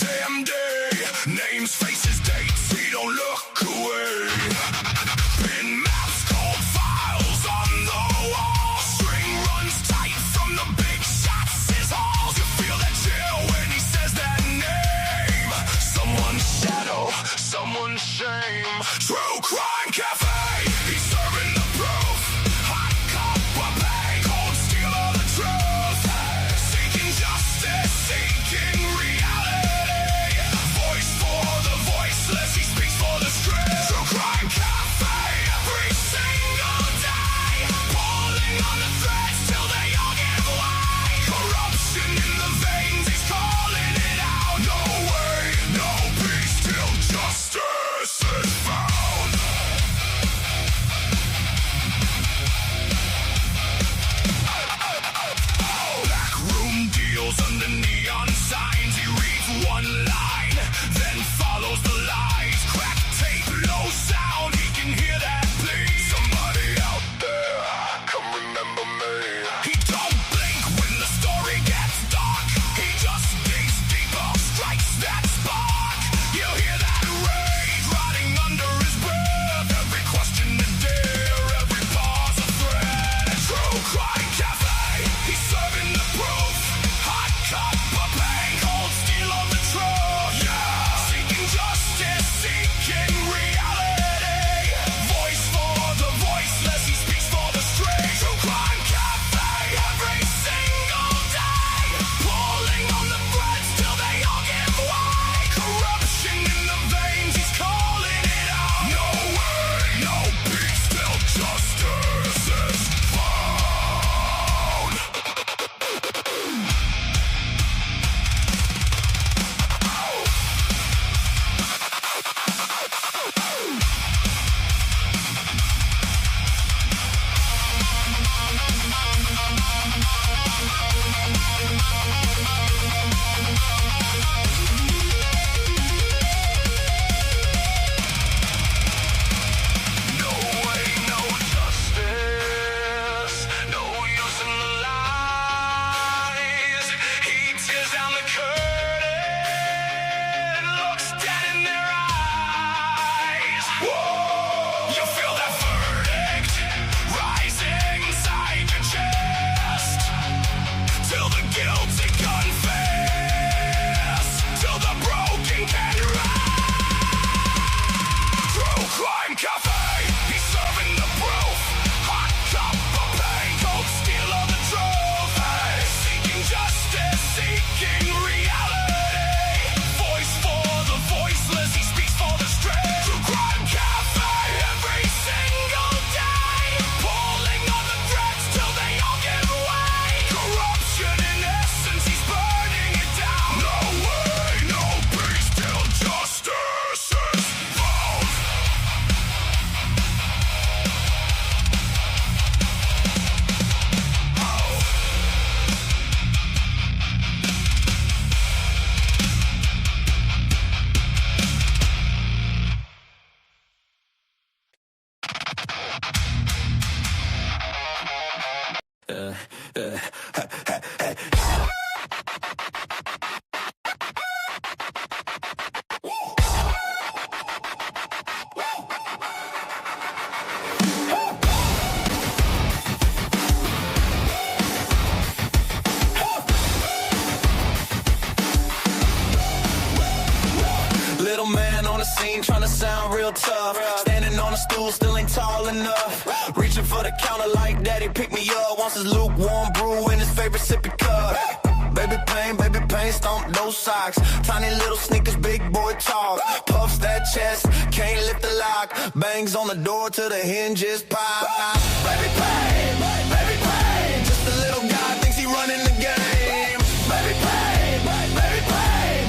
damn day. Names, faces, dates, he don't look away. Pin maps, cold files on the wall. String runs tight from the big shots, his halls. You feel that chill when he says that name. Someone's shadow, someone's shame. True Crime Cafe, he's serving the proof. Hot cup of pain, cold steel of the truth. Seeking justice, seeking reality. Voice for the voiceless, he speaks for the stripped. True Crime Cafe, every single day. Pulling on the threads till they all give way. Corruption in the veins, he's calling it out. No way, no peace till justice is found. Backroom deals under neon signs. He reads one line, then follows the lies. Crack tape, low sound, he can hear that please. Somebody out there, come remember me. He don't blink when the story gets dark. He just digs deeper, strikes that spark. You hear that rage rotting under his breath. Every question a dare, every pause a threat. True Crime Cafe, he's serving the proof. Hot cup of pain, cold steel of the truth. Yeah, seeking justice, seeking reality. Voice for the voiceless, he speaks for the straight. True Crime Cafe, every single day. Pulling on the threads till they all give way. Corruption in the veins, he's calling it out. No way, no peace till justice is found. No way, no justice, no use in the lies. He tears down the curtain, looks dead in their eyes. Whoa, you feel that verdict rising inside your chest, till the guilty confess, till the broken can rest. True Crime Cafe, he's serving the proof. Hot cup of pain, cold steel of the truth. Seeking justice, seeking reality. Voice for the voiceless, he speaks for the straight. True Crime Cafe, every single day. Pulling on the threads till they all give way. Corruption in essence, he's burning it down. No way, no peace till justice is found. Little man on the scene trying to sound real tough. Standing on a stool, still ain't tall enough. Reaching for the counter like daddy pick me up. Wants his lukewarm brew in his favorite sippy cup. Baby pain, stomp those socks. Tiny little sneakers, big boy talk. Puffs that chest, can't lift the lock. Bangs on the door till the hinges pop. Baby pain, just a little guy thinks he running the game. Baby pain,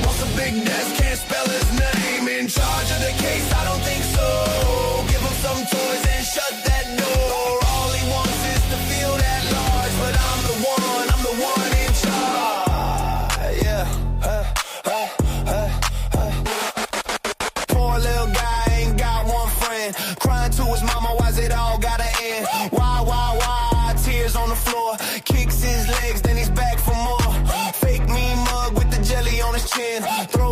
wants a big desk, can't spell his name. In charge of the case, I don't think so. Give him some toys and shut that door. All he wants is to feel that large, but I'm the one in charge. Yeah. Poor little guy ain't got one friend. Crying to his mama, why's it all gotta end? Why?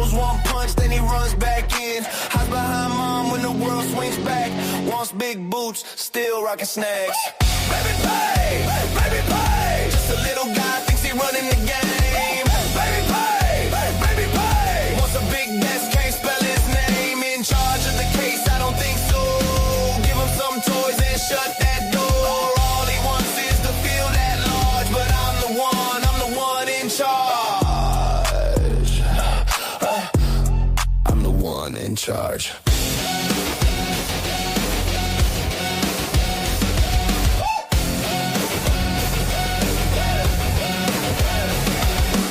throws one punch, then he runs back in. Hides behind mom when the world swings back. Wants big boots, still rocking snacks. Baby pay, baby pay. Just a little guy thinks he running the game. Baby pay, baby pay. Wants a big desk, can't spell his name. In charge of the case, I don't think so. Give him some toys and shut that door. All he wants is to feel that large, but I'm the one in charge. I'm the one in charge.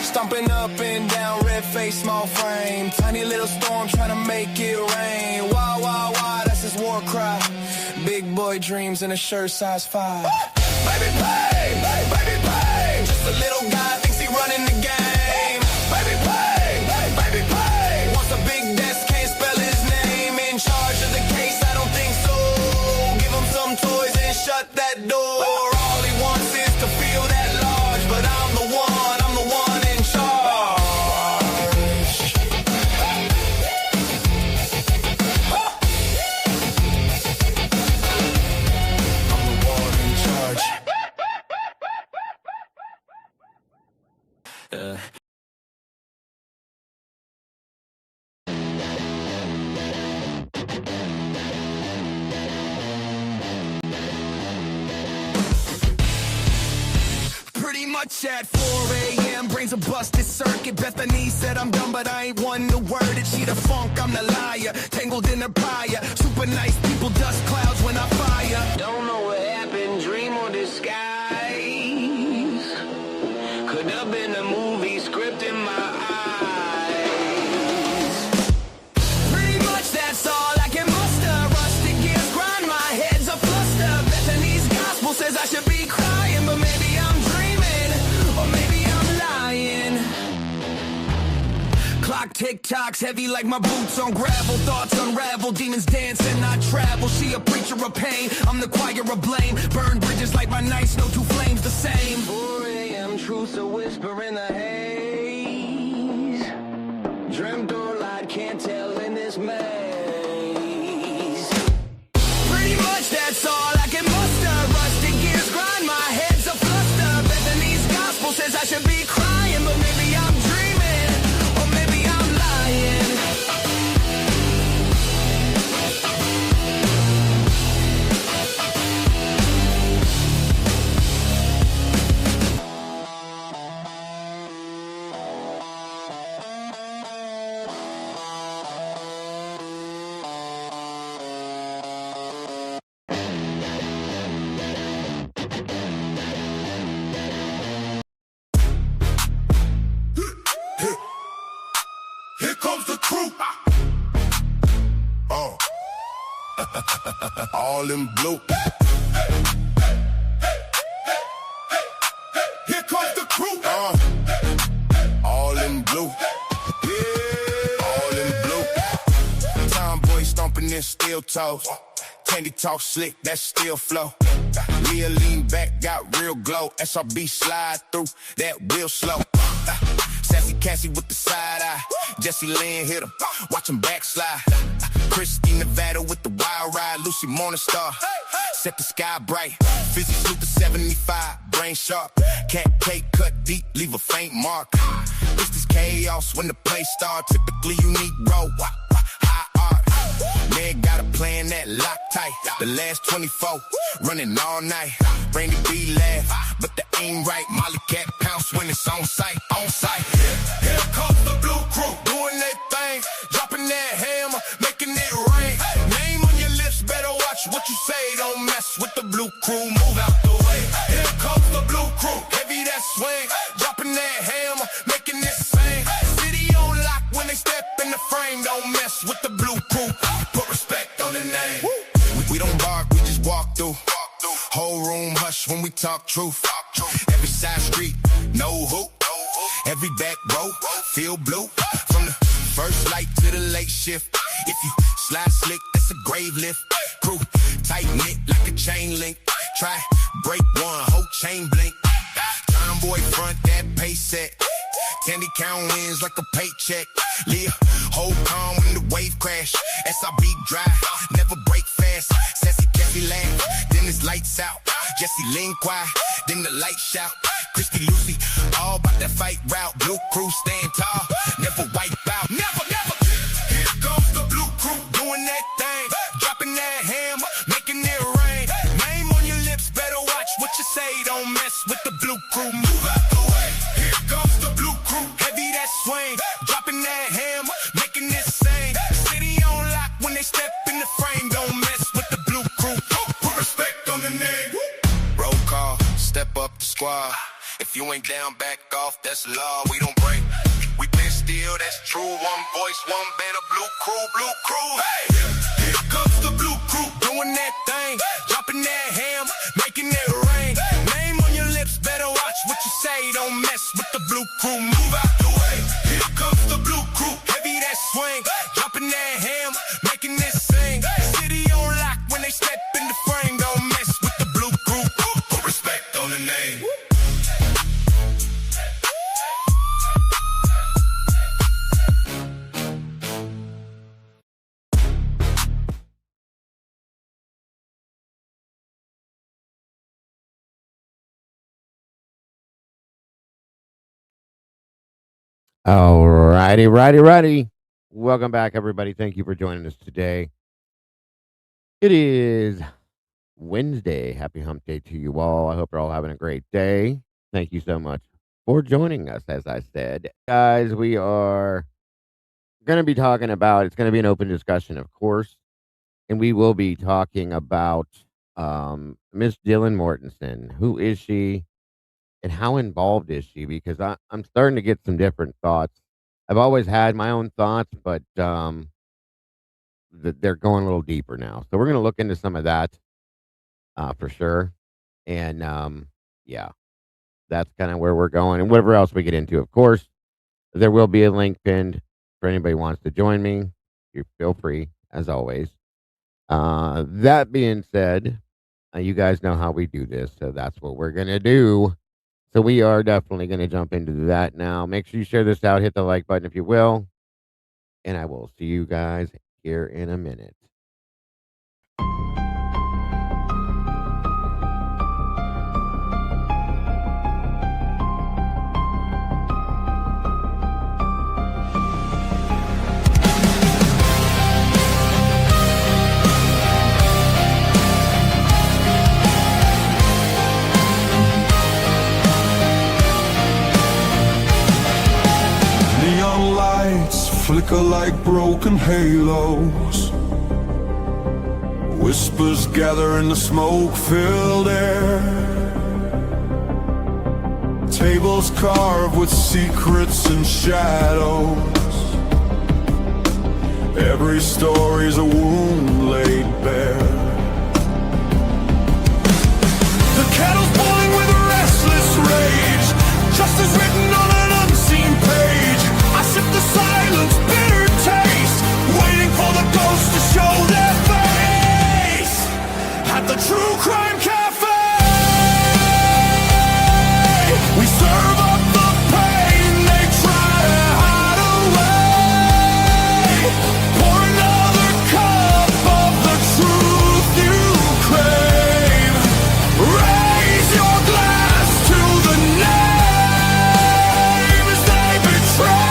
Stomping up and down, red face, small frame. Tiny little storm trying to make it rain. Wah, wah, wah, that's his war cry. Big boy dreams in a shirt size 5. Baby pay, baby pay. Just a little guy thinks he running the game. Baby pay, baby pay. Wants a big desk, can't spell his name. In charge of the case, I don't think so. Give him some toys and shut that door. All he wants is to feel that large, but I'm the one in charge. I'm the one in charge. Pretty much at 4 a.m. brains a busted circuit. Bethany said I'm dumb, but I ain't one to word it. She the funk, I'm the liar. Tangled in her prior. Super nice people, dust clouds when I fire. Don't know what happened, dream or disguise. Could have been a movie script in my eyes. Pretty much that's all I can muster. Rusted gears grind, my head's a fluster. Bethany's gospel says I should be crying, but maybe I'm dreaming, or maybe I'm lying. Clock tick-tocks, heavy like my boots on gravel. Thoughts unravel, demons dance and I travel. She a preacher of pain, I'm the choir of blame. Burn bridges like my nights, no two flames the same. 4 a.m. truth's a whisper in the haze. Dreamt or lied, can't tell in this maze. Pretty much that's all I can muster. Rusted gears grind, my head's a fluster. Bethany's gospel says I should be crying, but maybe I'm dreaming, or maybe I'm lying. Here comes the crew. All in blue. Here comes the crew. All in blue. Yeah. All in blue. Tomboy stomping in steel toes. Candy talk slick, that still flow. Leah lean back, got real glow. SRB slide through, that real slow. Sassy Cassie with the side eye. Jesse Lynn hit him, watch him backslide. Christy Nevada with the wild ride. Lucy Morningstar, set the sky bright. Fizzy Snoop the 75, brain sharp. Cat cake cut deep, leave a faint mark. This is chaos when the play start. Typically unique row, high art. Man got a plan that lock tight. The last 24, running all night. Brandy B laugh, but the aim right. Molly Cat pounce when it's on sight, on sight. Here comes the blue crew, doing their thing. Dropping that hammer, making it rain. Name on your lips, better watch what you say. Don't mess with the blue crew, move out the way. Here comes the blue crew, heavy that swing. Dropping that hammer, making it sing. City on lock when they step in the frame. Don't mess with the blue crew, put respect on the name. We don't bark, we just walk through. Whole room hush when we talk truth. Every side street, no hoop. Every back row, feel blue. From the first light to the late shift. If you slide slick, that's a grave lift. Crew, tight knit like a chain link. Try, break one, whole chain blink. Tomboy front, that pace set. Candy count wins like a paycheck. Leah Hold calm when the wave crash. SRB drive, never break fast. Sassy Kathy laugh, then it's lights out. Jesse lean quiet, then the light shout. Christy Lucy, all about that fight route. Blue crew stand tall, never wipe out. Never, never. Here comes the blue crew doing that thing. Dropping that hammer, making it rain. Name on your lips, better watch what you say. Don't mess with the blue crew. Move out the way. Here comes the blue crew, heavy that swing. Dropping that hammer, making it sing. City on lock when they step in the frame. Don't mess with the blue crew. Put respect on the name. Roll call, step up the squad. If you ain't down, back off, that's law, we don't break. We been still, that's true. One voice, one banner, blue crew. Hey! Here comes the blue crew, doing that thing. Dropping that hammer, making it rain. Name on your lips, better watch what you say. Don't mess with the blue crew, move out the way. Here comes the blue crew, heavy that swing. Dropping that hammer, making it sing. City on lock when they step in the frame. Don't mess with the blue crew. Put respect on the name. Righty. Welcome back, everybody. Thank you for joining us today. It is Wednesday. Happy hump day to you all. I hope you're all having a great day. Thank you so much for joining us, as I said. Guys, we are going to be talking about, it's going to be an open discussion, of course, and we will be talking about Miss Dylan Mortensen. Who is she? And how involved is she? Because I'm starting to get some different thoughts. I've always had my own thoughts, but they're going a little deeper now. So we're going to look into some of that for sure. And yeah, that's kind of where we're going. And whatever else we get into, of course, there will be a link pinned for anybody who wants to join me. You feel free, as always. That being said, you guys know how we do this, so that's what we're going to do. So we are definitely going to jump into that now. Make sure you share this out. Hit the like button if you will. And I will see you guys here in a minute. Flicker like broken halos. Whispers gather in the smoke-filled air. Tables carved with secrets and shadows. Every story's a wound laid bare. The kettle's boiling with a restless rage. Justice written on an unseen page. I sip the silence, bitter taste, waiting for the ghosts to show their face. At the TruCrime Cafe, we serve up the pain they try to hide away. Pour another cup of the truth you crave. Raise your glass to the names they betray.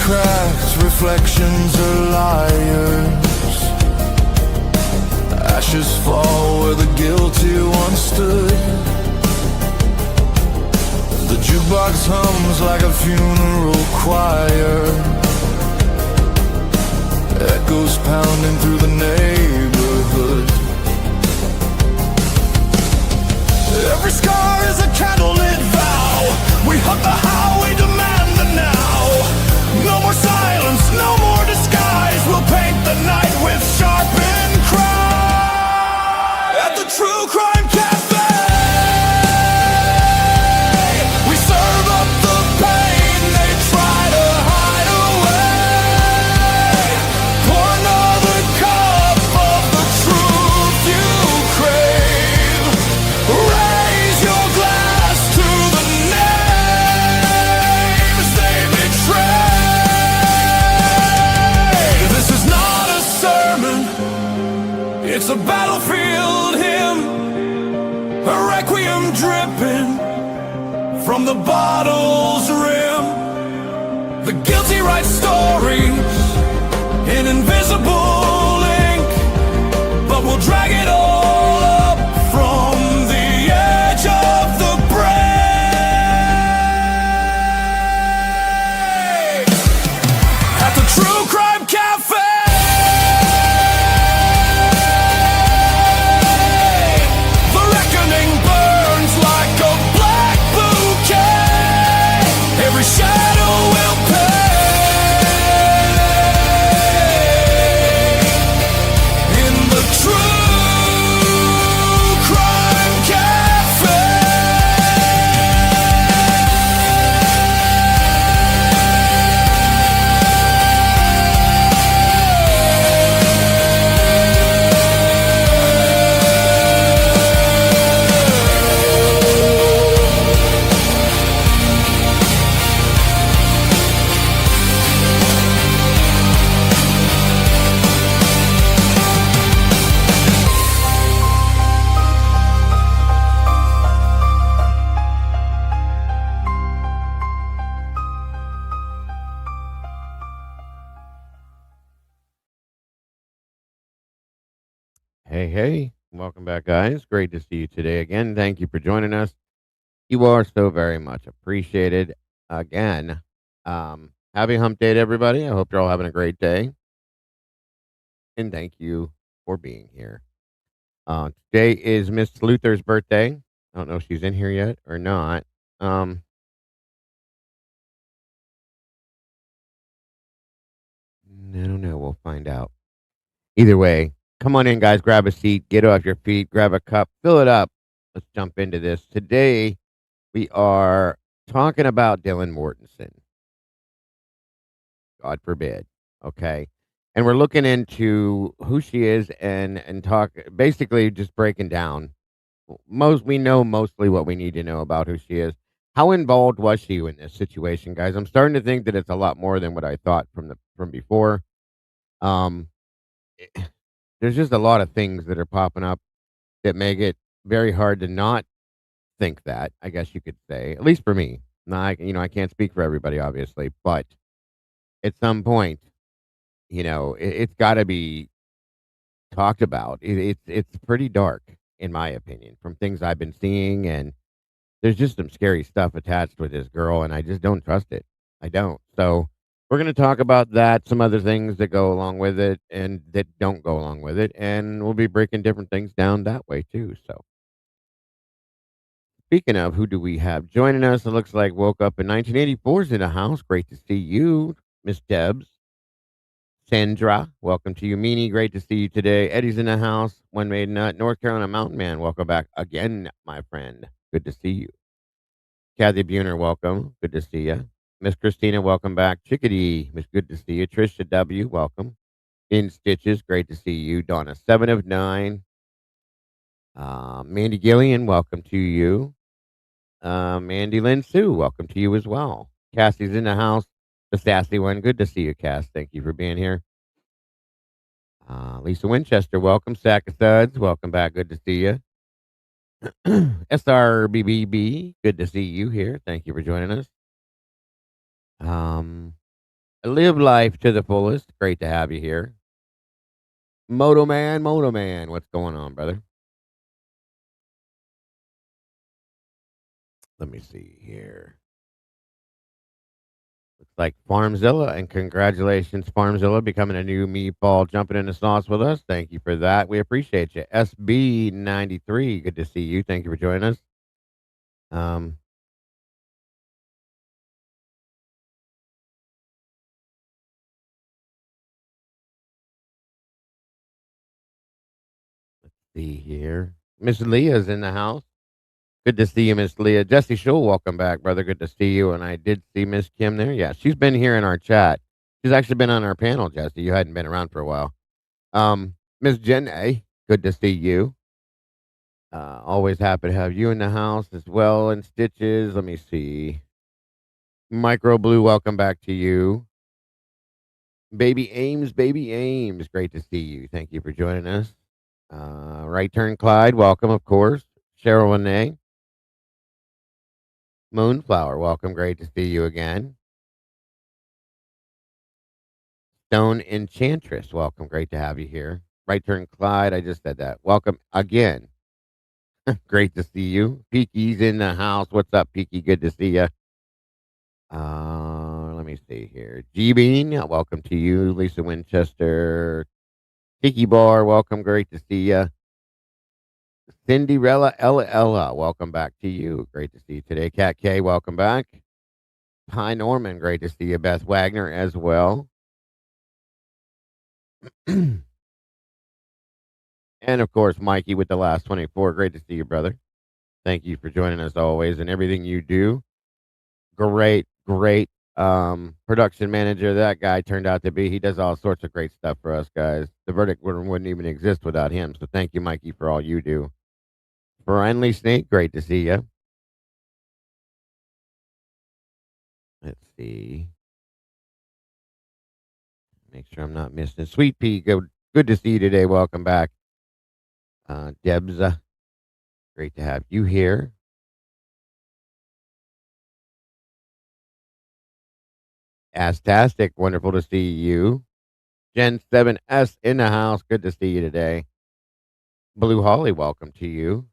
Cracked reflections are liars. Ashes fall where the guilty once stood. The jukebox hums like a funeral choir. Echoes pounding through the neighborhood. Every scar is a candlelit vow. We hunt the how, we demand the now. No more silence, no more disguise. We'll paint the night with sharpened cry. At the TruCrime Cafe, we serve up the pain they try to hide away. Pour another cup of the truth dripping from the bottle's rim. The guilty write stories in invisible ink, but we'll drag it all up from the edge of the break. At the TruCrime Cafe, the reckoning burns like a black bouquet. Every shadow will pay in the TruCrime Cafe. Hey, welcome back, guys. Great to see you today again. Thank you for joining us. You are so very much appreciated again. Happy hump day to everybody. I hope you're all having a great day. And thank you for being here. Today is Miss Luther's birthday. I don't know if she's in here yet or not. I don't know. We'll find out. Either way, come on in, guys. Grab a seat, get off your feet, grab a cup, fill it up. Let's jump into this. Today, we are talking about Dylan Mortensen. God forbid. Okay. And we're looking into who she is and talk basically just breaking down we know mostly what we need to know about who she is. How involved was she in this situation, guys? I'm starting to think that it's a lot more than what I thought from before. Um there's just a lot of things that are popping up that make it very hard to not think that, I guess you could say, at least for me. Now, I can't speak for everybody, obviously, but at some point, it's got to be talked about. It's pretty dark, in my opinion, from things I've been seeing, and there's just some scary stuff attached with this girl, and I just don't trust it. I don't. So we're going to talk about that, some other things that go along with it and that don't go along with it, and we'll be breaking different things down that way too. So speaking of, who do we have joining us? It looks like Woke Up in 1984 is in the house. Great to see you, Miss Debs. Sandra, welcome to you. Meanie, great to see you today. Eddie's in the house. One Made Nut, North Carolina Mountain Man, welcome back again, my friend. Good to see you. Kathy Buhner, welcome. Good to see you. Miss Christina, welcome back. Chickadee, Miss, good to see you. Trisha W, welcome. In Stitches, great to see you. Donna, 7 of 9. Mandy Gillian, welcome to you. Mandy Lynn Sue, welcome to you as well. Cassie's in the house. The sassy one. Good to see you, Cass. Thank you for being here. Lisa Winchester, welcome. Sack of Suds, welcome back. Good to see you. SRBBB, good to see you here. Thank you for joining us. Live life to the fullest. Great to have you here. Moto Man, what's going on, brother? Let me see here. Looks like Farmzilla, and congratulations, Farmzilla, becoming a new meatball, jumping in the sauce with us. Thank you for that. We appreciate you. SB93, good to see you. Thank you for joining us. Let's see here. Miss Leah's in the house. Good to see you, Miss Leah. Jesse Schul, welcome back, brother. Good to see you. And I did see Miss Kim there. Yeah, she's been here in our chat. She's actually been on our panel, Jesse. You hadn't been around for a while. Miss Jen A, good to see you. Always happy to have you in the house as well. And Stitches, let me see. Micro Blue, welcome back to you. Baby Ames, great to see you. Thank you for joining us. Right Turn Clyde, welcome, of course. Cheryl Renee. Moonflower, welcome. Great to see you again. Stone Enchantress, welcome. Great to have you here. Right Turn Clyde, I just said that. Welcome again. Great to see you. Peaky's in the house. What's up, Peaky? Good to see you. Let me see here. G Bean, welcome to you. Lisa Winchester, Tiki Bar, welcome. Great to see you. Cinderella Ella, welcome back to you. Great to see you today. Cat K, welcome back. Hi Norman, great to see you. Beth Wagner as well. And of course, Mikey with the last 24. Great to see you, brother. Thank you for joining us always and everything you do. Great production manager that guy turned out to be. He does all sorts of great stuff for us guys. The verdict wouldn't even exist without him. So thank you, Mikey, for all you do. Friendly Snake, great to see you. Let's see. Make sure I'm not missing. Sweet Pea, good to see you today. Welcome back. Debs, great to have you here. Astastic, wonderful to see you. Gen 7S in the house, good to see you today. Blue Holly, welcome to you.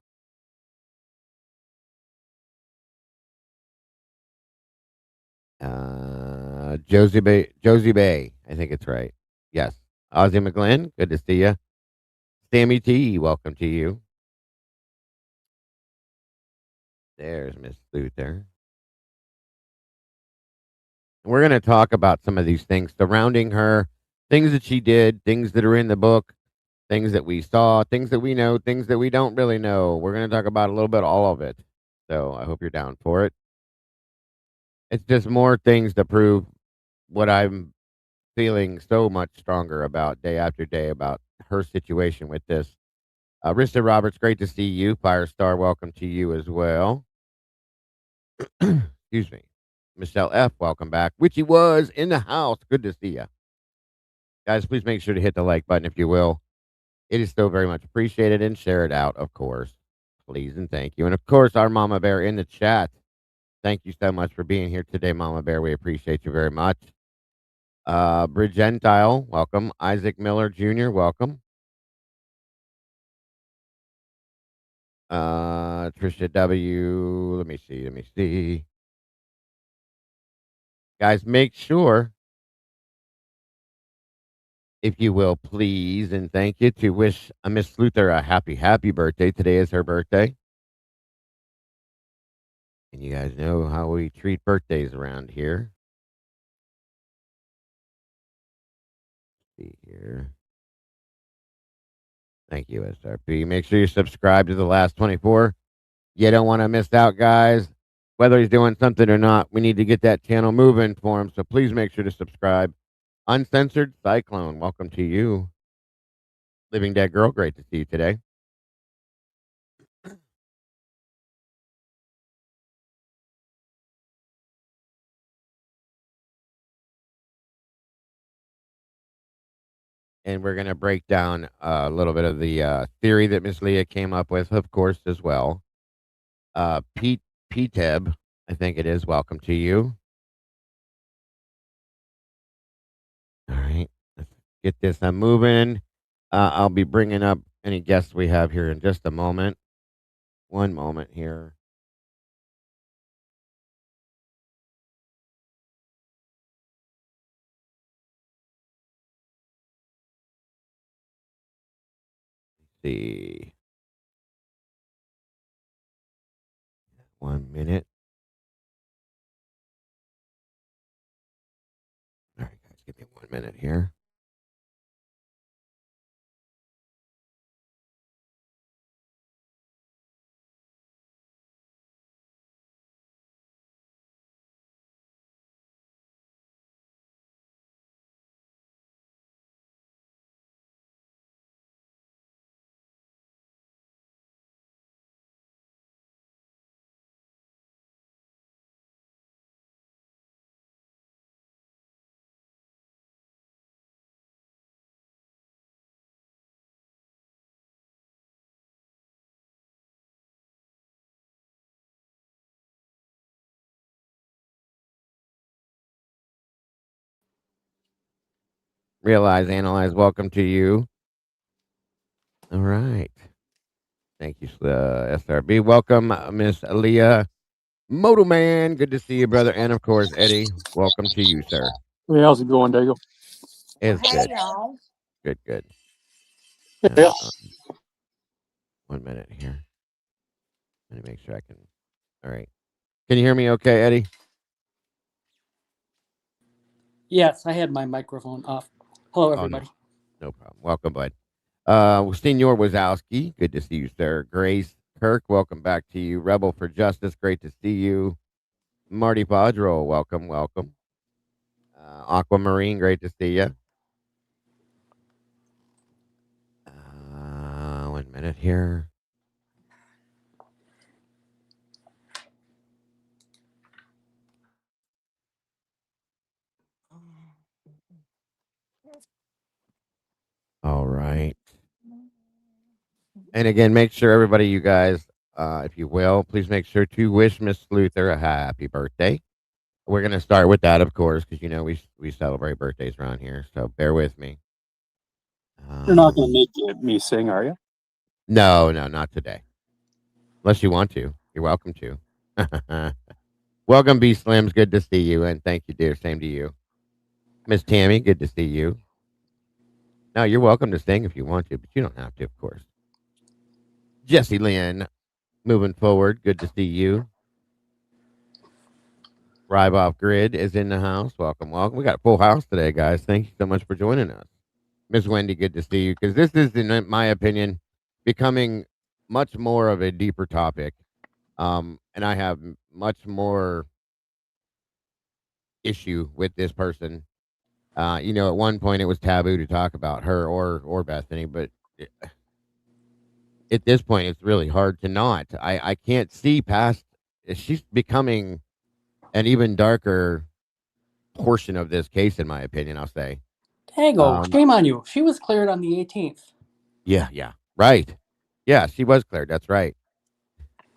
Josie Bay, I think it's right. Yes. Ozzy McGlynn, good to see you. Sammy T, welcome to you. There's Miss Luther. We're going to talk about some of these things surrounding her, things that she did, things that are in the book, things that we saw, things that we know, things that we don't really know. We're going to talk about a little bit all of it. So I hope you're down for it. It's just more things to prove what I'm feeling so much stronger about day after day about her situation with this. Rista Roberts, great to see you. Firestar, welcome to you as well. Excuse me. Michelle F., welcome back. Witchy was in the house. Good to see you. Guys, please make sure to hit the like button if you will. It is so very much appreciated, and share it out, of course. Please and thank you. And of course, our Mama Bear in the chat. Thank you so much for being here today, Mama Bear. We appreciate you very much. Bridgentile, welcome. Isaac Miller Jr., welcome. Trisha W., let me see. Guys, make sure, if you will, please, and thank you, to wish Miss Luther a happy birthday. Today is her birthday. And you guys know how we treat birthdays around here. Let's see here. Thank you, SRP. Make sure you subscribe to the last 24. You don't want to miss out, guys. Whether he's doing something or not, we need to get that channel moving for him. So please make sure to subscribe. Uncensored Cyclone, welcome to you. Living Dead Girl, great to see you today. And we're going to break down a little bit of the theory that Miss Leah came up with, of course, as well. P-Teb, I think it is. Welcome to you. All right. Let's get this moving. I'll be bringing up any guests we have here in just a moment. One moment here. Let's see. 1 minute. All right, guys, give me 1 minute here. Realize, analyze. Welcome to you. All right. Thank you, SRB. Welcome, Miss Aaliyah Moto Man. Good to see you, brother. And of course, Eddie. Welcome to you, sir. Hey, how's it going, Dago? It's Hey good. y'all. Good, good. Yeah. Uh, 1 minute here. Let me make sure I can. All right. Can you hear me okay, Eddie? Yes, I had my microphone off. Hello, Oh, no. everybody. No problem. Welcome, bud. Senor Wazowski. Good to see you, sir. Grace Kirk. Welcome back to you. Rebel for Justice. Great to see you. Marty Padro. Welcome, welcome. Aquamarine. Great to see you. 1 minute here. All right. And again, make sure everybody, you guys, if you will, please make sure to wish Miss Luther a happy birthday. We're gonna start with that, of course, because you know we celebrate birthdays around here. So bear with me. You're not going to Um, make me sing, are you? no, no, not today. Unless you want to, you're welcome to. Welcome, B Slims. Good to see you, and thank you, dear. Same to you, Miss Tammy. Good to see you. No, you're welcome to sing if you want to, but you don't have to, of course. Jesse Lynn, moving forward. Good to see you. Drive Off Grid is in the house. Welcome, welcome. We got a full house today, guys. Thank you so much for joining us. Miss Wendy, good to see you. Because this is, in my opinion, becoming much more of a deeper topic. And I have much more issue with this person. At one point it was taboo to talk about her or Bethany, but at this point it's really hard to not. I can't see past. She's becoming an even darker portion of this case, in my opinion. I'll say. Dago, Um, shame on you. She was cleared on the 18th. yeah, yeah, right. Yeah, she was cleared. That's right.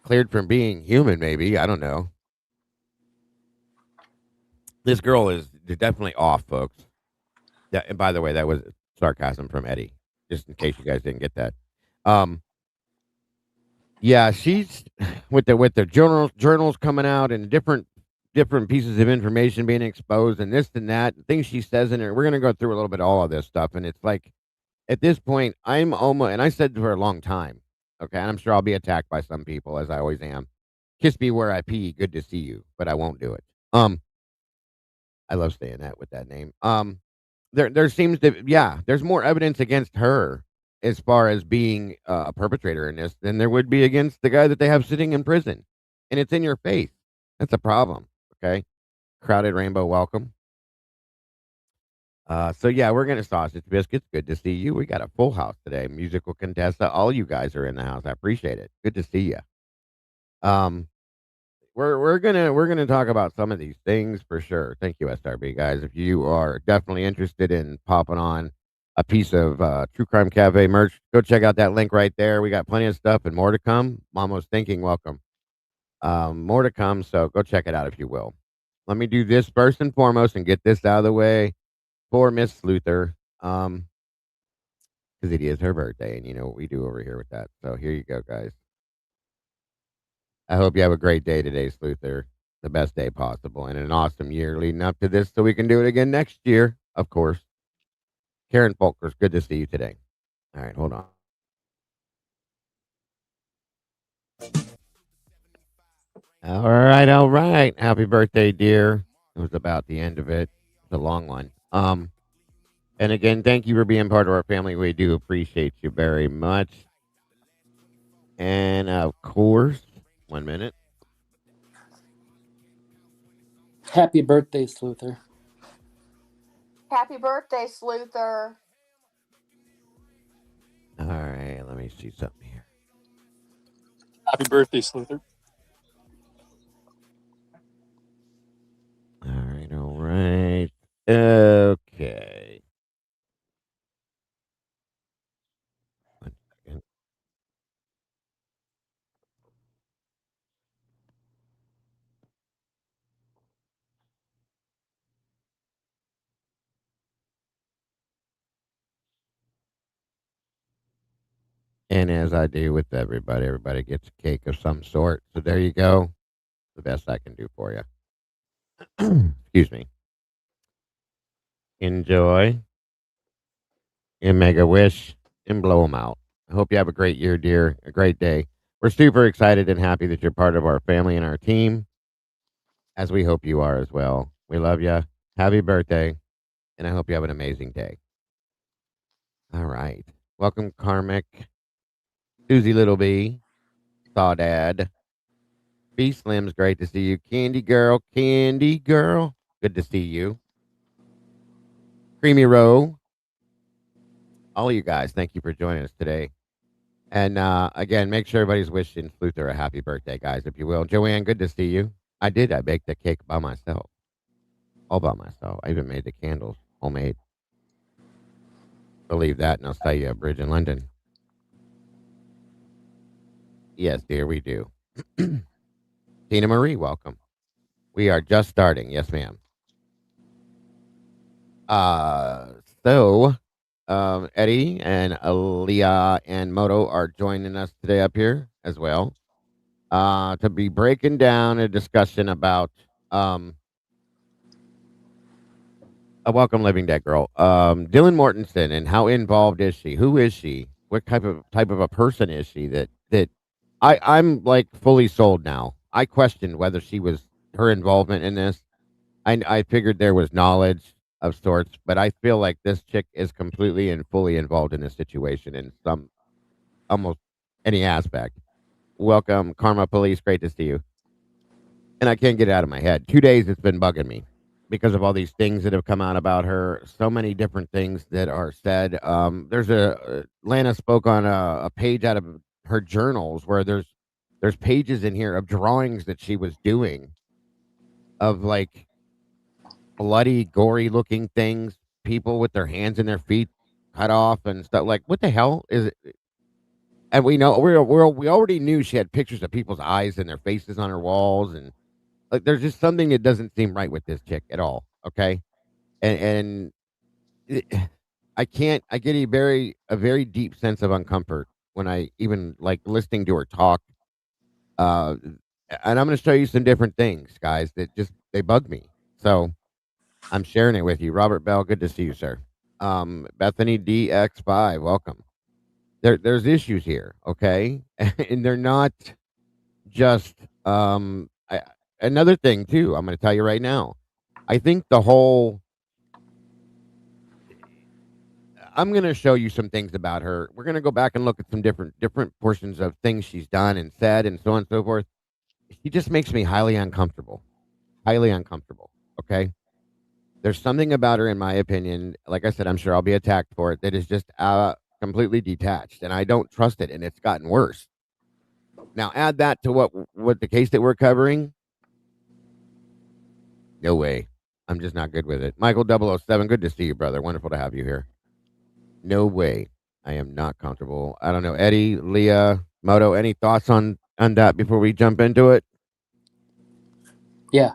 Cleared from being human, maybe. I don't know. This girl is definitely off, folks. And by the way, that was sarcasm from Eddie, just in case you guys didn't get that. Um, yeah, she's with the journals coming out and different pieces of information being exposed and this and that things she says in it. We're gonna go through a little bit of all of this stuff, and it's like at this point, I'm almost, and I said for a long time, okay, and I'm sure I'll be attacked by some people as I always am. Kiss me where I pee. Good to see you, but I won't do it. I love saying that with that name. There seems to, yeah, there's more evidence against her as far as being a perpetrator in this than there would be against the guy that they have sitting in prison, and it's in your face. That's a problem. Okay, crowded rainbow, welcome. So yeah, we're gonna sausage biscuits. Good to see you. We got a full house today. Musical Contessa. All you guys are in the house. I appreciate it. Good to see you. Um, we're gonna talk about some of these things for sure. Thank you, SRB guys. If you are definitely interested in popping on a piece of True Crime Cafe merch, go check out that link right there. We got plenty of stuff and more to come. Mama's thinking, welcome. More to come. So go check it out if you will. Let me do this first and foremost and get this out of the way for Miss Luther. Because it is her birthday, and you know what we do over here with that. So here you go, guys. I hope you have a great day today, Sluther. The best day possible, and an awesome year leading up to this, so we can do it again next year, of course. Karen Folkers, good to see you today. All right, hold on. All right, all right. Happy birthday, dear. It was about the end of it. It's a long one. And again, thank you for being part of our family. We do appreciate you very much. And of course, 1 minute. Happy birthday, Sluther. Happy birthday, Sluther. All right, let me see something here. Happy birthday, Sluther. All right, all right. Okay. 1 second. And as I do with everybody gets a cake of some sort. So there you go. The best I can do for you. Excuse me. Enjoy and make a wish and blow them out. I hope you have a great year, dear. A great day. We're super excited and happy that you're part of our family and our team, as we hope you are as well. We love you. Happy birthday. And I hope you have an amazing day. All right. Welcome, Karmic, Susie Little B, Sawdad, B Slim's great to see you. Candy Girl, good to see you. Creamy Row, all of you guys, thank you for joining us today. And again, make sure everybody's wishing Sluther a happy birthday, guys, if you will. Joanne, good to see you. I did. I baked the cake by myself, all by myself. I even made the candles, homemade. Believe that, and I'll sell you a bridge in London. Yes, dear, we do. Tina Marie, welcome. We are just starting. Yes, ma'am. So Eddie and Leah and Moto are joining us today up here as well. To be breaking down a discussion about a welcome living dead girl. Dylan Mortensen, and how involved is she? Who is she? What type of a person is she that I'm like fully sold now. I questioned whether she was her involvement in this. I figured there was knowledge of sorts, but I feel like this chick is completely and fully involved in this situation in some almost any aspect. Welcome, Karma Police. Great to see you. And I can't get it out of my head. 2 days it's been bugging me because of all these things that have come out about her. So many different things that are said. There's Lana spoke on a page out of her journals where there's pages in here of drawings that she was doing of like bloody, gory looking things, people with their hands and their feet cut off and stuff. Like, what the hell is it? And we know we already knew she had pictures of people's eyes and their faces on her walls, and like, there's just something that doesn't seem right with this chick at all. Okay, and it, I can't. I get a very deep sense of uncomfort when I even like listening to her talk. Uh, and I'm going to show you some different things, guys, that just they bug me. So I'm sharing it with you. Robert Bell, good to see you, sir. Bethany DX5, welcome. There's issues here, okay? And they're not just another thing too. I'm going to tell you right now. I think the whole I'm going to show you some things about her. We're going to go back and look at some different portions of things she's done and said and so on and so forth. She just makes me highly uncomfortable. Highly uncomfortable, okay? There's something about her, in my opinion, like I said, I'm sure I'll be attacked for it, that is just completely detached, and I don't trust it, and it's gotten worse. Now, add that to what the case that we're covering. No way. I'm just not good with it. Michael 007, good to see you, brother. Wonderful to have you here. No way. I am not comfortable. I don't know. Eddie, Leah, Moto, any thoughts on that before we jump into it? Yeah.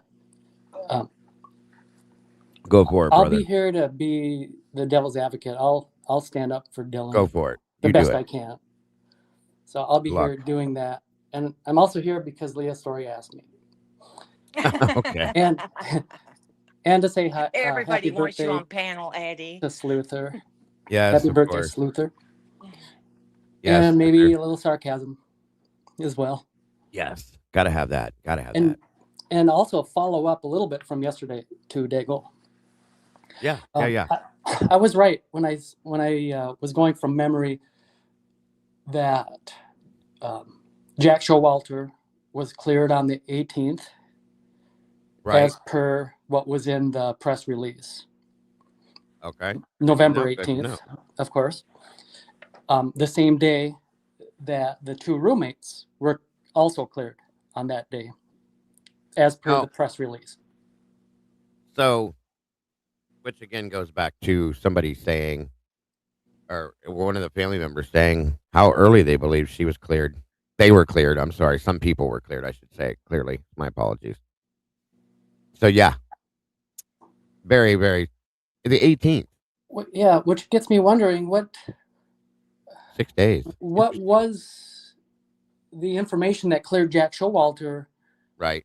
Go for it, I'll brother. be here to be the devil's advocate. I'll stand up for Dylan. Go for it. The You best do it. I can. So I'll be Good luck. here doing that. And I'm also here because Leah Story asked me. Okay. And to say hi, Everybody happy wants you birthday on panel, Eddie. to Sluther. Yes, Happy of birthday, course. Sluther. Yes. And maybe a little sarcasm as well. Yes. Gotta have that. Gotta have that. And also follow up a little bit from yesterday to Daigle. Yeah. I was right when I was going from memory that Jack Showalter was cleared on the 18th, Right. as per what was in the press release. Okay. November No, good to 18th, know. of course. The same day that the two roommates were also cleared on that day, as per the press release. So, which again goes back to somebody saying, or one of the family members saying how early they believe she was cleared. They were cleared. I'm sorry. Some people were cleared, I should say. Clearly. My apologies. So, yeah. Very, very. The 18th. Yeah, which gets me wondering 6 days. What was the information that cleared Jack Showalter? Right.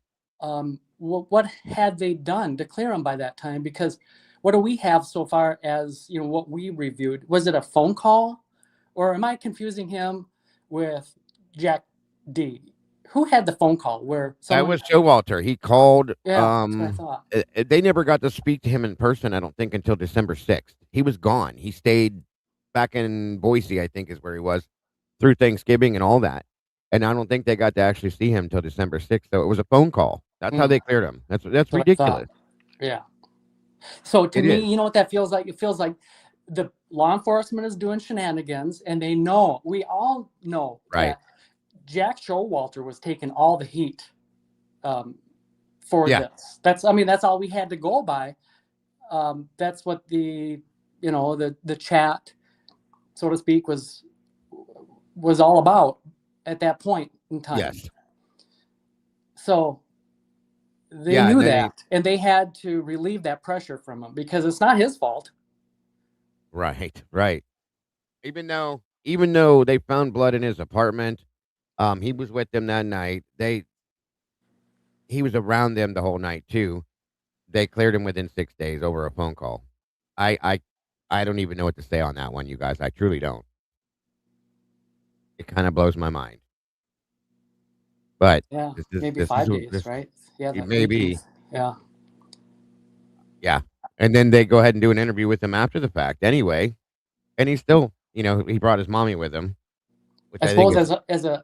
What had they done to clear him by that time? Because what do we have so far as what we reviewed? Was it a phone call, or am I confusing him with Jack D? Who had the phone call where That someone? was Showalter. He called. Yeah, that's what I thought. They never got to speak to him in person, I don't think, until December 6th. He was gone. He stayed back in Boise, I think is where he was, through Thanksgiving and all that. And I don't think they got to actually see him until December 6th. So it was a phone call. That's how they cleared him. That's That's what I thought. ridiculous. Yeah. So to It me, is. you know what that feels like? It feels like the law enforcement is doing shenanigans, and we all know Right. that Jack Showalter was taking all the heat for Yeah. this. That's all we had to go by. That's what the chat, so to speak, was all about at that point in time. Yes. So they Yeah, knew and then that, and they had to relieve that pressure from him because it's not his fault. Right. Right. Even though they found blood in his apartment, he was with them that night. He was around them the whole night too. They cleared him within 6 days over a phone call. I don't even know what to say on that one, you guys. I truly don't. It kind of blows my mind. But Yeah, this maybe is 5 days, right? Yeah, it may be. 18th. Yeah. Yeah. And then they go ahead and do an interview with him after the fact anyway. And he's still, he brought his mommy with him. Which I think suppose is as a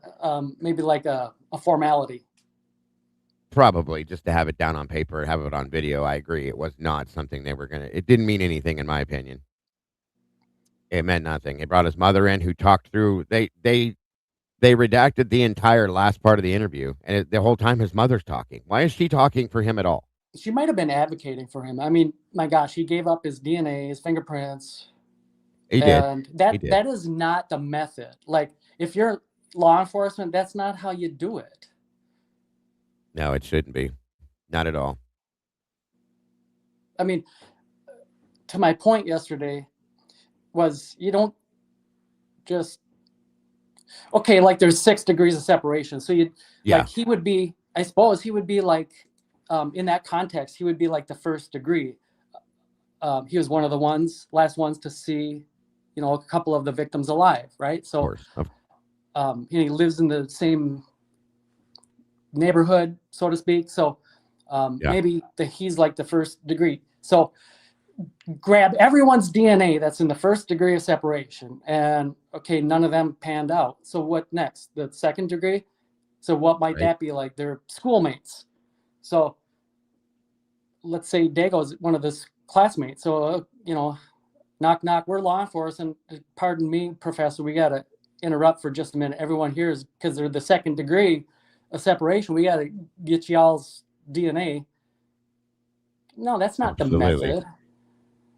maybe like a formality. probably just to have it down on paper, have it on video. I agree. It was not something it didn't mean anything in my opinion. It meant nothing. He brought his mother in who talked through, they redacted the entire last part of the interview. And the whole time his mother's talking. Why is she talking for him at all? She might have been advocating for him. I mean, my gosh, he gave up his DNA, his fingerprints. He did. And that is not the method. Like, if you're law enforcement, that's not how you do it. No, it shouldn't be. Not at all. I mean, to my point yesterday was you don't just like there's 6 degrees of separation. So like he would be, I suppose he would be like in that context, he would be like the first degree. He was one of the last ones to see, a couple of the victims alive, right? So Of course. he lives in the same neighborhood, so to speak. So maybe he's like the first degree. So grab everyone's DNA that's in the first degree of separation, and none of them panned out. So what next? The second degree? So what might that be like? They're schoolmates. So let's say Dago's one of his classmates. So knock knock, we're law enforcement. Pardon me, professor, we gotta interrupt for just a minute. Everyone here is, because they're the second degree of separation, we gotta get y'all's DNA. No, that's not Absolutely. the method.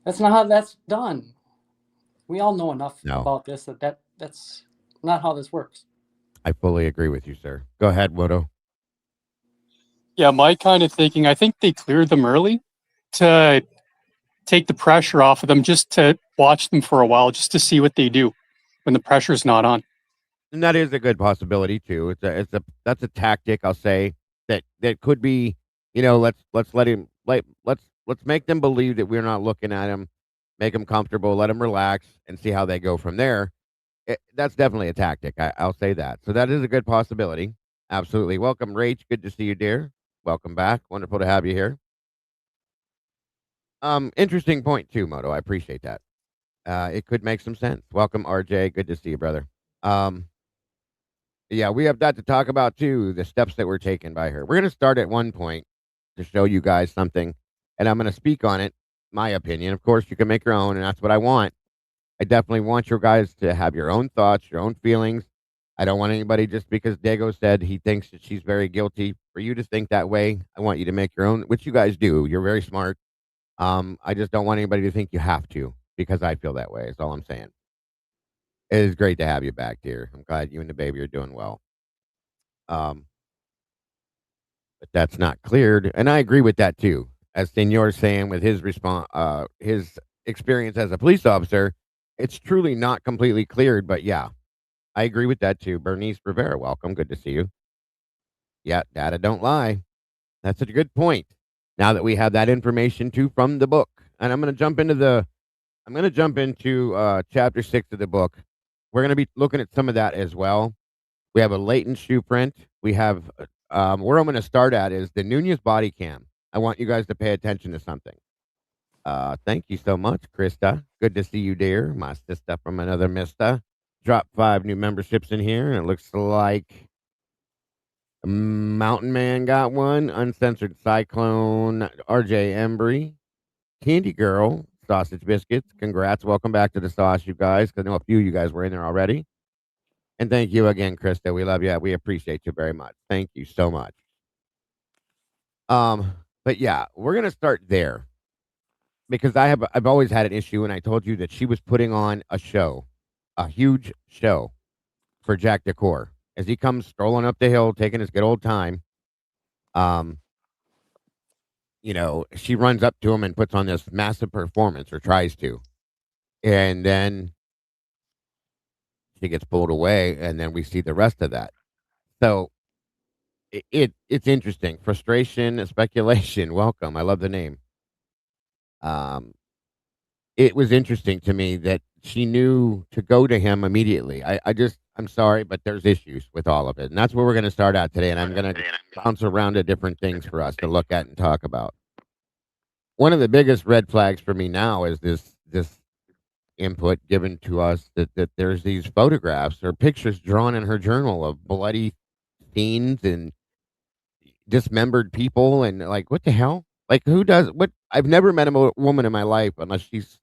That's not how that's done. We all know enough about this that's not how this works. I fully agree with you, sir. Go ahead, Wodo. Yeah, my kind of thinking, I think they cleared them early to take the pressure off of them, just to watch them for a while, just to see what they do when the pressure's not on. And that is a good possibility too. That's a tactic, I'll say, that could be, let's make them believe that we're not looking at them, make them comfortable, let them relax, and see how they go from there. That's definitely a tactic. I'll say that. So that is a good possibility. Absolutely. Welcome, Rach. Good to see you, dear. Welcome back. Wonderful to have you here. Interesting point too, Moto. I appreciate that. It could make some sense. Welcome, RJ. Good to see you, brother. Yeah, we have that to talk about too, the steps that were taken by her. We're going to start at one point to show you guys something, and I'm going to speak on it, my opinion. Of course, you can make your own, and that's what I want. I definitely want your guys to have your own thoughts, your own feelings. I don't want anybody, just because Dago said he thinks that she's very guilty, for you to think that way. I want you to make your own, which you guys do. You're very smart. I just don't want anybody to think you have to, because I feel that way. That's all I'm saying. It is great to have you back, dear. I'm glad you and the baby are doing well. But that's not cleared, and I agree with that too. As Senor's saying, with his his experience as a police officer, it's truly not completely cleared. But yeah, I agree with that too. Bernice Rivera, welcome. Good to see you. Yeah, data don't lie. That's a good point. Now that we have that information too from the book, and I'm going to jump into chapter 6 of the book. We're going to be looking at some of that as well. We have a latent shoe print. We have where I'm going to start at is the Nunez body cam. I want you guys to pay attention to something. Thank you so much, Krista. Good to see you, dear. My sister from another mister. Dropped 5 new memberships in here, and it looks like Mountain Man got one. Uncensored Cyclone, RJ Embry, Candy Girl, Sausage Biscuits. Congrats. Welcome back to the sauce, you guys, because I know a few of you guys were in there already. And thank you again, Krista. We love you. We appreciate you very much. Thank you so much. But yeah, we're gonna start there because I've always had an issue, and I told you that she was putting on a show, a huge show for Jack Decor as he comes strolling up the hill, taking his good old time. She runs up to him and puts on this massive performance, or tries to, and then she gets pulled away, and then we see the rest of that. So it's interesting. Frustration, speculation. Welcome. I love the name. It was interesting to me that she knew to go to him immediately. I'm sorry, but there's issues with all of it. And that's where we're going to start out today. And I'm going to bounce around to different things for us to look at and talk about. One of the biggest red flags for me now is this input given to us that there's these photographs or pictures drawn in her journal of bloody scenes and dismembered people. And like, what the hell? Like, who does what? I've never met a woman in my life unless she's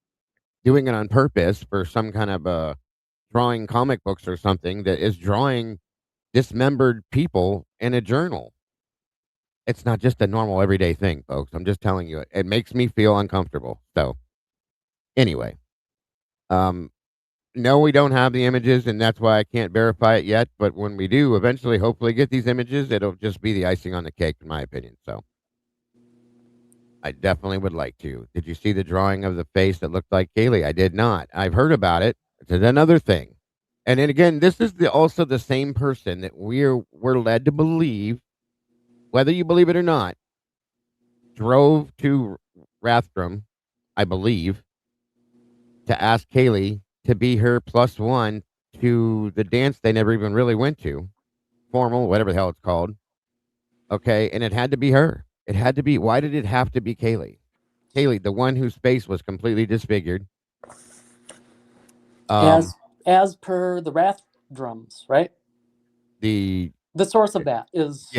doing it on purpose for some kind of drawing comic books or something, that is drawing dismembered people in a journal. It's not just a normal everyday thing, folks. I'm just telling you, it makes me feel uncomfortable. So anyway, no, we don't have the images, and that's why I can't verify it yet. But when we do eventually, hopefully get these images, it'll just be the icing on the cake, in my opinion. So I definitely would like to. Did you see the drawing of the face that looked like Kaylee? I did not. I've heard about it. It's another thing. And then again, this is also the same person that we're led to believe, whether you believe it or not, drove to Rathdrum, I believe, to ask Kaylee to be her +1 to the dance they never even really went to, formal, whatever the hell it's called. Okay, and it had to be her. It had to be. Why did it have to be Kaylee? Kaylee, the one whose face was completely disfigured. As per the Wrath drums, right? The source of that is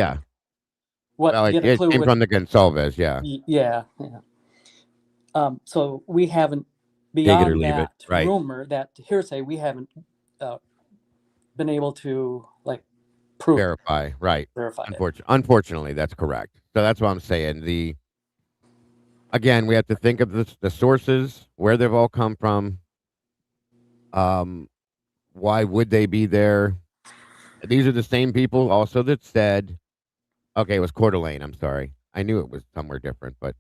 what get a clue it came from the Gonsalves, yeah. Yeah. So we haven't, beyond that right. rumor, that hearsay, we haven't been able to prove, verify, right? Verify. Unfortunately, that's correct. So that's what I'm saying. Again, we have to think of the sources, where they've all come from. Why would they be there? These are the same people also that said, okay, it was Coeur d'Alene. I'm sorry. I knew it was somewhere different, but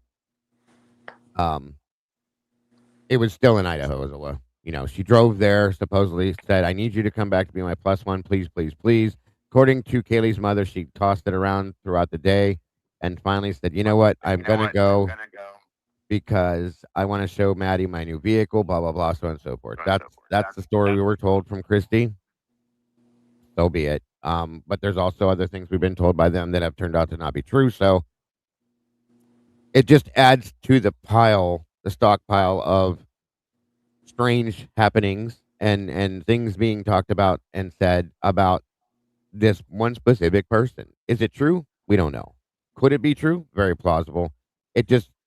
it was still in Idaho. She drove there, supposedly said, I need you to come back to be my +1, please, please, please. According to Kaylee's mother, she tossed it around throughout the day and finally said, you know what? I'm going to go because I want to show Maddie my new vehicle, blah, blah, blah, so on and so forth. That's the story we were told from Christy. So be it. But there's also other things we've been told by them that have turned out to not be true. So it just adds to the stockpile of strange happenings and things being talked about and said about this one specific person. Is it true? We don't know. Could it be true? Very plausible.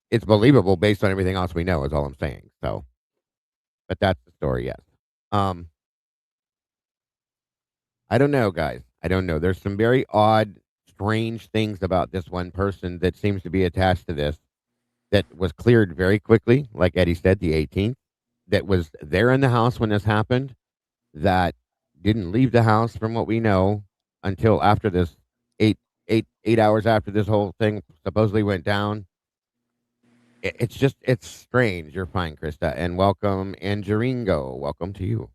It's believable based on everything else we know, is all I'm saying. So, but that's the story, yes. I don't know, guys. I don't know. There's some very odd, strange things about this one person that seems to be attached to this that was cleared very quickly, like Eddie said, the 18th, that was there in the house when this happened, that didn't leave the house from what we know until after this, eight hours after this whole thing supposedly went down. It's strange. You're fine, Krista. And welcome, Angiringo. Welcome to you.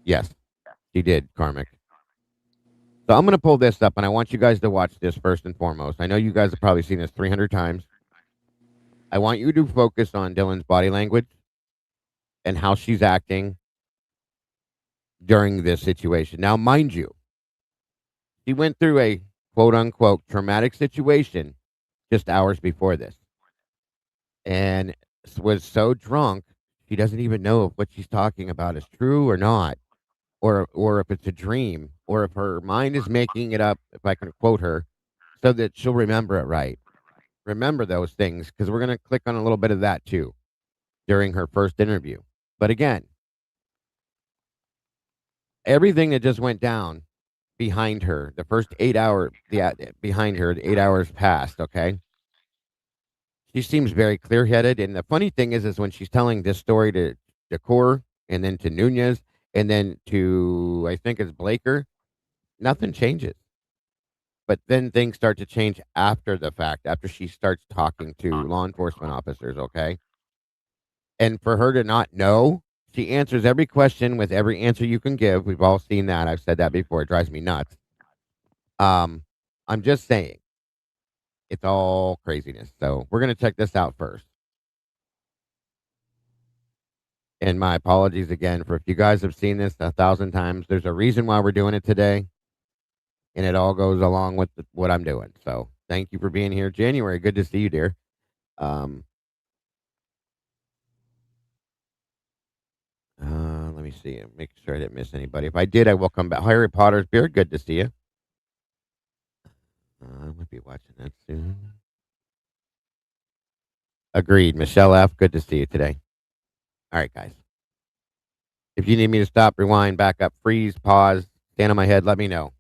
Yes, she did, Karmic. So I'm going to pull this up, and I want you guys to watch this first and foremost. I know you guys have probably seen this 300 times. I want you to focus on Dylan's body language and how she's acting during this situation. Now, mind you, she went through a quote-unquote traumatic situation just hours before this, and was so drunk she doesn't even know if what she's talking about is true or not, or if it's a dream, or if her mind is making it up, if I can quote her, so that she'll remember it right. Remember those things, because we're going to click on a little bit of that too during her first interview. But again, everything that just went down behind her, the first 8 hour, behind her, the 8 hours passed, okay? She seems very clear headed. And the funny thing is when she's telling this story to Decor and then to Nunez and then to, I think it's Blaker, nothing changes. But then things start to change after the fact, after she starts talking to law enforcement officers, okay? And for her to not know, she answers every question with every answer you can give. We've all seen that. I've said that before. It drives me nuts. I'm just saying, it's all craziness. So we're going to check this out first. And my apologies again for if you guys have seen this 1,000 times. There's a reason why we're doing it today. And it all goes along with what I'm doing. So thank you for being here. January, good to see you, dear. Let me see. Make sure I didn't miss anybody. If I did, I will come back. Harry Potter's beard, good to see you. I might be watching that soon. Agreed. Michelle F., good to see you today. All right, guys. If you need me to stop, rewind, back up, freeze, pause, stand on my head, let me know.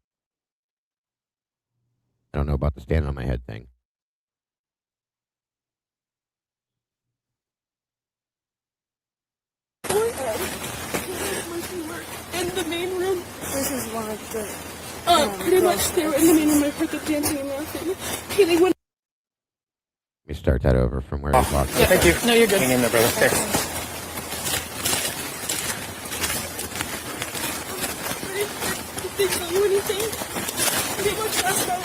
I don't know about the stand on my head thing. In the main room. This is one of the. Pretty much they were in the main room. I heard the dancing and laughing. Kaylee went. Let me start that over from where I talked. Yeah, thank you. No, you're good. Hang in there, brother. Okay. They tell you anything? They much asked about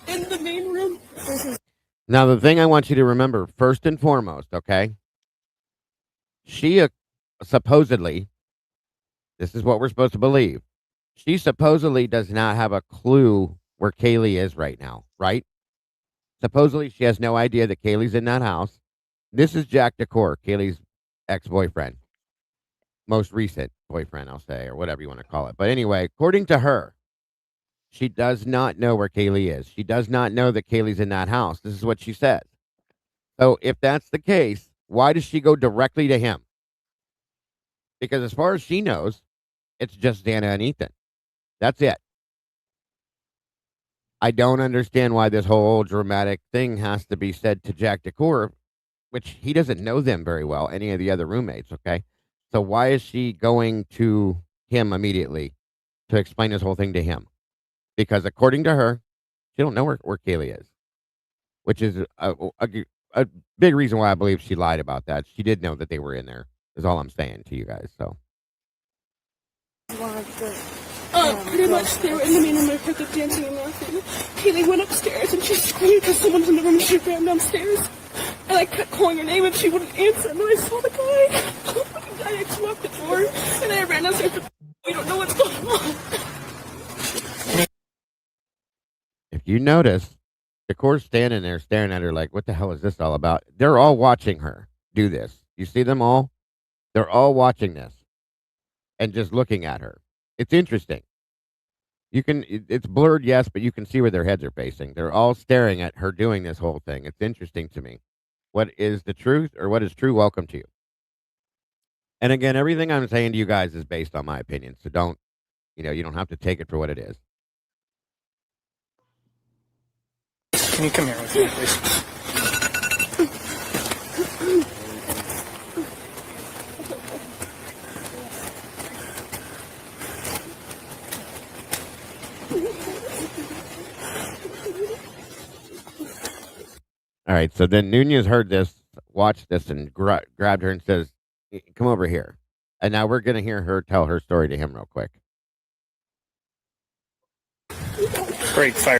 in the main room. Now, the thing I want you to remember, first and foremost, okay? She supposedly, this is what we're supposed to believe, she supposedly does not have a clue where Kaylee is right now, right? Supposedly, she has no idea that Kaylee's in that house. This is Jack Decor, Kaylee's ex-boyfriend. Most recent boyfriend, I'll say, or whatever you want to call it. But anyway, according to her, she does not know where Kaylee is. She does not know that Kaylee's in that house. This is what she says. So if that's the case, why does she go directly to him? Because as far as she knows, it's just Dana and Ethan. That's it. I don't understand why this whole dramatic thing has to be said to Jack Decor, which he doesn't know them very well, any of the other roommates, okay? So why is she going to him immediately to explain this whole thing to him? Because according to her, she don't know where Kaylee is, which is a big reason why I believe she lied about that. She did know that they were in there, is all I'm saying to you guys. So. Pretty much they were in the main room. I heard the dancing and laughing. Kaylee went upstairs and she screamed because someone was in the room. She ran downstairs. And I kept calling her name and she wouldn't answer. And then I saw the guy. I just walked the door and I ran downstairs. We don't know what's going on. If you notice, Decor's standing there staring at her like, what the hell is this all about? They're all watching her do this. You see them all? They're all watching this and just looking at her. It's interesting. It's blurred, yes, but you can see where their heads are facing. They're all staring at her doing this whole thing. It's interesting to me. What is the truth or what is true? Welcome to you. And again, everything I'm saying to you guys is based on my opinion. So don't, you don't have to take it for what it is. Can you come here with me, please? All right, so then Nunez heard this, watched this, and grabbed her and says, come over here. And now we're going to hear her tell her story to him real quick. Break fire.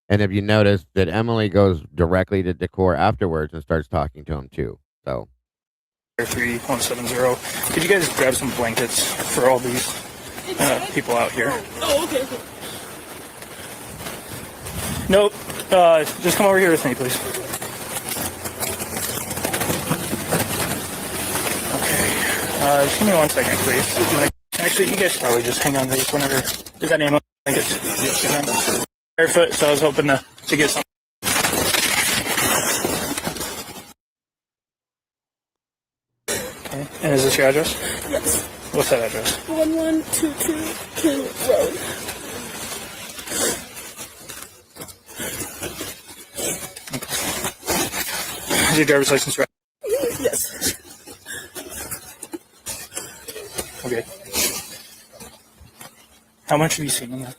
And if you notice that Emily goes directly to Decor afterwards and starts talking to him too. So 3170. Could you guys grab some blankets for all these people out here? Oh, okay. Nope. Just come over here with me, please. Okay. Just give me 1 second, please. Actually, you guys probably just hang on to these whenever. Is that name on the blankets? Barefoot, so I was hoping to get some. Okay. And is this your address? Yes. What's that address? 1122 King Road. Is your driver's license right? Yes. Okay. How much have you seen in that?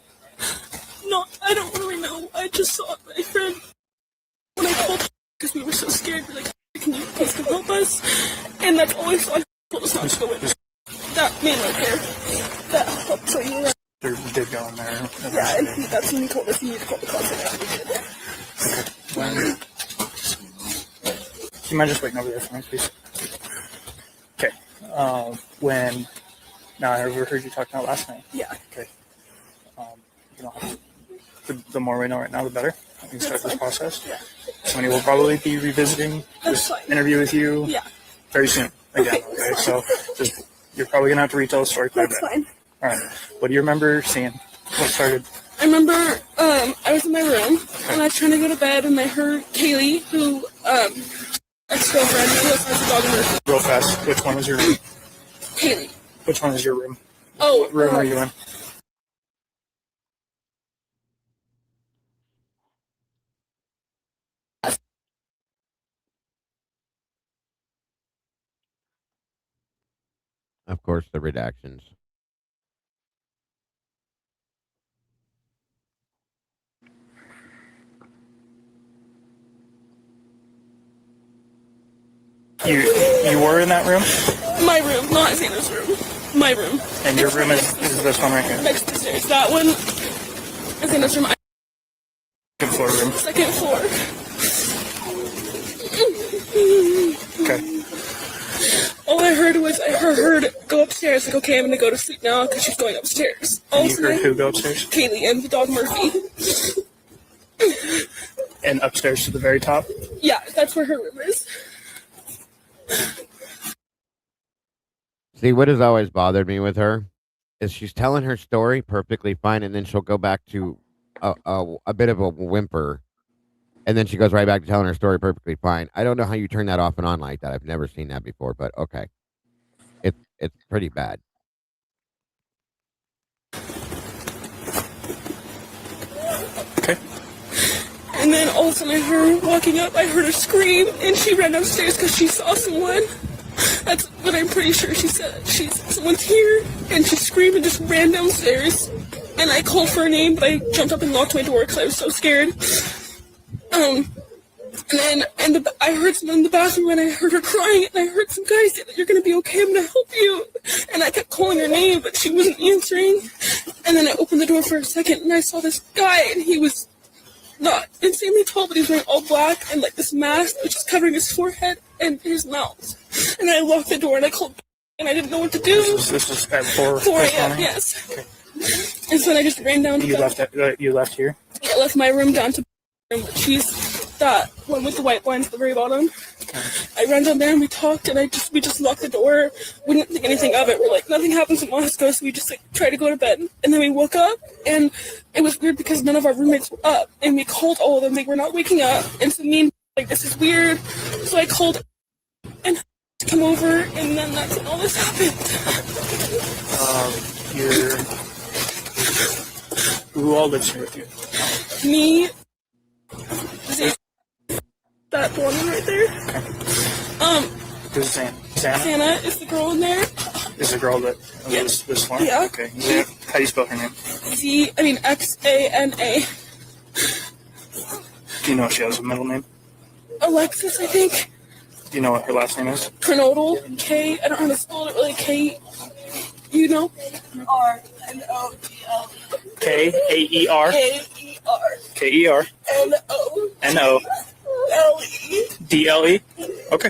No, I don't really know. I just saw my friend when I called because we were so scared. We're like, can you please come help us? And that's all I saw. He told us not to go in. That man right there. That helped show you around. They did go in there. Yeah, and that's when he told us he needed to call the cops. Okay. Do you mind just waiting over there for me, please? Okay. Now I overheard you talking about last night. Yeah. Okay. You know, the more we know right now, the better. We can start this process. Yeah. Somebody will probably be revisiting this interview with you very soon. Again. Okay. So you're probably gonna have to retell the story quite a bit. That's fine. All right. What do you remember seeing? What started? I remember I was in my room and I was trying to go to bed and I heard Kaylee, who ex-girlfriend, who has a dog in her. Real fast. Which one was your room? Kaylee. Which one is your room? Oh, what room are you in? of course, the redactions. You were in that room? My room, not Xana's room. My room. And your room is this one right here? Next to the stairs. That one is Xana's room. Second floor room. Second floor. Okay. All I heard was I heard her go upstairs. Like, okay, I'm gonna go to sleep now because she's going upstairs. And you heard who go upstairs? Kaylee and the dog Murphy. And upstairs to the very top? Yeah, that's where her room is. See, what has always bothered me with her is she's telling her story perfectly fine, and then she'll go back to a bit of a whimper, and then she goes right back to telling her story perfectly fine. I don't know how you turn that off and on like that. I've never seen that before, but okay. It's pretty bad. Okay. And then all of a sudden I heard her walking up, I heard her scream, and she ran upstairs because she saw someone. That's what I'm pretty sure she said. Someone's here, and she screamed and just ran downstairs. And I called for her name, but I jumped up and locked my door because I was so scared. And then I heard someone in the bathroom, and I heard her crying, and I heard some guy say that you're going to be okay, I'm going to help you. And I kept calling her name, but she wasn't answering. And then I opened the door for a second, and I saw this guy, and he was not insanely tall, but he was wearing all black and like this mask, which is covering his forehead and his mouth. And I locked the door, and I called, and I didn't know what to do. This was at 4 a.m., yes. Okay. And so then I just ran down to You left here? Yeah, I left my room down to she's that one with the white blinds at the very bottom. Okay. I ran down there and we talked, and we just locked the door. We didn't think anything of it. We're like, nothing happens in Moscow, so we just like tried to go to bed. And then we woke up, and it was weird because none of our roommates were up, and we called all of them. They were not waking up, and so me and like, this is weird. So I called and to come over, and then that's when all this happened. Who all lives here with you? Me, that woman right there. Okay. Who's Xana? Xana is the girl in there. Is the girl that lives this far? Yeah. Okay. How do you spell her name? Xana. Do you know if she has a middle name? Alexis, I think. Do you know what her last name is? Kernodle, K, I don't know how to spell it really, K, you know? R-N-O-D-L. K-A-E-R. K-E-R. K-E-R. N-O. N-O. D-L-E. Okay.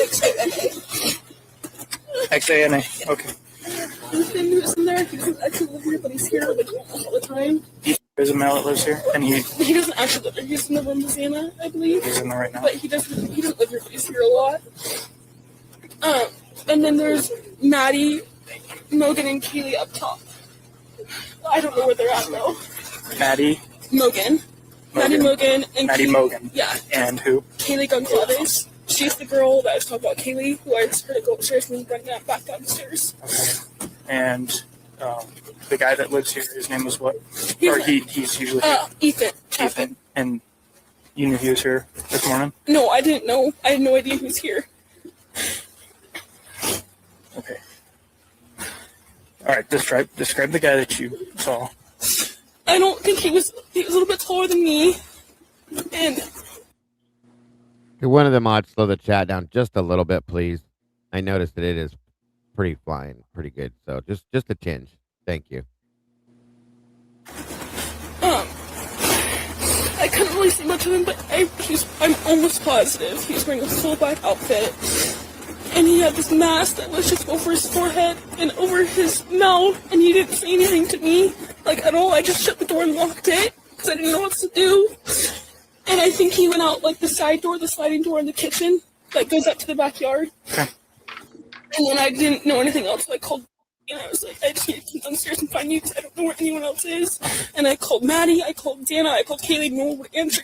X-A-N-A. X-A-N-A. Okay. Ethan, who's in there, he doesn't actually live here, but he's here like almost all the time. There's a male that lives here, and He doesn't actually live here. He's in the Louisiana, I believe. he's in there right now. But he doesn't live here, but he's here a lot. And then there's Maddie, Mogan, and Keely up top. I don't know where they're at though. Maddie. Mogan. Maddie Mogan and Maddie Mogan. Yeah. And who? Kaylee Gonzalez. She's the girl that I was talking about, Kaylee, who I just heard her go upstairs and bring that back downstairs. Okay. And the guy that lives here, his name was what? He's usually here. Ethan. Ethan. And you knew he was here this morning? No, I didn't know. I had no idea who's here. Okay. All right. Describe the guy that you saw. I don't think he was a little bit taller than me. And Could one of the mods slow the chat down just a little bit, please? I noticed that it is pretty flying, pretty good. So just a tinge. Thank you. I couldn't really see much of him, but I'm almost positive he's wearing a full black outfit. And he had this mask that was just over his forehead and over his mouth, and he didn't say anything to me, like, at all. I just shut the door and locked it, because I didn't know what to do. And I think he went out, like, the side door, the sliding door in the kitchen, that goes up to the backyard. Okay. And then I didn't know anything else, so I called, and I was like, I just need to come downstairs and find you, because I don't know where anyone else is. And I called Maddie, I called Dana, I called Kaylee, no one would answer.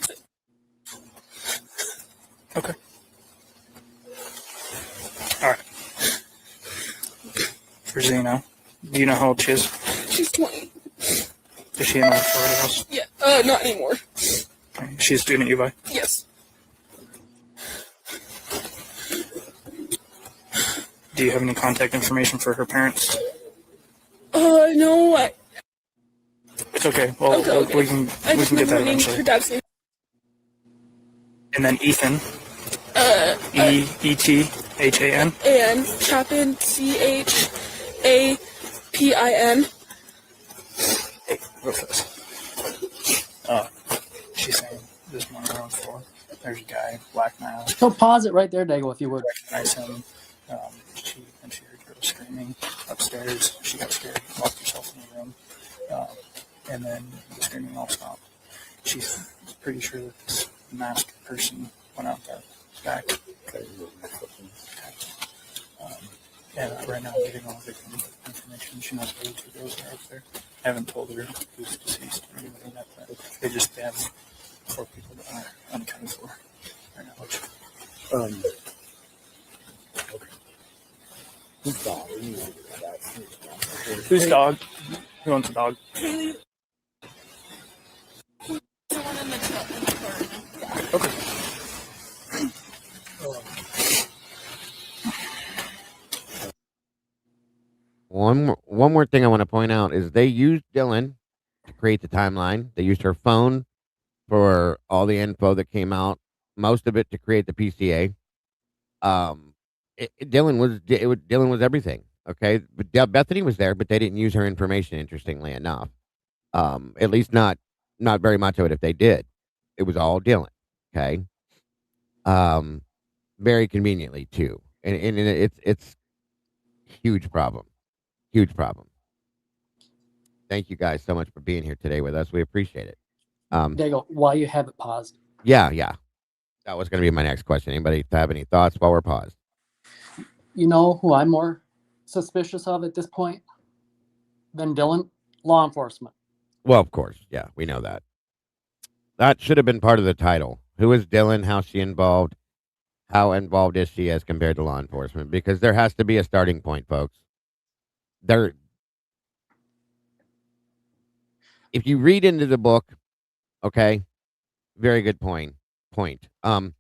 Okay. All right. For Zeno, do you know how old she is? She's 20. Is she in the sorority house? Yeah, not anymore. Okay. She's a student at UVI? Yes. Do you have any contact information for her parents? No, It's okay. Well, okay. we can get that eventually. Her dad's name. And then Ethan. E-T-H-A-N. And Chapin, C-H-A-P-I-N. Hey, real fast. She's saying this morning around 4. There's a guy, black male. So pause it right there, Dago, if you would. Recognize him. She heard girls screaming upstairs. She got scared, locked herself in the room. And then the screaming all stopped. She's pretty sure that this masked person went out that back. And right now I'm getting all the information. She knows where the 2 girls are up there. I haven't told her who's deceased or anything like that. They just have 4 people that are unaccounted for right now. Okay. Whose dog? Who owns a dog? Okay. One more thing I want to point out is they used Dylan to create the timeline. They used her phone for all the info that came out, most of it to create the PCA. Dylan was everything. Okay, but Bethany was there, but they didn't use her information. Interestingly enough, at least not very much of it. If they did, it was all Dylan. Okay, very conveniently too, and it's huge problem. Huge problem. Thank you guys so much for being here today with us. We appreciate it. Dago, while you have it paused. Yeah. That was going to be my next question. Anybody have any thoughts while we're paused? You know who I'm more suspicious of at this point than Dylan? Law enforcement. Well, of course. Yeah, we know that. That should have been part of the title. Who is Dylan? How's she involved? How involved is she as compared to law enforcement? Because there has to be a starting point, folks. If you read into the book, okay, very good point. A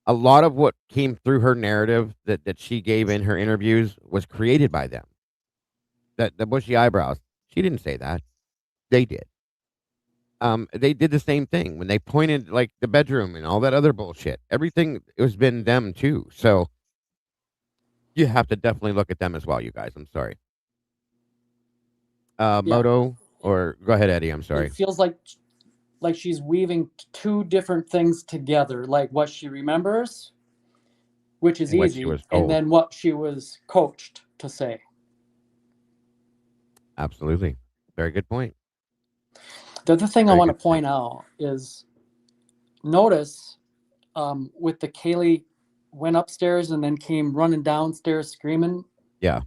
lot of what came through her narrative that she gave in her interviews was created by them. The bushy eyebrows, she didn't say that. They did. They did the same thing when they pointed like the bedroom and all that other bullshit. Everything it was been them too. So you have to definitely look at them as well, you guys. I'm sorry. Yeah, Moto or go ahead, Eddie. I'm it sorry. feels like she's weaving two different things together, like what she remembers, which is And what she easy, was and told. then what she was coached to say. Absolutely. Very good point. The other thing I Very want to good point. point out is notice with the Kaylee went upstairs and then came running downstairs screaming. Yeah.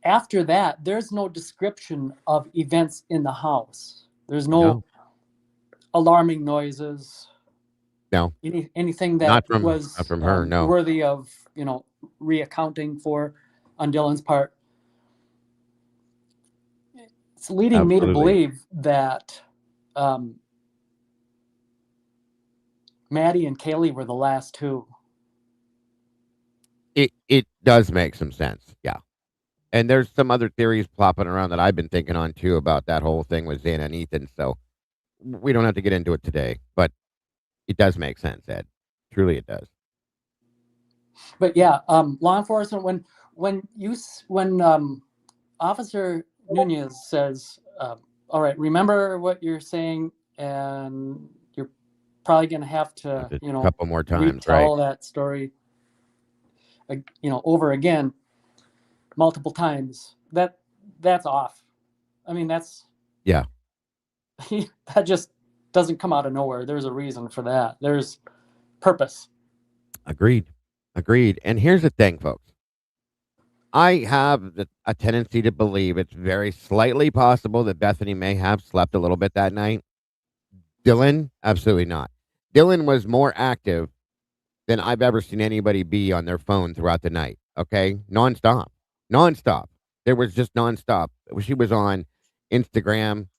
After that, there's no description of events in the house. There's no No. alarming noises, No. anything that Not was from her. No. worthy of reaccounting for on Dylan's part. It's leading me to Absolutely. believe that Maddie and Kaylee were the last two. It does make some sense. Yeah. And there's some other theories plopping around that I've been thinking on too about that whole thing with Xana and Ethan. So we don't have to get into it today, but it does make sense, Ed. Truly, it does. But yeah, law enforcement when Officer Nunez says, "All right, remember what you're saying, and you're probably going to have to, A couple more times, retell right? that story, over again, multiple times." That's off. I mean, Yeah. that just doesn't come out of nowhere. There's a reason for that. There's purpose. Agreed. Agreed. And here's the thing, folks. I have a tendency to believe it's very slightly possible that Bethany may have slept a little bit that night. Dylan, absolutely not. Dylan was more active than I've ever seen anybody be on their phone throughout the night. Okay. Nonstop. Nonstop. There was just nonstop. She was on Instagram.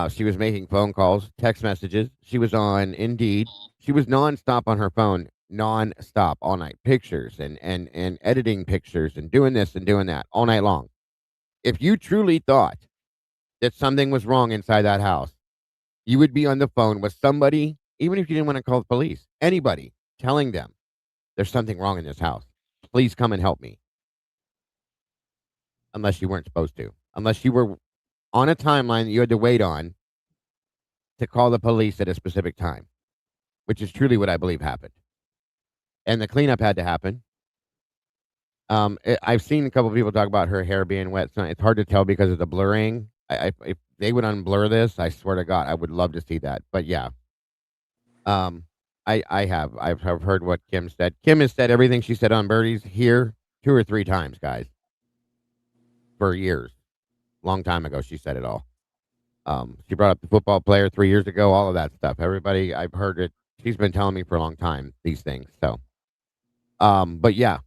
She was making phone calls, text messages. She was on Indeed. She was nonstop on her phone, nonstop all night. Pictures and editing pictures and doing this and doing that all night long. If you truly thought that something was wrong inside that house, you would be on the phone with somebody, even if you didn't want to call the police, anybody, telling them there's something wrong in this house. Please come and help me. Unless you weren't supposed to. Unless you were on a timeline that you had to wait on to call the police at a specific time, which is truly what I believe happened. And the cleanup had to happen. I've seen a couple people talk about her hair being wet. So it's hard to tell because of the blurring. If they would unblur this, I swear to God, I would love to see that. But yeah, I've heard what Kim said. Kim has said everything she said on Birdies here 2 or 3 times, guys, for years. Long time ago, she said it all. She brought up the football player 3 years ago, all of that stuff. Everybody, I've heard it. She's been telling me for a long time these things. So, but yeah,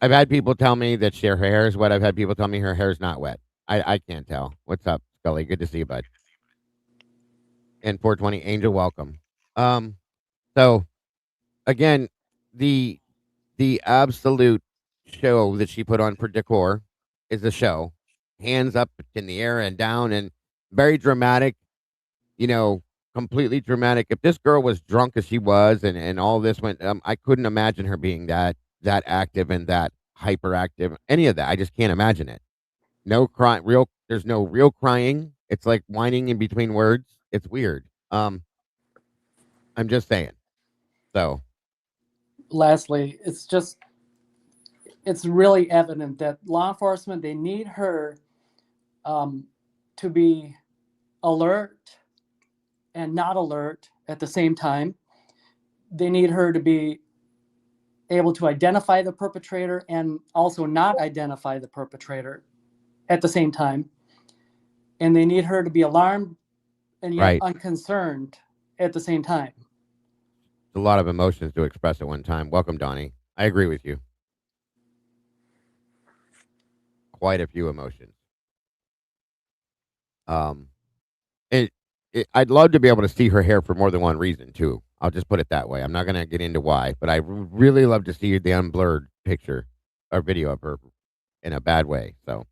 I've had people tell me that her hair is wet. I've had people tell me her hair is not wet. I can't tell. What's up, Scully? Good to see you, bud. And 420 Angel, welcome. So again, the absolute show that she put on for decor is a show. Hands up in the air and down and very dramatic, completely dramatic. If this girl was drunk as she was and all this went, I couldn't imagine her being that active and that hyperactive. Any of that. I just can't imagine it. No cry, there's no real crying. It's like whining in between words. It's weird. I'm just saying. So Lastly, it's really evident that law enforcement, they need her to be alert and not alert at the same time. They need her to be able to identify the perpetrator and also not identify the perpetrator at the same time. And they need her to be alarmed and yet unconcerned at the same time. A lot of emotions to express at one time. Welcome, Donnie. I agree with you. Quite a few emotions. I'd love to be able to see her hair for more than one reason too. I'll just put it that way. I'm not going to get into why, but I really love to see the unblurred picture or video of her in a bad way. So,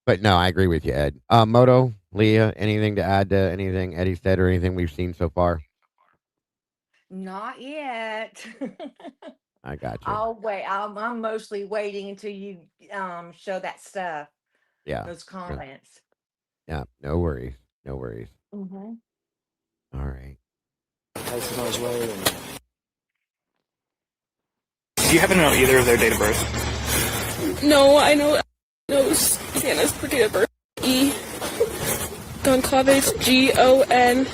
But no, I agree with you, Ed. Moto, Leah, anything to add to anything Eddie said or anything we've seen so far? Not yet. I got you. I'll wait. I'm mostly waiting until you show that stuff, Yeah. those Yeah. comments. Yeah. No worries. No worries. Mm-hmm. All right. Do you happen to know either of their date of birth? No, I know Santa's date of birth. E. Goncalves, Gonclaves.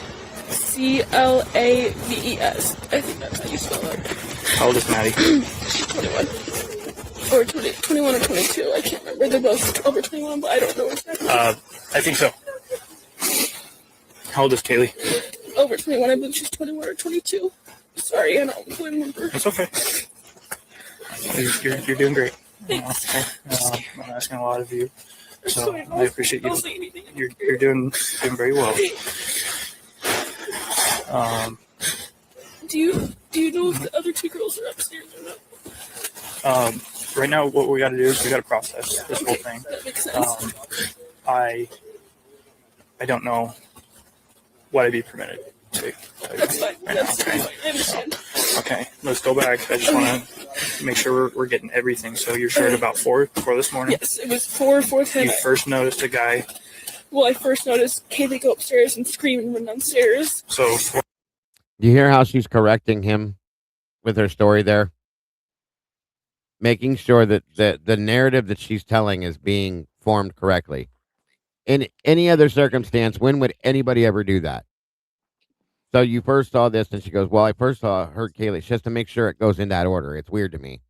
I think that's how you spell it. How old is Maddie? 21. Or 21 or 22. I can't remember. They're both over 21, but I don't know exactly. I think so. How old is Kaylee? Over 21. I believe she's 21 or 22. Sorry, I don't remember. That's okay. You're doing great. I'm asking a lot of you, so I appreciate you. You're doing very well. Do you know if the other two girls are upstairs or not? Right now, what we got to do is we got to process this whole thing. That makes sense. I don't know what I'd be permitted to. That's fine. That's fine. I understand. Okay, let's go back. I just want to make sure we're getting everything. So you're sure at about 4 this morning? Yes, it was 4:10. You first noticed a guy. Well, I first noticed Kaylee go upstairs and scream and run downstairs. So Do you hear how she's correcting him with her story there? Making sure that the narrative that she's telling is being formed correctly. In any other circumstance, when would anybody ever do that? So you first saw this, and she goes, well, I first heard Kaylee, just to make sure it goes in that order. It's weird to me.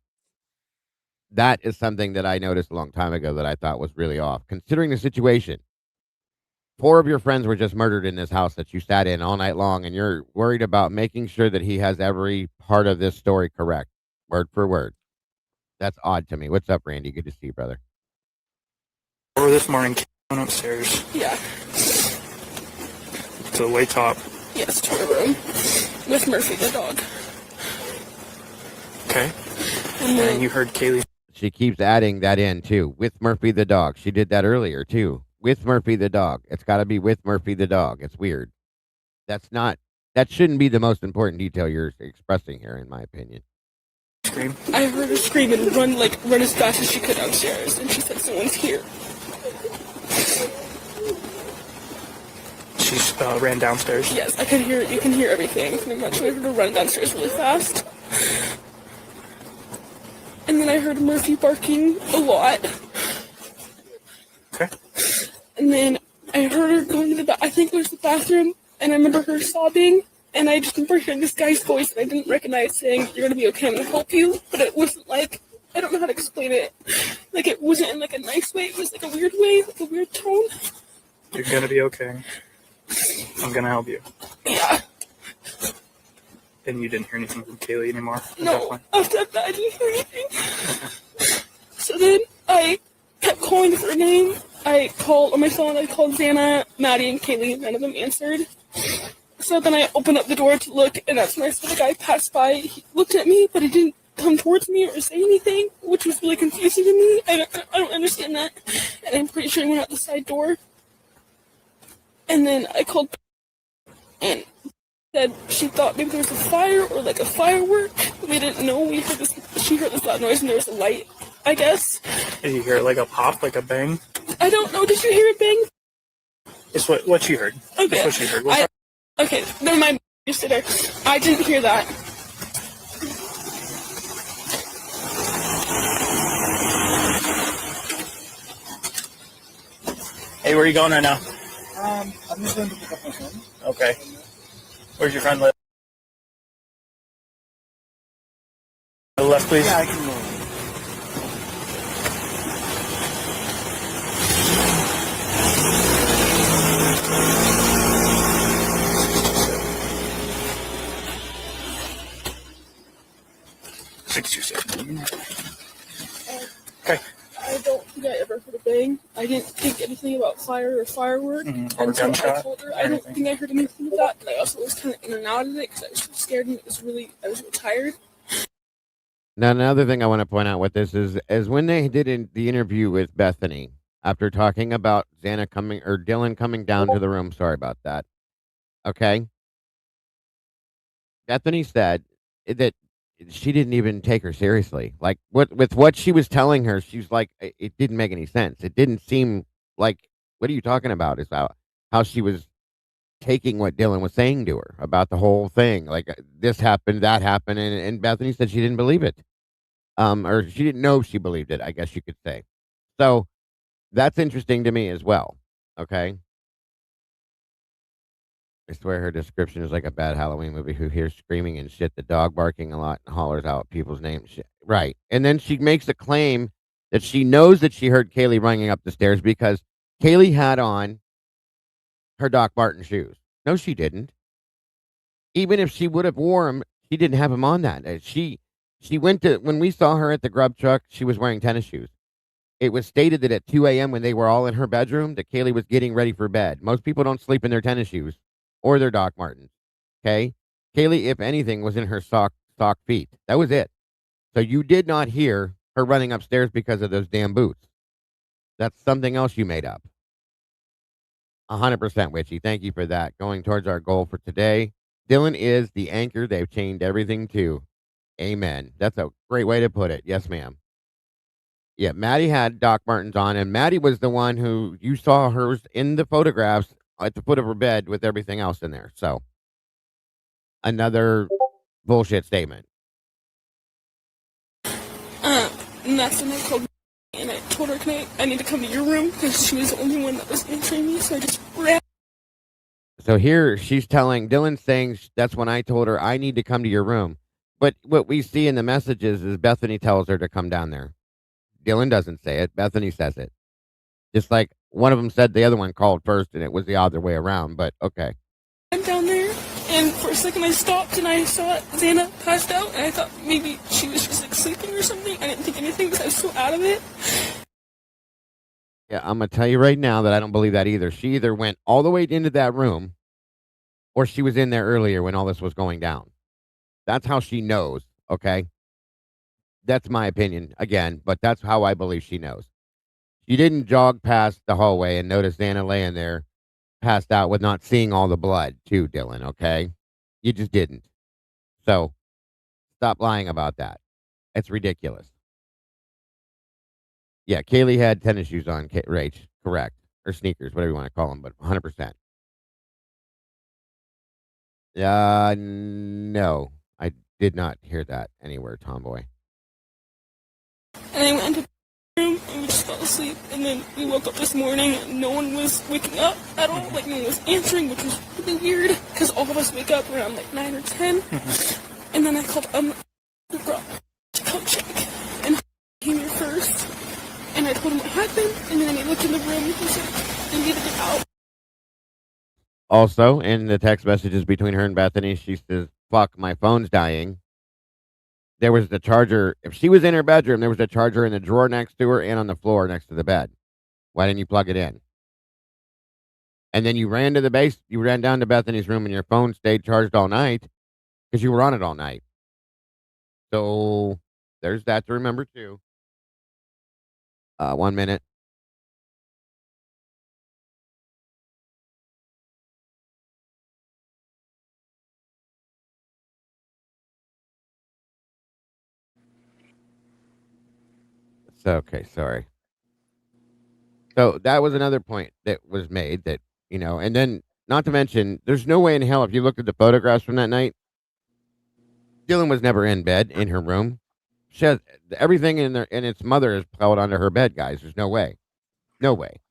That is something that I noticed a long time ago that I thought was really off. Considering the situation, 4 of your friends were just murdered in this house that you sat in all night long, and you're worried about making sure that he has every part of this story correct, word for word. That's odd to me. What's up, Randy? Good to see you, brother. 4 this morning, went upstairs Yeah. to the way top. Yes, to her room with Murphy the dog. Okay. And then you heard Kaylee. She keeps adding that in, too, with Murphy the dog. She did that earlier, too. With Murphy the dog. It's got to be with Murphy the dog. It's weird. That shouldn't be the most important detail you're expressing here, in my opinion. Scream. I heard her scream and run as fast as she could downstairs, and she said someone's here. She ran downstairs. Yes, I could hear it. You can hear everything. Pretty much. I heard her run downstairs really fast. And then I heard Murphy barking a lot. Okay. And then I heard her going to I think it was the bathroom, and I remember her sobbing, and I just remember hearing this guy's voice, and I didn't recognize saying, you're going to be okay, I'm going to help you, but it wasn't like, I don't know how to explain it. Like, it wasn't in, like, a nice way, it was, like, a weird way, like a weird tone. You're going to be okay. I'm going to help you. Yeah. And you didn't hear anything from Kaylee anymore? No, after that, I didn't hear anything. So then, I kept calling for her name. I called on my phone, I called Xana, Maddie, and Kaylee, and none of them answered. So then I opened up the door to look, and that's when I saw the guy pass by. He looked at me, but he didn't come towards me or say anything, which was really confusing to me. I don't understand that. And I'm pretty sure he went out the side door. And then I called and said she thought maybe there was a fire or like a firework. We didn't know. She heard this loud noise and there was a light, I guess. Did you hear like a pop, like a bang? I don't know. Did you hear a bang? It's what she heard. Okay. That's what she heard. Okay, never mind. You sit there. I didn't hear that. Hey, where are you going right now? I'm just going to pick up my phone. Okay. Where's your friend live? To the left, please. Yeah, I can move. Okay. I don't think I ever heard a bang. I didn't think anything about fire or firework. Or until gunshot. I told her. I don't think I heard anything of that. But I also was kind of in and out of it because I was so scared and I was really tired. Now, another thing I want to point out with this is when they did the interview with Bethany, after talking about Dylan coming down to the room. Sorry about that. Okay. Bethany said that she didn't even take her seriously. Like with what she was telling her, she's like, it didn't make any sense. It didn't seem like, what are you talking about? Is how she was taking what Dylan was saying to her about the whole thing. Like this happened, that happened, and Bethany said she didn't believe it. Or she didn't know she believed it, I guess you could say. So that's interesting to me as well. Okay. I swear her description is like a bad Halloween movie who hears screaming and shit, the dog barking a lot and hollers out people's names. Shit. Right. And then she makes a claim that she knows that she heard Kaylee running up the stairs because Kaylee had on her Doc Marten shoes. No, she didn't. Even if she would have wore them, she didn't have them on that day. She went to, when we saw her at the grub truck, she was wearing tennis shoes. It was stated that at 2 a.m. when they were all in her bedroom, that Kaylee was getting ready for bed. Most people don't sleep in their tennis shoes or their Doc Martens. Okay? Kaylee, if anything, was in her sock feet. That was it. So you did not hear her running upstairs because of those damn boots. That's something else you made up. 100% Witchy. Thank you for that. Going towards our goal for today. Dylan is the anchor they've chained everything to. Amen. That's a great way to put it. Yes, ma'am. Yeah, Maddie had Doc Martens on, and Maddie was the one who you saw hers in the photographs at the foot of her bed with everything else in there. So, another bullshit statement. And that's when I called and I told her, I need to come to your room because she was the only one that was answering me. So I just ran. So here she's telling Dylan, saying that's when I told her I need to come to your room. But what we see in the messages is Bethany tells her to come down there. Dylan doesn't say it. Bethany says it. Just like one of them said the other one called first and it was the other way around, but okay. I'm down there, and for a second I stopped and I saw Xana passed out, and I thought maybe she was just like sleeping or something. I didn't think anything because I was so out of it. Yeah, I'm going to tell you right now that I don't believe that either. She either went all the way into that room or she was in there earlier when all this was going down. That's how she knows, okay? That's my opinion, again, but that's how I believe she knows. She didn't jog past the hallway and notice Anna laying there, passed out with not seeing all the blood, too, Dylan, okay? You just didn't. So, stop lying about that. It's ridiculous. Yeah, Kaylee had tennis shoes on, Rach, correct. Or sneakers, whatever you want to call them, but 100%. No, I did not hear that anywhere, Tomboy. And I went into the room and we just fell asleep. And then we woke up this morning and no one was waking up at all. Like, no one was answering, which was really weird because all of us wake up around like 9 or 10. And then I called the girl to come check. And he came here first. And I told him what happened. And then he looked in the room and he said, they need to get out. Also, in the text messages between her and Bethany, she says, fuck, my phone's dying. There was the charger. If she was in her bedroom, there was a charger in the drawer next to her and on the floor next to the bed. Why didn't you plug it in? And then you ran down to Bethany's room and your phone stayed charged all night because you were on it all night. So there's that to remember too. 1 minute. Okay, sorry. So that was another point that was made that, and then not to mention, there's no way in hell if you looked at the photographs from that night, Dylan was never in bed in her room. She has everything in there, and its mother is piled onto her bed, guys. There's no way. No way.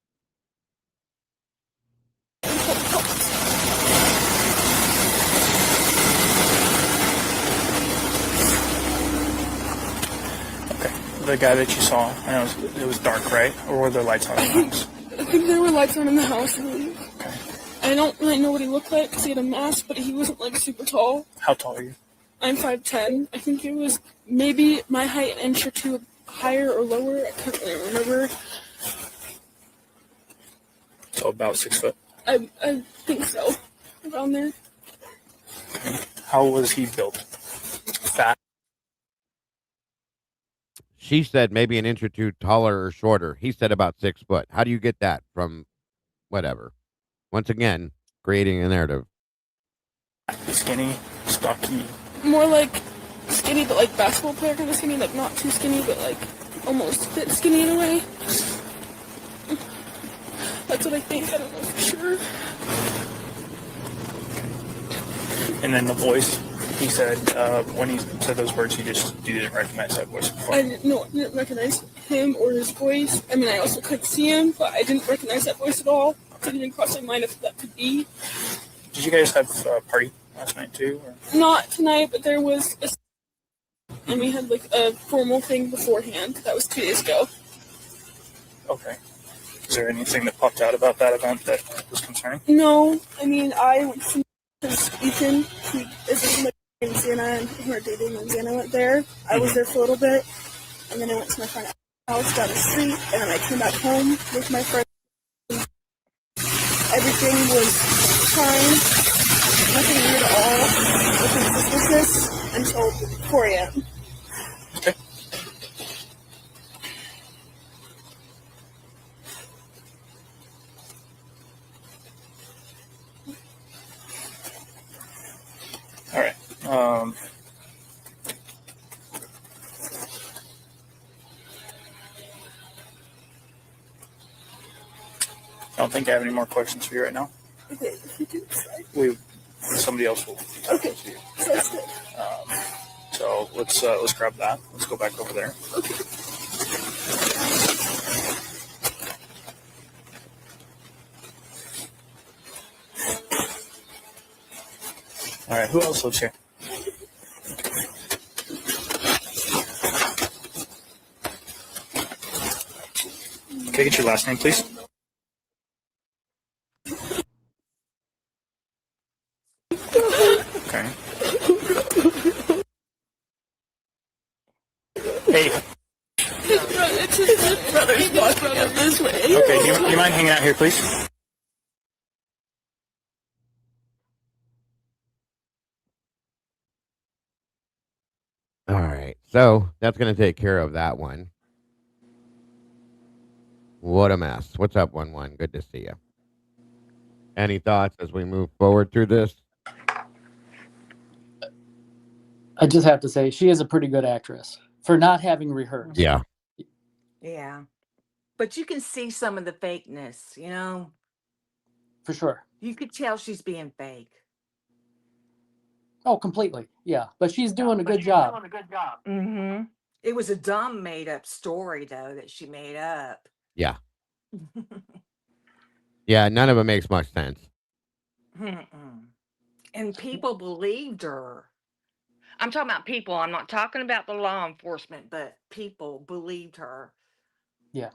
The guy that you saw, I know it was dark, right? Or were there lights on in the house? I think there were lights on in the house, I believe. Okay. I don't really know what he looked like because he had a mask, but he wasn't like super tall. How tall are you? I'm 5'10". I think it was maybe my height an inch or two higher or lower. I can't really remember. So about 6 foot? I think so. Around there. Okay. How was he built? Fat? She said maybe an inch or two taller or shorter. He said about 6 foot. How do you get that from whatever? Once again, creating a narrative. Skinny, stocky. More like skinny, but like basketball player kind of skinny, like not too skinny, but like almost a bit skinny in a way. That's what I think. I don't know for sure. And then the voice, he said, when he said those words, you didn't recognize that voice before. I didn't recognize him or his voice. I mean, I also couldn't see him, but I didn't recognize that voice at all. It didn't even cross my mind if that could be. Did you guys have a party last night too? Or? Not tonight, but there was and we had like a formal thing beforehand. That was 2 days ago. Okay. Is there anything that popped out about that event that was concerning? No, I mean, I went to because Ethan, he is with my friend Xana, and who are dating, and Xana went there. I was there for a little bit, and then I went to my friend's house down the street, and then I came back home with my friend. Everything was fine. Nothing weird at all. Nothing suspicious until 4 a.m. Okay. All right. I don't think I have any more questions for you right now. Okay, if you do, Somebody else will. Okay, sounds good. So let's grab that. Let's go back over there. Okay. All right. Who else lives here? Can I get your last name, please? Okay. Hey. It's his brother's walking up this way. Okay, do you mind hanging out here, please? All right. So that's going to take care of that one. What a mess. What's up, 1-1? Good to see you. Any thoughts as we move forward through this? I just have to say, she is a pretty good actress for not having rehearsed. Yeah. Yeah. But you can see some of the fakeness, you know? For sure. You could tell she's being fake. Oh, completely. Yeah. But she's doing a good job. Mm-hmm. It was a dumb made-up story, though, that she made up. Yeah. Yeah, none of it makes much sense. And people believed her. I'm talking about people. I'm not talking about the law enforcement, but people believed her. Yeah.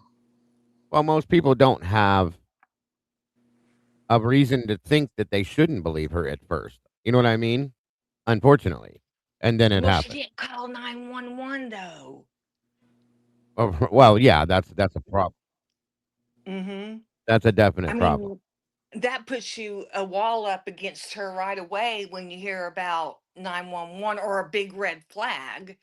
Well, most people don't have a reason to think that they shouldn't believe her at first. You know what I mean? Unfortunately. And then it happened. She didn't call 911, though. Oh, well, yeah, that's a problem. Mm-hmm. That's a definite problem. That puts you a wall up against her right away when you hear about 911 or a big red flag.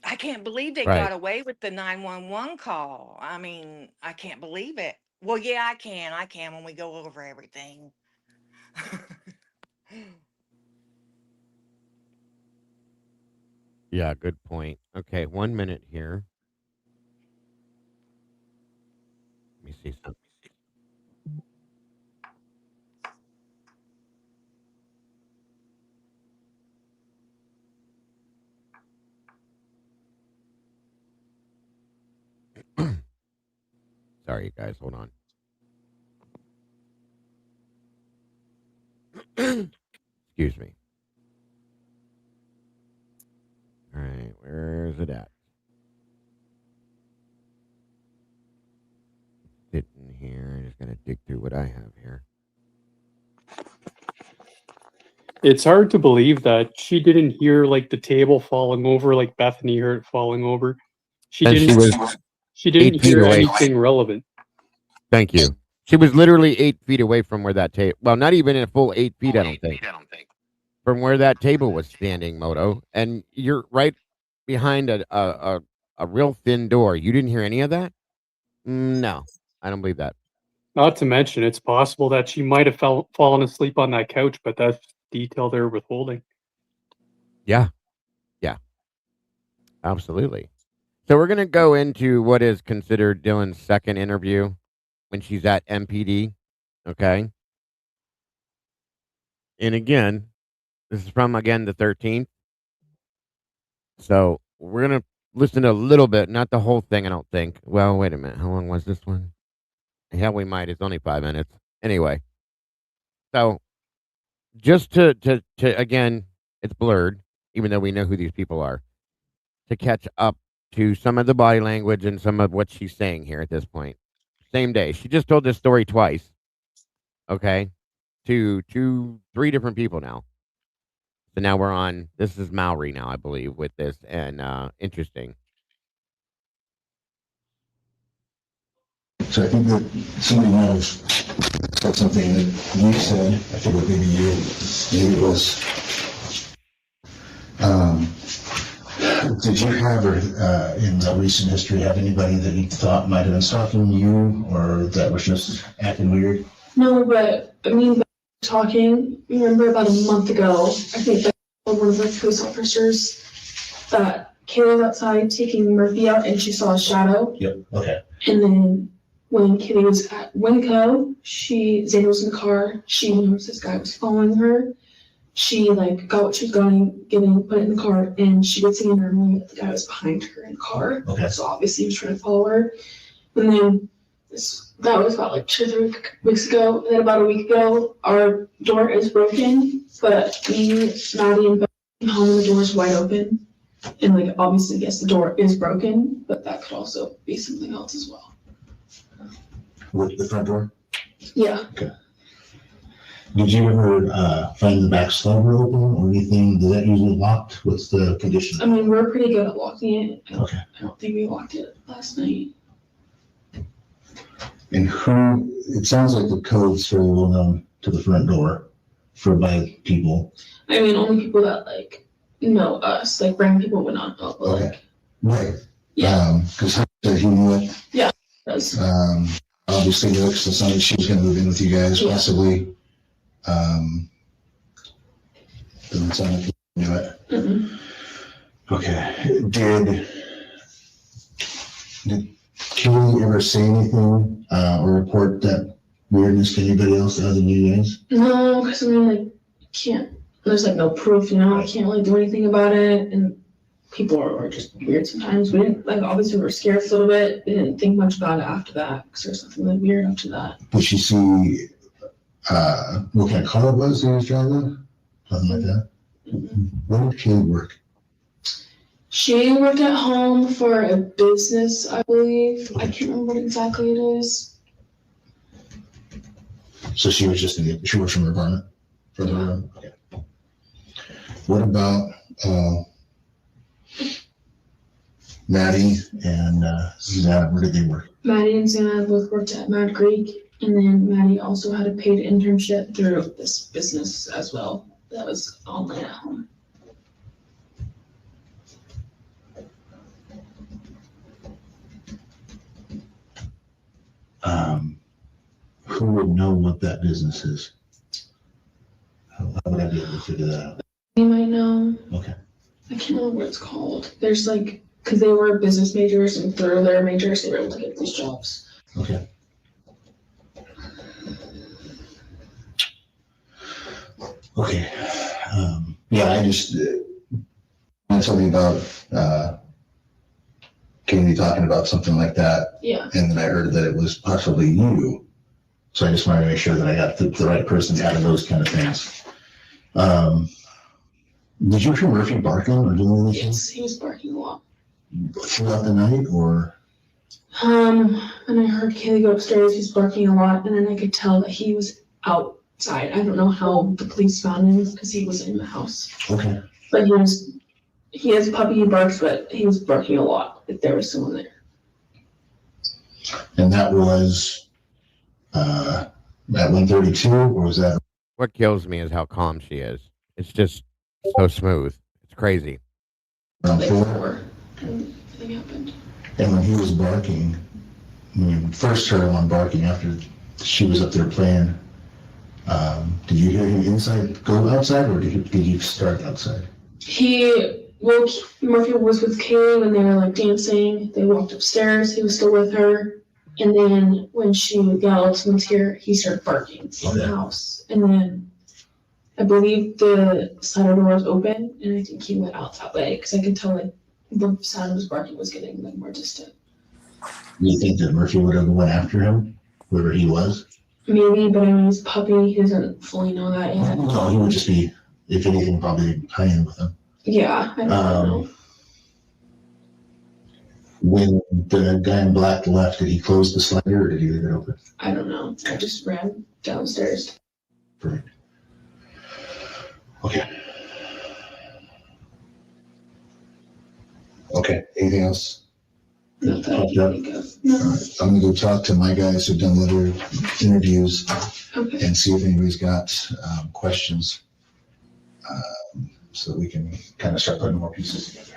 I can't believe they got away with the 911 call. I mean, I can't believe it. Well, yeah, I can when we go over everything. Yeah, good point. Okay, 1 minute here. Let me see something. Sorry, you guys. Hold on. Excuse me. All right, where is it at? Sitting here. I just gotta dig through what I have here. It's hard to believe that she didn't hear like the table falling over, like Bethany heard it falling over. She didn't hear anything relevant. Thank you. She was literally 8 feet away from where that table. Well, not even a full 8 feet. I don't think. From where that table was standing, Moto, and you're right. behind a real thin door. You didn't hear any of that? No, I don't believe that. Not to mention, it's possible that she might have fallen asleep on that couch, but that's detail they're withholding. Yeah. Yeah. Absolutely. So we're going to go into what is considered Dylan's second interview when she's at MPD. Okay. And again, this is from, again, the 13th. So we're going to listen to a little bit, not the whole thing, I don't think. Well, wait a minute. How long was this one? Yeah, we might. It's only 5 minutes. Anyway. So just to again, it's blurred, even though we know who these people are, to catch up to some of the body language and some of what she's saying here at this point. Same day. She just told this story twice. Okay. To 3 different people now. So now we're on, this is Maori now, I believe, with this, and interesting. So I think that somebody might have said something that you said. I forget, maybe you, maybe it was. Did you have, or in the recent history, have anybody that you thought might have been stalking you, or that was just acting weird? No, but I mean, talking. Remember about a month ago, I think that one of the police officers that Kayla was outside taking Murphy out, and she saw a shadow. Yep. Okay. And then when Kitty was at Winco, Zane was in the car. She noticed this guy was following her. She got what she was getting, put it in the car, and she could see in her mind that the guy was behind her in the car. Okay. So obviously he was trying to follow her. And then that was about 2 or 3 weeks ago. And then about a week ago, our door is broken, but me, Maddie, and Beth came home and the door is wide open. And obviously, yes, the door is broken, but that could also be something else as well. With the front door? Yeah. Okay. Did you ever find the back slide open or anything? Is that usually locked? What's the condition? I mean, we're pretty good at locking it. Okay. I don't think we locked it last night. And it sounds like the code's fairly well known to the front door by people. I mean, only people that know us, random people would not know. But Okay. Right. Yeah. Because he knew it. Yeah, it does. Obviously knew it because it sounded like she was going to move in with you guys, Yeah. possibly. Doesn't sound like he knew it. Mm-mm. Okay. Did Kelly ever say anything or report that weirdness to anybody else other than you guys? No, because I mean, can't. There's no proof, I can't really do anything about it, and people are just weird sometimes. We didn't obviously we were scared a little bit. We didn't think much about it after that because there's something really weird after that. Did she see what kind of car it was he was driving? Something like that. Mm-hmm. Where did Kelly work? She worked at home for a business, I believe. I can't remember what exactly it is. So she was just she works from her apartment? From her room? Okay. What about Maddie and Zana? Where did they work? Maddie and Zana both worked at Mad Creek, and then Maddie also had a paid internship through this business as well. That was online at home. Who would know what that business is? How would I be able to figure that out? You might know. Okay. I can't remember what it's called. There's because they were business majors, and through their majors, they were able to get these jobs. Okay. Okay. Yeah, I just something about Katie talking about something like that. Yeah. And then I heard that it was possibly you. So I just wanted to make sure that I got the right person out of those kind of things. Did you hear Murphy barking or doing anything? Yes, he was barking a lot. Throughout the night, or? And I heard Kaylee go upstairs, he was barking a lot, and then I could tell that he was outside. I don't know how the police found him because he was in the house. Okay. But he has a puppy, he barks, but he was barking a lot if there was someone there. And that was at 1:32, or was that? What kills me is how calm she is. It's just so smooth. It's crazy. Around like 4? 4, and the thing happened. And when he was barking, when you first heard him on barking after she was up there playing, did you hear him inside go outside, or did you start outside? Murphy was with Kaylee when they were like dancing. They walked upstairs. He was still with her. And then when she yelled, someone's here, he started barking in the house. And then I believe the side door was open, and I think he went out that way because I could tell like the sound of his barking was getting like more distant. Do you think that Murphy would have went after him, whoever he was? Maybe, but I mean, he's a puppy. He doesn't fully know that yet. No, he would just be, if anything, probably playing with him. Yeah, I don't know. When the guy in black left, did he close the slider or did he leave it open? I don't know. I just ran downstairs. Perfect. Okay. Okay. Anything else? Not that I can think of. No. All right. I'm gonna go talk to my guys who've done other interviews Okay. and see if anybody's got questions, so that we can kind of start putting more pieces together.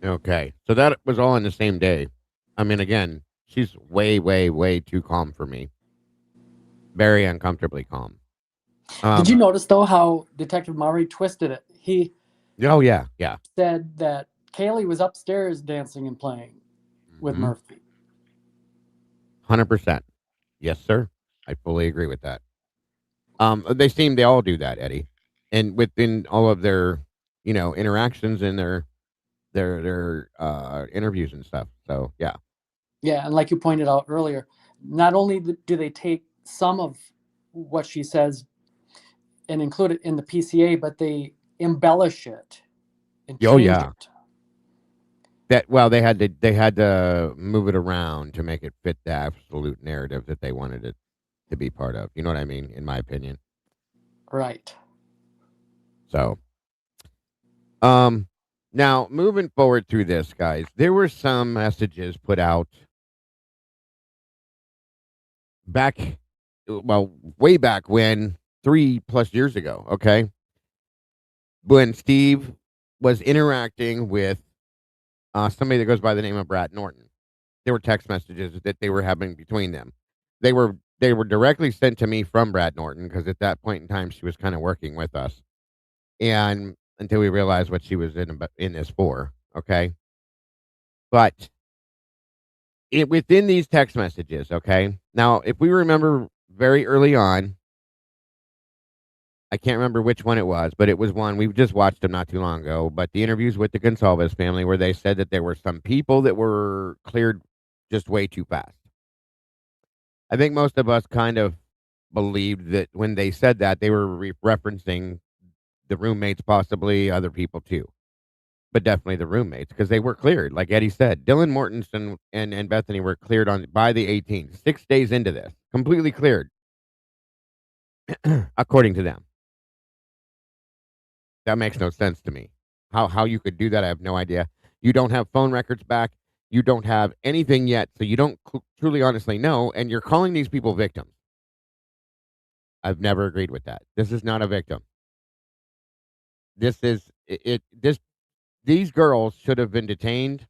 Okay. So that was all in the same day. I mean, again, she's way, way, way too calm for me. Very uncomfortably calm. Did you notice, though, how Detective Murray twisted it? He yeah. said that Kaylee was upstairs dancing and playing with Murphy. 100%. Yes, sir. I fully agree with that. They all do that, Eddie. And within all of their, interactions and their interviews and stuff. So, yeah. Yeah, and like you pointed out earlier, not only do they take some of what she says and include it in the PCA, but they embellish it and change it. They had to move it around to make it fit the absolute narrative that they wanted it to be part of. You know what I mean? In my opinion. Right. So, now moving forward through this, guys, there were some messages put out way back when, 3+ years ago. Okay. When Steve was interacting with somebody that goes by the name of Brad Norton. There were text messages that they were having between them. They were directly sent to me from Brad Norton because at that point in time she was kind of working with us, and until we realized what she was in this for. Okay, but within these text messages, okay. Now, if we remember very early on, I can't remember which one it was, but it was one we just watched them not too long ago. But the interviews with the Gonsalves family, where they said that there were some people that were cleared just way too fast. I think most of us kind of believed that when they said that, they were referencing the roommates, possibly other people too, but definitely the roommates because they were cleared. Like Eddie said, Dylan Mortensen and Bethany were cleared by the 18th, 6 days into this, completely cleared, according to them. That makes no sense to me. How you could do that, I have no idea. You don't have phone records back. You don't have anything yet, so you don't truly honestly know, and you're calling these people victims. I've never agreed with that. This is not a victim. This is it. These girls should have been detained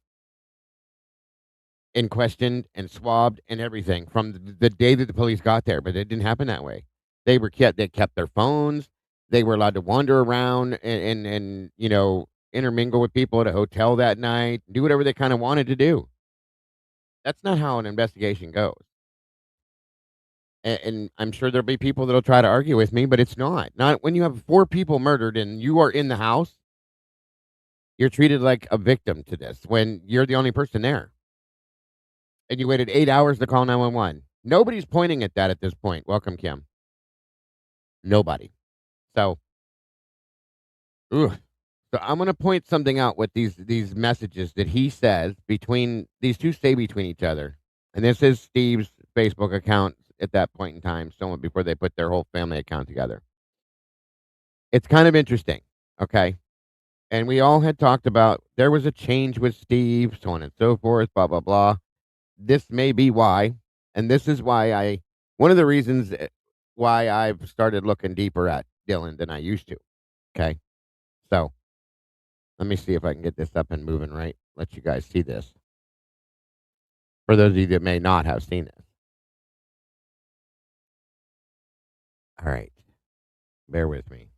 and questioned and swabbed and everything from the day that the police got there, but it didn't happen that way. They kept their phones. They were allowed to wander around and intermingle with people at a hotel that night, do whatever they kind of wanted to do. That's not how an investigation goes. And I'm sure there'll be people that'll try to argue with me, but it's not. Not when you have 4 people murdered and you are in the house. You're treated like a victim to this when you're the only person there. And you waited 8 hours to call 911. Nobody's pointing at that at this point. Welcome, Kim. Nobody. So, so I'm going to point something out with these messages that he says between these two say between each other. And this is Steve's Facebook account at that point in time, so before they put their whole family account together. It's kind of interesting, okay? And we all had talked about there was a change with Steve, so on and so forth, blah, blah, blah. This may be why. And this is why one of the reasons why I've started looking deeper at Dylan than I used to. Okay. So let me see if I can get this up and moving right. Let you guys see this. For those of you that may not have seen this. All right. Bear with me.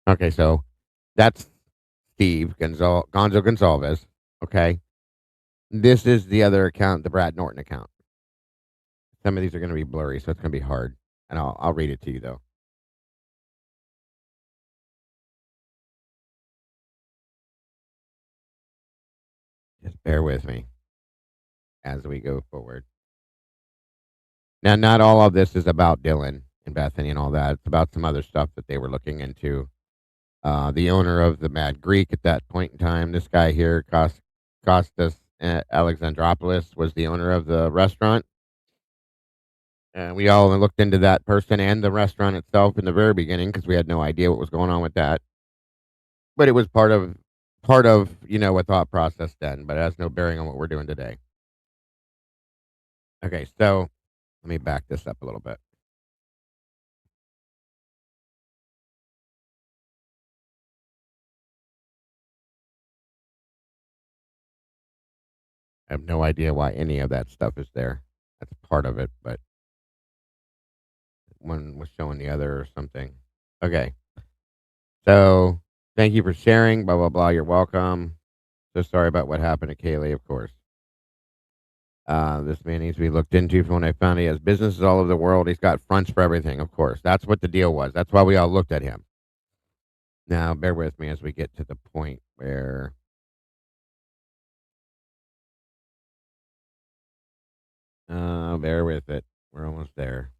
Okay, so that's Steve Gonzo Gonsalves. Okay. This is the other account, the Brad Norton account. Some of these are going to be blurry, so it's going to be hard. And I'll read it to you, though. Just bear with me as we go forward. Now, not all of this is about Dylan and Bethany and all that. It's about some other stuff that they were looking into. The owner of the Mad Greek at that point in time, this guy here, Kostas Alexandropoulos, was the owner of the restaurant. And we all looked into that person and the restaurant itself in the very beginning because we had no idea what was going on with that. But it was part of a thought process then, but it has no bearing on what we're doing today. Okay, so let me back this up a little bit. I have no idea why any of that stuff is there. That's part of it, but one was showing the other or something. Okay. So thank you for sharing, blah, blah, blah. You're welcome. So sorry about what happened to Kaylee, of course. This man needs to be looked into. From when I found he has businesses all over the world, he's got fronts for everything, of course. That's what the deal was. That's why we all looked at him. Now, bear with me as we get to the point where bear with it. We're almost there.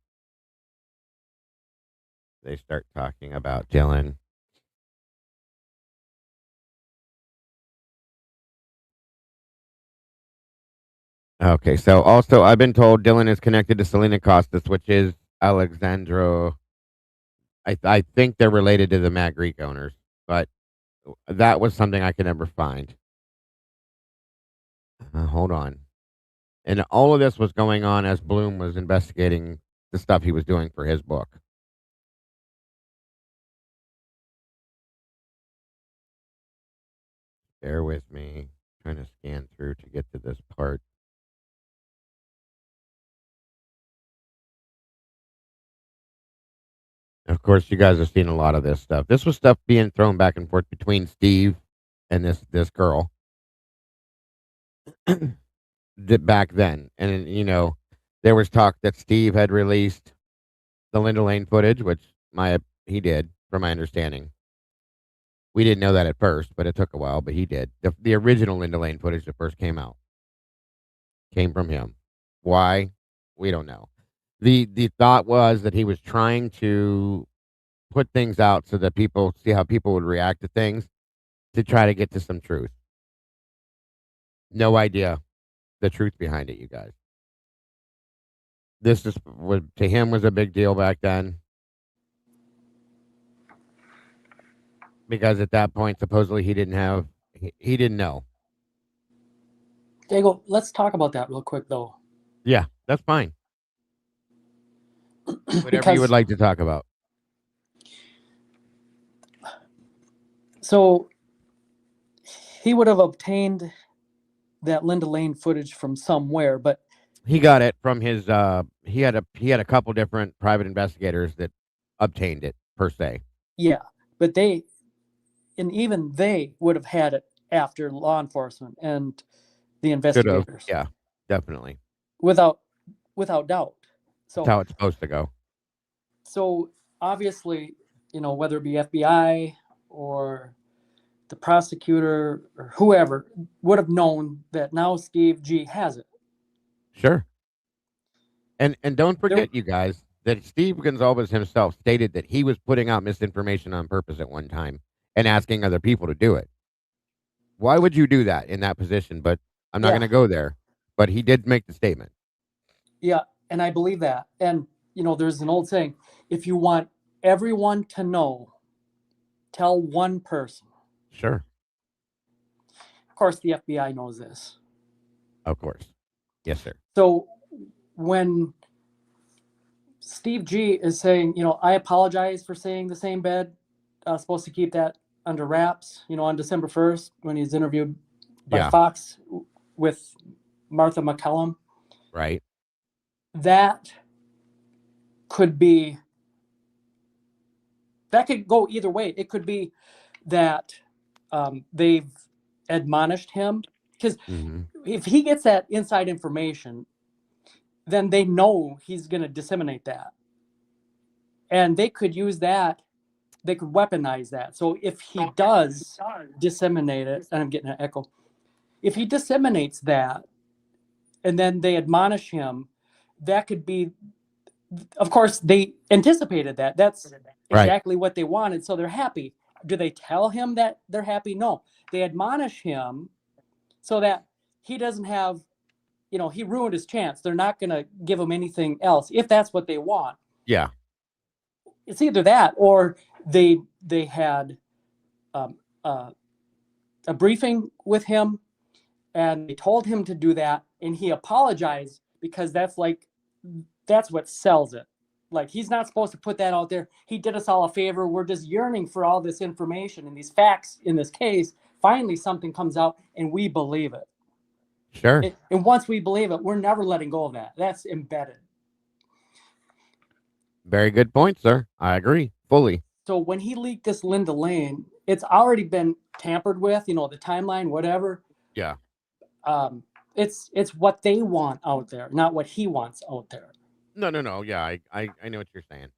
They start talking about Dylan. Okay, so also I've been told Dylan is connected to Selena Costas, which is Alexandro. I think they're related to the Mad Greek owners, but that was something I could never find. Hold on. And all of this was going on as Bloom was investigating the stuff he was doing for his book. Bear with me. I'm trying to scan through to get to this part. Of course, you guys have seen a lot of this stuff. This was stuff being thrown back and forth between Steve and this girl back then. And, there was talk that Steve had released the Linda Lane footage, which he did, from my understanding. We didn't know that at first, but it took a while, but he did. The original Linda Lane footage that first came out came from him. Why? We don't know. The thought was that he was trying to put things out so that people see how people would react to things to try to get to some truth. No idea the truth behind it, you guys. This to him was a big deal back then. Because at that point, supposedly he didn't know. Diego, let's talk about that real quick, though. Yeah, that's fine. Whatever you would like to talk about. So he would have obtained that Linda Lane footage from somewhere, but he got it from his. He had a couple different private investigators that obtained it per se. Yeah, but even they would have had it after law enforcement and the investigators. Yeah, definitely. Without doubt. So that's how it's supposed to go. So obviously, whether it be FBI or the prosecutor or whoever would have known that now Steve G has it. Sure. And don't forget, you guys, that Steve Gonsalves himself stated that he was putting out misinformation on purpose at one time and asking other people to do it. Why would you do that in that position? But I'm not going to go there. But he did make the statement. Yeah, and I believe that. And, there's an old saying, if you want everyone to know, tell one person. Sure. Of course, the FBI knows this. Of course. Yes, sir. So when Steve G is saying, I apologize for saying the same bed, supposed to keep that under wraps, on December 1st when he's interviewed by Fox with Martha McCallum. Right. That could go either way. It could be that they've admonished him, because if he gets that inside information, then they know he's going to disseminate that. And they could use that. They could weaponize that. So if he does disseminate it, and I'm getting an echo, if he disseminates that and then they admonish him, that could be, of course, they anticipated that. That's exactly what they wanted. So they're happy. Do they tell him that they're happy? No. They admonish him so that he doesn't have, he ruined his chance. They're not going to give him anything else if that's what they want. Yeah. It's either that or they had a briefing with him and they told him to do that, and he apologized because that's what sells it. Like, he's not supposed to put that out there. He did us all a favor. We're just yearning for all this information and these facts in this case. Finally, something comes out and we believe it. Sure. And once we believe it, we're never letting go of that. That's embedded. Very good point, sir. I agree fully. So when he leaked this Linda Lane, it's already been tampered with, the timeline, whatever. Yeah. It's what they want out there, not what he wants out there. No. Yeah, I know what you're saying.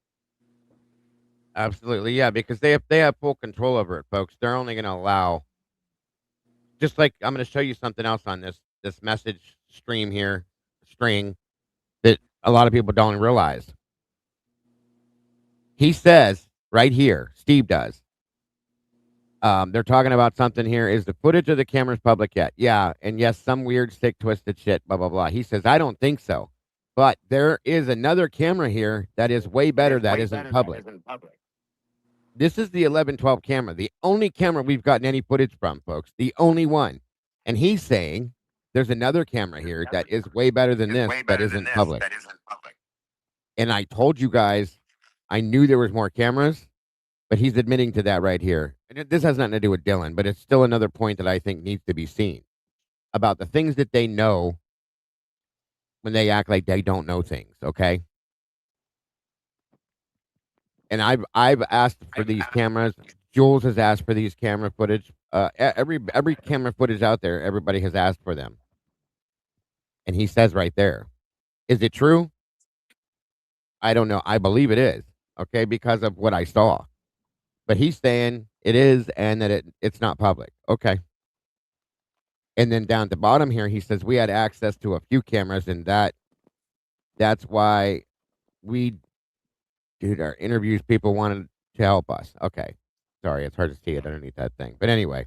Absolutely. Yeah, because they have full control over it, folks. They're only going to allow, just like I'm going to show you something else on this message string that a lot of people don't realize. He says right here, Steve does. They're talking about something here. Is the footage of the cameras public yet? Yeah. And yes, some weird stick twisted shit, blah, blah, blah. He says, I don't think so. But there is another camera here that is way better that isn't public. This is the 1112 camera. The only camera we've gotten any footage from, folks. The only one. And he's saying there's another camera here that is way better than this that isn't public. And I told you guys, I knew there was more cameras. But he's admitting to that right here. And this has nothing to do with Dylan, but it's still another point that I think needs to be seen about the things that they know when they act like they don't know things, okay? And I've asked for these cameras. Jules has asked for these camera footage. Every camera footage out there, everybody has asked for them. And he says right there, is it true? I don't know. I believe it is, okay, because of what I saw. But he's saying it is and that it's not public. Okay. And then down at the bottom here, he says we had access to a few cameras, and that's why we did our interviews. People wanted to help us. Okay. Sorry, it's hard to see it underneath that thing. But anyway,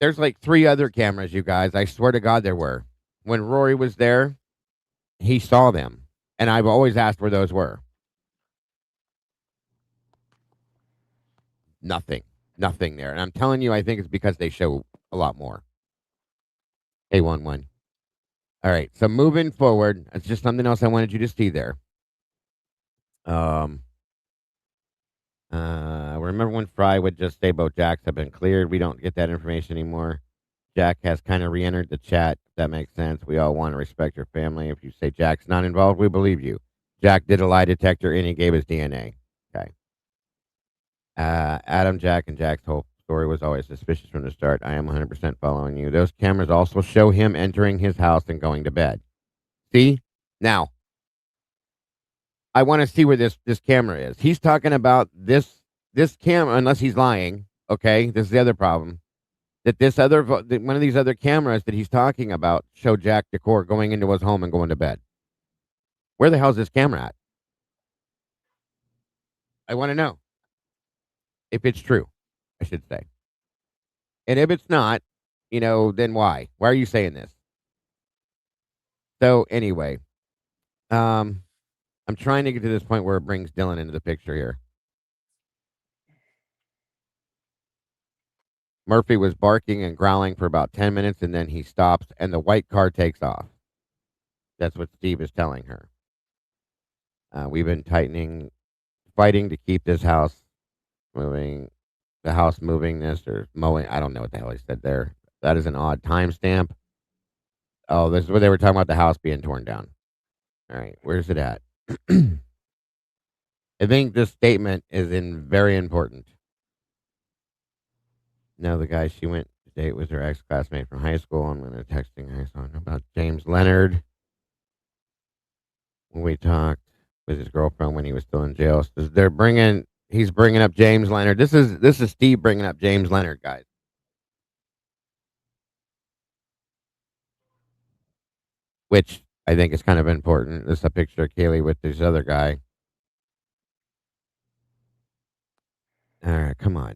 there's like 3 other cameras, you guys. I swear to God there were. When Rory was there, he saw them. And I've always asked where those were. Nothing there. And I'm telling you, I think it's because they show a lot more. A11. All right. So moving forward, it's just something else I wanted you to see there. Remember when Fry would just say both Jacks have been cleared? We don't get that information anymore. Jack has kind of re-entered the chat. If that makes sense. We all want to respect your family. If you say Jack's not involved, we believe you. Jack did a lie detector and he gave his DNA. Okay. Adam, Jack, and Jack's whole story was always suspicious from the start. I am 100% following you. Those cameras also show him entering his house and going to bed. See? Now, I want to see where this camera is. He's talking about this camera, unless he's lying. Okay, this is the other problem. That one of these other cameras that he's talking about show Jack Decor going into his home and going to bed. Where the hell is this camera at? I want to know. If it's true, I should say. And if it's not, then why? Why are you saying this? So anyway, I'm trying to get to this point where it brings Dylan into the picture here. Murphy was barking and growling for about 10 minutes, and then he stops, and the white car takes off. That's what Steve is telling her. We've been fighting to keep this house moving, or mowing. I don't know what the hell he said there. That is an odd timestamp. Oh, this is where they were talking about the house being torn down. All right, where's it at? I think this statement is very important. Now, the guy she went to date was her ex-classmate from high school. I'm going to texting her song about James Leonard. When we talked with his girlfriend when he was still in jail, so he's bringing up James Leonard. This is Steve bringing up James Leonard, guys. Which I think is kind of important. This is a picture of Kaylee with this other guy. All right, come on.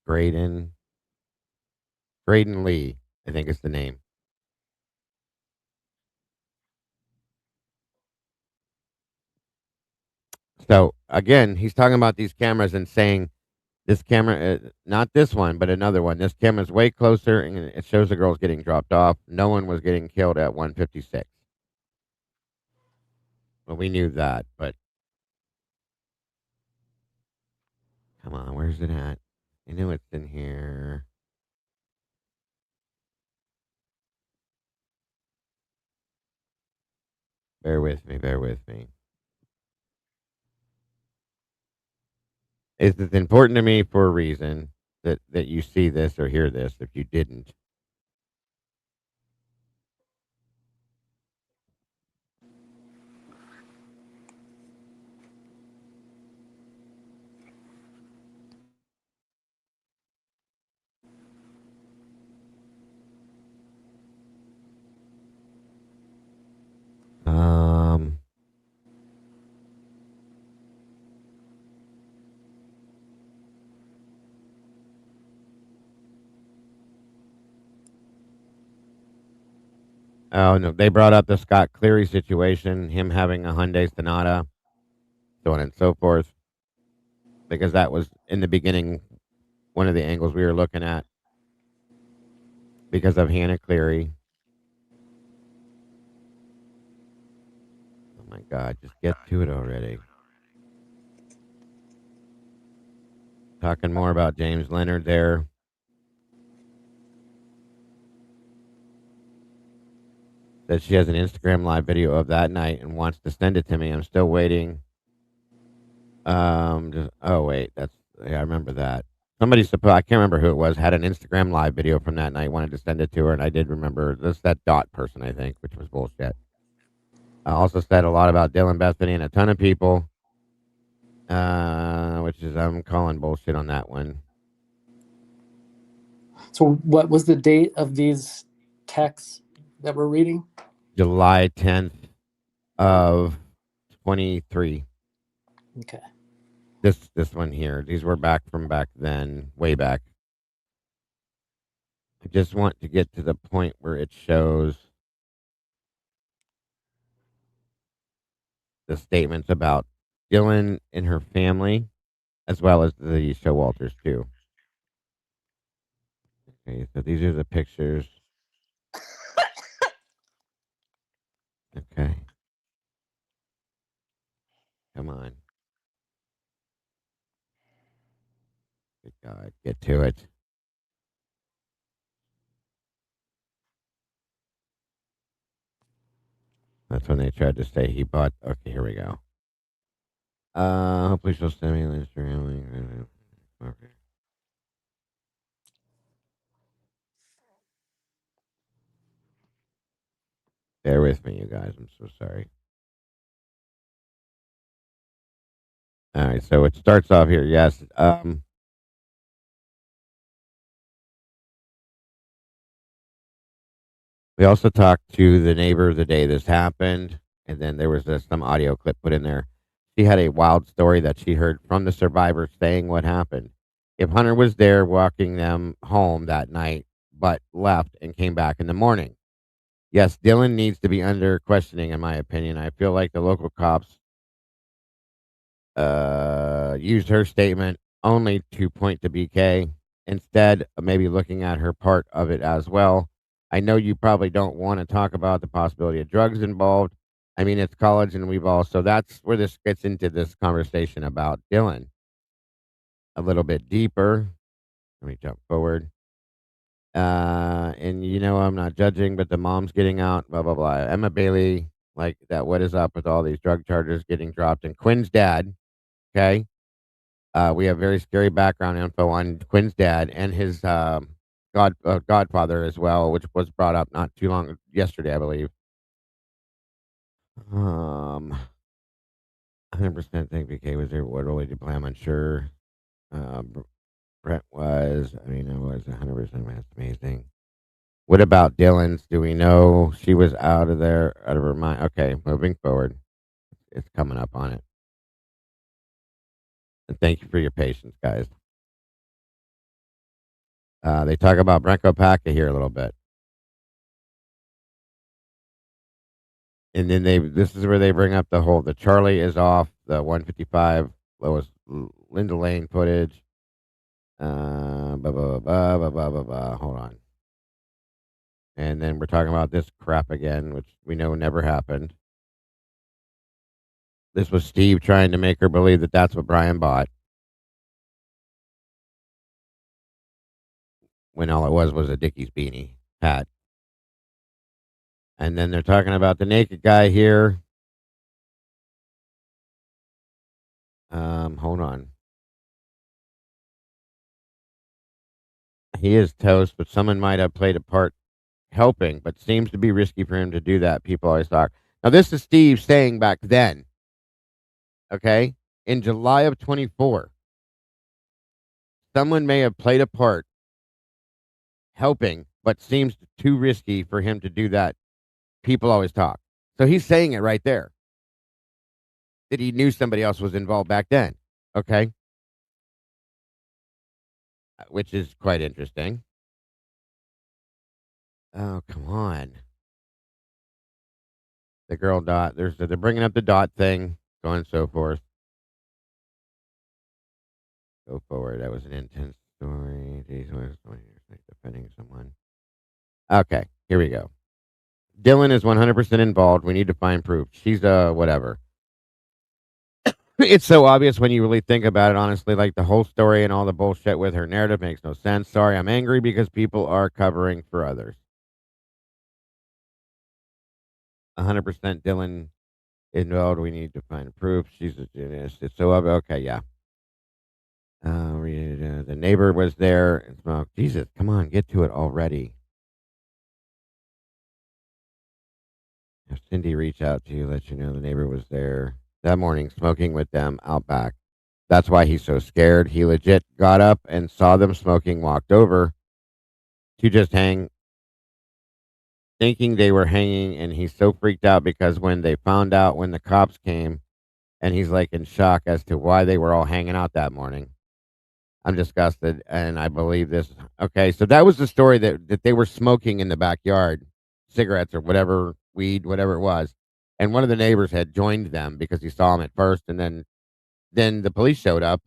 Graydon Lee, I think is the name. So again, he's talking about these cameras and saying this camera, not this one, but another one. This camera's way closer, and it shows the girls getting dropped off. No one was getting killed at 156. Well, we knew that, but come on, where's it at? I knew it's in here. Bear with me. It's important to me for a reason that you see this or hear this if you didn't. Oh, no. They brought up the Scott Cleary situation, him having a Hyundai Sonata, so on and so forth, because that was, in the beginning, one of the angles we were looking at because of Hannah Cleary. Oh, my God. Just get to it already. Talking more about James Leonard there. That she has an Instagram live video of that night and wants to send it to me. I'm still waiting. Wait, I remember that. I can't remember who it was, had an Instagram live video from that night, wanted to send it to her, and I did remember that Dot person, I think, which was bullshit. I also said a lot about Dylan, Bethany, and a ton of people, which is, I'm calling bullshit on that one. So what was the date of these texts that we're reading? July 10th of 23. Okay. This one here. These were back then, way back. I just want to get to the point where it shows the statements about Dylan and her family, as well as the Showalters too. Okay, so these are the pictures. Okay. Come on. Good God, get to it. That's when they tried to say he bought. Okay, here we go. Hopefully she'll send me an Instagram link. Okay. Bear with me, you guys. I'm so sorry. All right, so it starts off here. Yes. We also talked to the neighbor the day this happened, and then there was some audio clip put in there. She had a wild story that she heard from the survivor saying what happened. If Hunter was there walking them home that night, but left and came back in the morning. Yes, Dylan needs to be under questioning, in my opinion. I feel like the local cops used her statement only to point to BK instead of maybe looking at her part of it as well. I know you probably don't want to talk about the possibility of drugs involved. I mean, it's college, and we've all, so that's where this gets into this conversation about Dylan a little bit deeper. Let me jump forward. And I'm not judging, but the mom's getting out, blah, blah, blah. Emma Bailey, like that, what is up with all these drug charges getting dropped? And Quinn's dad, okay? We have very scary background info on Quinn's dad and his godfather as well, which was brought up not too long yesterday, I believe. 100% think BK was there. What really to play? I'm unsure. Brett was. I mean, it was 100%. That's amazing. What about Dylan's? Do we know she was out of her mind? Okay, moving forward. It's coming up on it. And thank you for your patience, guys. They talk about Brenko Paca here a little bit. And then this is where they bring up the Charlie is off, the 155 Linda Lane footage. Blah, blah, blah, blah, blah, blah, blah, blah. Hold on. And then we're talking about this crap again, which we know never happened. This was Steve trying to make her believe that that's what Brian bought, when all it was a Dickies beanie hat. And then they're talking about the naked guy here. Hold on. He is toast, but someone might have played a part helping, but seems to be risky for him to do that. People always talk. Now, this is Steve saying back then, okay, in July of 24, someone may have played a part helping, but seems too risky for him to do that. People always talk. So he's saying it right there, that he knew somebody else was involved back then. Okay. Which is quite interesting. Oh, come on. The girl Dot. They're bringing up the Dot thing, so on and so forth. Go forward. That was an intense story. Jeez, defending someone. Okay, here we go. Dylan is 100% involved. We need to find proof. She's whatever. It's so obvious when you really think about it, honestly. Like the whole story and all the bullshit with her narrative makes no sense. Sorry, I'm angry because people are covering for others. 100% Dylan involved. We need to find proof. She's a genius. It's so obvious. Okay, yeah. The neighbor was there and smoked. Jesus, come on, get to it already. If Cindy reached out to you, let you know the neighbor was there that morning smoking with them out back. That's why he's so scared. He legit got up and saw them smoking, walked over to just hang, thinking they were hanging, and he's so freaked out because when they found out when the cops came, and he's like in shock as to why they were all hanging out that morning. I'm disgusted, and I believe this. Okay, so that was the story that they were smoking in the backyard, cigarettes or whatever, weed, whatever it was. And one of the neighbors had joined them because he saw him at first, and then the police showed up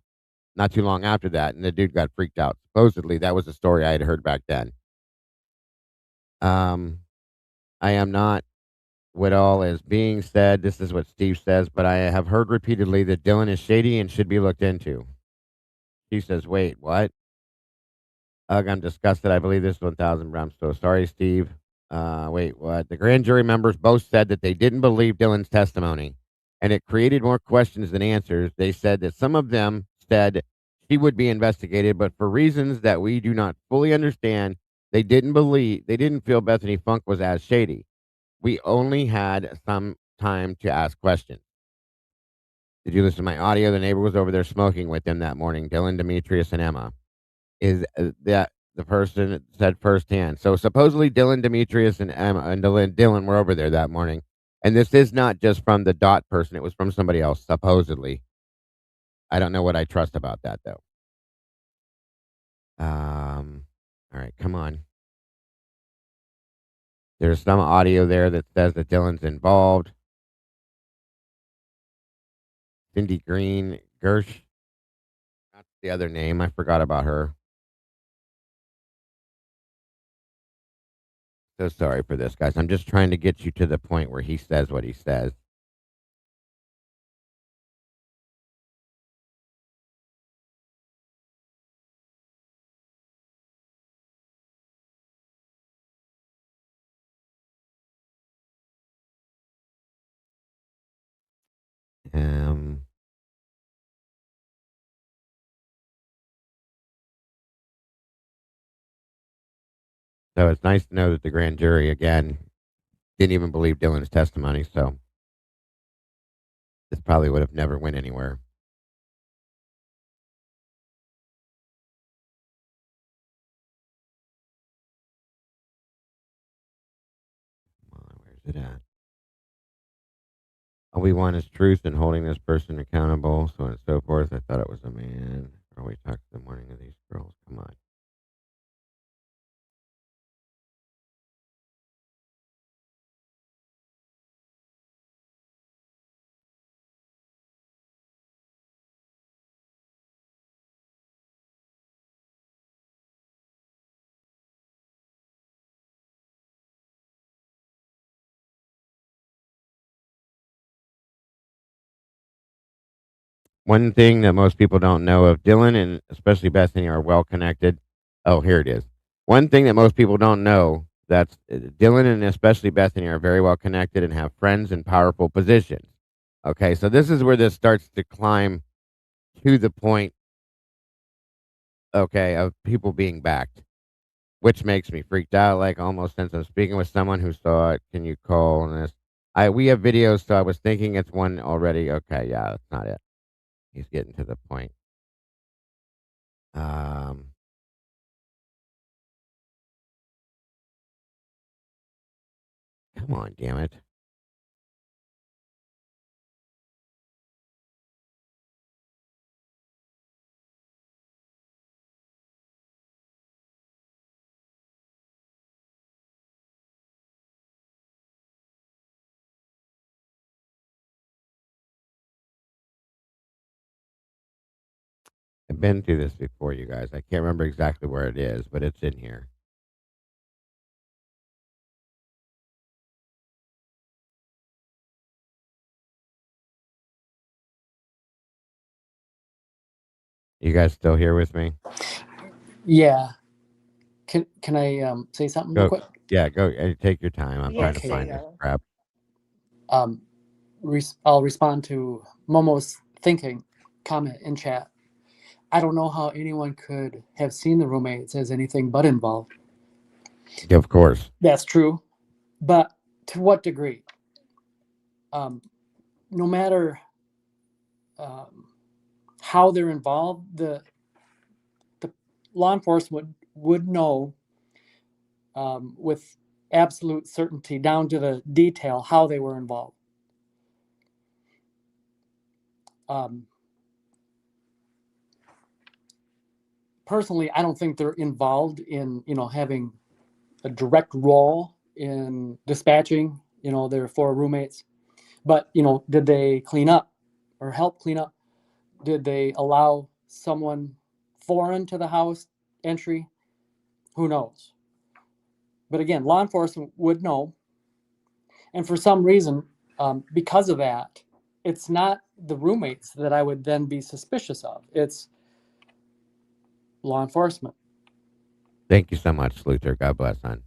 not too long after that, and the dude got freaked out. Supposedly, that was the story I had heard back then. I am not what all is being said. This is what Steve says, but I have heard repeatedly that Dylan is shady and should be looked into. She says, wait, what? Ugh, I'm disgusted. I believe this 1,000. I'm so sorry, Steve. Wait, what? The grand jury members both said that they didn't believe Dylan's testimony, and it created more questions than answers. They said that some of them said she would be investigated, but for reasons that we do not fully understand, they didn't feel Bethany Funk was as shady. We only had some time to ask questions. Did you listen to my audio? The neighbor was over there smoking with them that morning, Dylan, Demetrius, and Emma. Is that the person said firsthand? So supposedly Dylan, Demetrius, and Emma and Dylan were over there that morning. And this is not just from the Dot person. It was from somebody else, supposedly. I don't know what I trust about that, though. All right, come on. There's some audio there that says that Dylan's involved. Cindy Green Gersh. That's the other name. I forgot about her. So sorry for this, guys. I'm just trying to get you to the point where he says what he says. Um, so it's nice to know that the grand jury, again, didn't even believe Dylan's testimony, so this probably would have never went anywhere. Come on, where's it at? All we want is truth and holding this person accountable, so on and so forth. I thought it was a man. Or we talked the morning of these girls. Come on. One thing that most people don't know of Dylan and especially Bethany are well connected. Oh, here it is. One thing that most people don't know that's Dylan and especially Bethany are very well connected and have friends in powerful positions. Okay, so this is where this starts to climb to the point, okay, of people being backed, which makes me freaked out. Like almost since I'm speaking with someone who saw it. Can you call on this? We have videos, so I was thinking it's one already. Okay, yeah, that's not it. He's getting to the point. Um, Come on, damn it. I've been through this before, you guys. I can't remember exactly where it is, but it's in here. You guys still here with me? Yeah. Can I say something real Go. quick? Yeah, go. Take your time. I'm trying to Yes, find this Taylor. crap. Um, I'll respond to Momo's thinking comment in chat. I don't know how anyone could have seen the roommates as anything but involved. Of course. That's true, but to what degree? No matter how they're involved, the law enforcement would know with absolute certainty, down to the detail, how they were involved. Personally, I don't think they're involved in having a direct role in dispatching their 4 roommates. But did they clean up or help clean up? Did they allow someone foreign to the house entry? Who knows? But again, law enforcement would know. And for some reason, because of that, it's not the roommates that I would then be suspicious of. It's law enforcement. Thank you so much, Luther. God bless, son.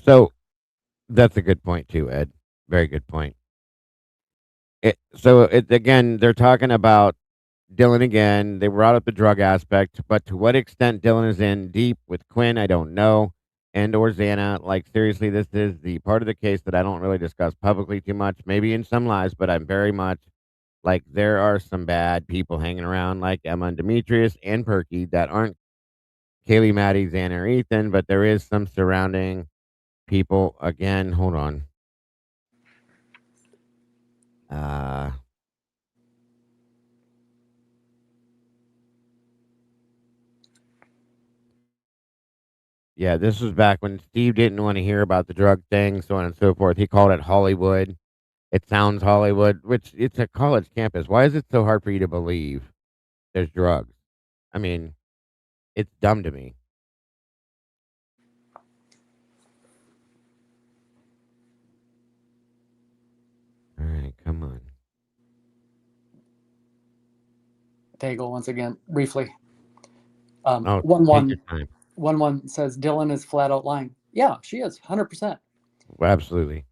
So that's a good point too, Ed. Very good point. Again, they're talking about Dylan again. They brought up the drug aspect, but to what extent Dylan is in deep with Quinn, I don't know. And or Xana. Like seriously, this is the part of the case that I don't really discuss publicly too much. Maybe in some lives, but I'm very much like there are some bad people hanging around, like Emma and Demetrius and Perky, that aren't Kaylee, Maddie, Xana, or Ethan, but there is some surrounding people. Again, hold on. Uh, Yeah, this was back when Steve didn't want to hear about the drug thing, so on and so forth. He called it Hollywood. It sounds Hollywood, which it's a college campus. Why is it so hard for you to believe there's drugs? I mean, it's dumb to me. All right, come on. Dago once again, briefly. Oh, take your time. 1-1 says Dylan is flat out lying. Yeah, she is 100%. Absolutely.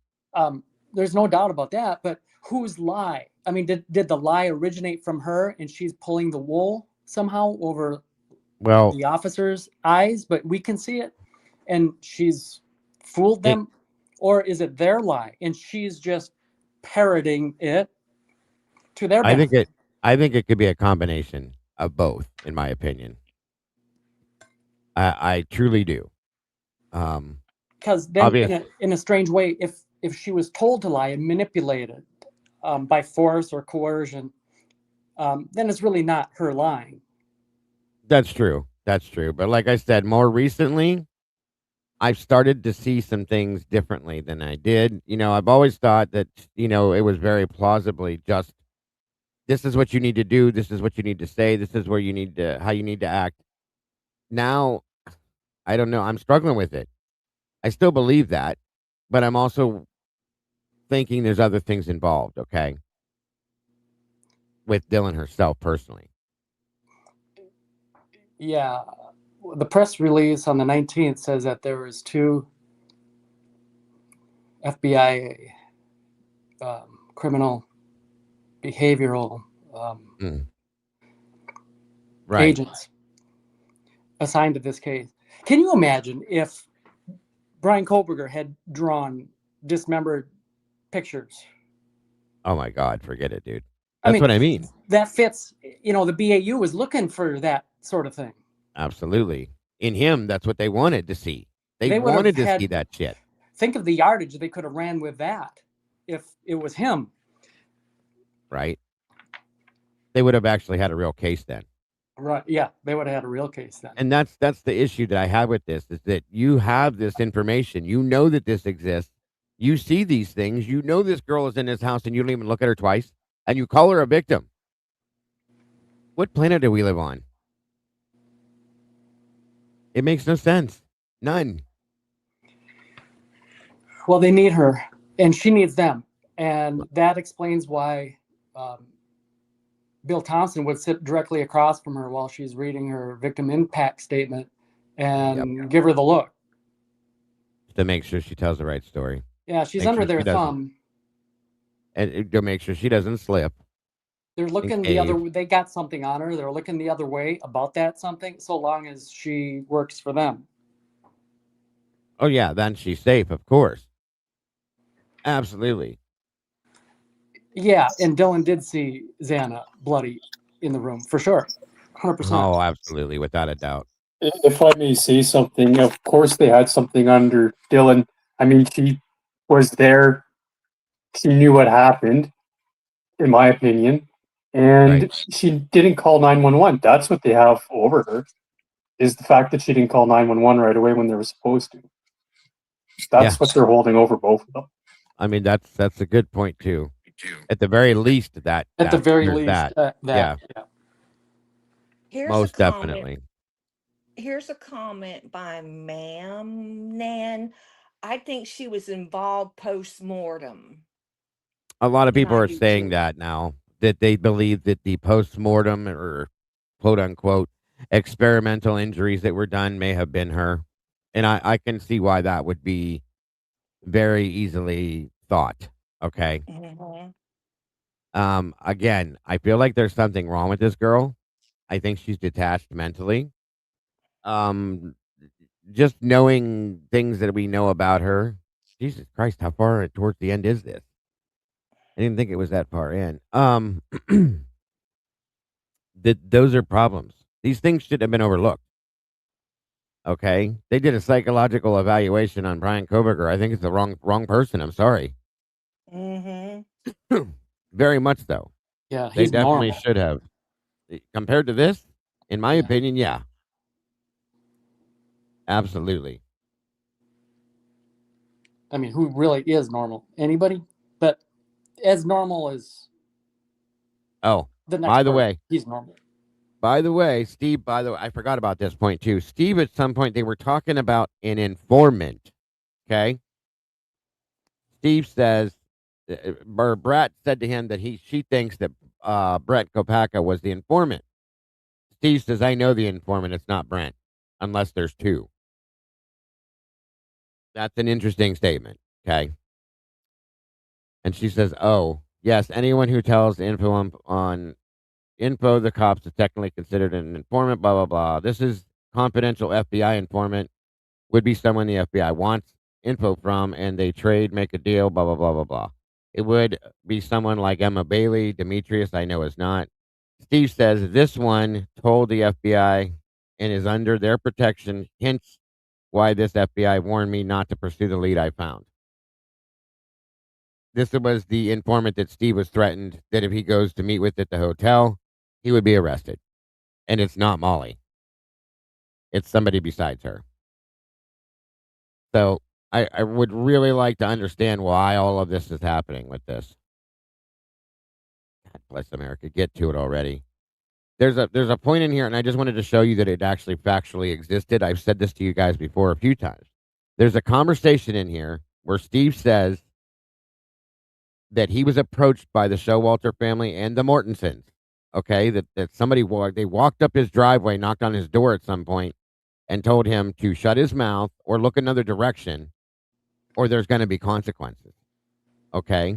There's no doubt about that. But whose lie? I mean, did the lie originate from her and she's pulling the wool somehow over the officer's eyes? But we can see it, and she's fooled them, or is it their lie and she's just parroting it to their benefit? I think it could be a combination of both, in my opinion. I truly do. Because then, in a strange way, if she was told to lie and manipulated by force or coercion, then it's really not her lying. That's true. That's true. But like I said, more recently, I've started to see some things differently than I did. I've always thought that, it was very plausibly just, this is what you need to do. This is what you need to say. This is where how you need to act. Now, I don't know. I'm struggling with it. I still believe that, but I'm also thinking there's other things involved, okay? With Dylan herself personally. Yeah. The press release on the 19th says that there was 2 FBI criminal behavioral agents assigned to this case. Can you imagine if Brian Koberger had drawn dismembered pictures? Oh my God, forget it, dude. That's what I mean. That fits, the BAU was looking for that sort of thing. Absolutely. In him, that's what they wanted to see. They wanted to see that shit. Think of the yardage they could have ran with that if it was him. Right. They would have actually had a real case then. Right. Yeah, they would have had a real case then. And that's the issue that I have with this, is that you have this information. You know that this exists. You see these things. You know this girl is in this house and you don't even look at her twice. And you call her a victim. What planet do we live on? It makes no sense. None. Well, they need her, and she needs them. And that explains why Bill Thompson would sit directly across from her while she's reading her victim impact statement and give her the look. To make sure she tells the right story. Yeah, she's under their thumb. And to make sure she doesn't slip. They're looking the other way. They got something on her. They're looking the other way about that something, so long as she works for them. Oh, yeah, then she's safe, of course. Absolutely. Yeah, and Dylan did see Xana bloody in the room, for sure. 100%. Oh, absolutely, without a doubt. If I may say something, of course they had something under Dylan. I mean, she was there. She knew what happened, in my opinion. And she didn't call 911. That's what they have over her, is the fact that she didn't call 911 right away when they were supposed to. That's what they're holding over both of them. I mean, that's a good point, too. At the very least, yeah. Most definitely. Here's a comment by Ma'am Nan. I think she was involved post-mortem. A lot of people are saying that now, that they believe that the post-mortem or quote-unquote experimental injuries that were done may have been her. And I can see why that would be very easily thought. Okay. Again, I feel like there's something wrong with this girl. I think she's detached mentally. Just knowing things that we know about her. Jesus Christ, how far towards the end is this? I didn't think it was that far in. Those are problems. These things should have been overlooked. Okay, they did a psychological evaluation on Brian Koberger. I think it's the wrong person. I'm sorry. Very much so. Yeah, they definitely should have. Compared to this, in my opinion, yeah. Absolutely. I mean, who really is normal? Anybody? But as normal as Oh, the next by the person, way, he's normal. Steve, I forgot about this point too. Steve, at some point, they were talking about an informant. Okay. Steve says, Brett said to him that she thinks that Brett Kopaka was the informant. Steve says, I know the informant. It's not Brent, unless there's two. That's an interesting statement. Okay. And she says, oh, yes, anyone who tells info on info the cops is technically considered an informant, blah, blah, blah. This is confidential FBI informant, would be someone the FBI wants info from, and they trade, make a deal, blah, blah, blah, blah, blah. It would be someone like Emma Bailey. Demetrius, I know, is not. Steve says this one told the FBI and is under their protection, hence why this FBI warned me not to pursue the lead I found. This was the informant that Steve was threatened that if he goes to meet with at the hotel, he would be arrested. And it's not Molly. It's somebody besides her. So I would really like to understand why all of this is happening with this. God bless America. Get to it already. There's a point in here, and I just wanted to show you that it actually factually existed. I've said this to you guys before a few times. There's a conversation in here where Steve says that he was approached by the Showalter family and the Mortensens. Okay, that somebody they walked up his driveway, knocked on his door at some point, and told him to shut his mouth or look another direction, or there's going to be consequences. Okay,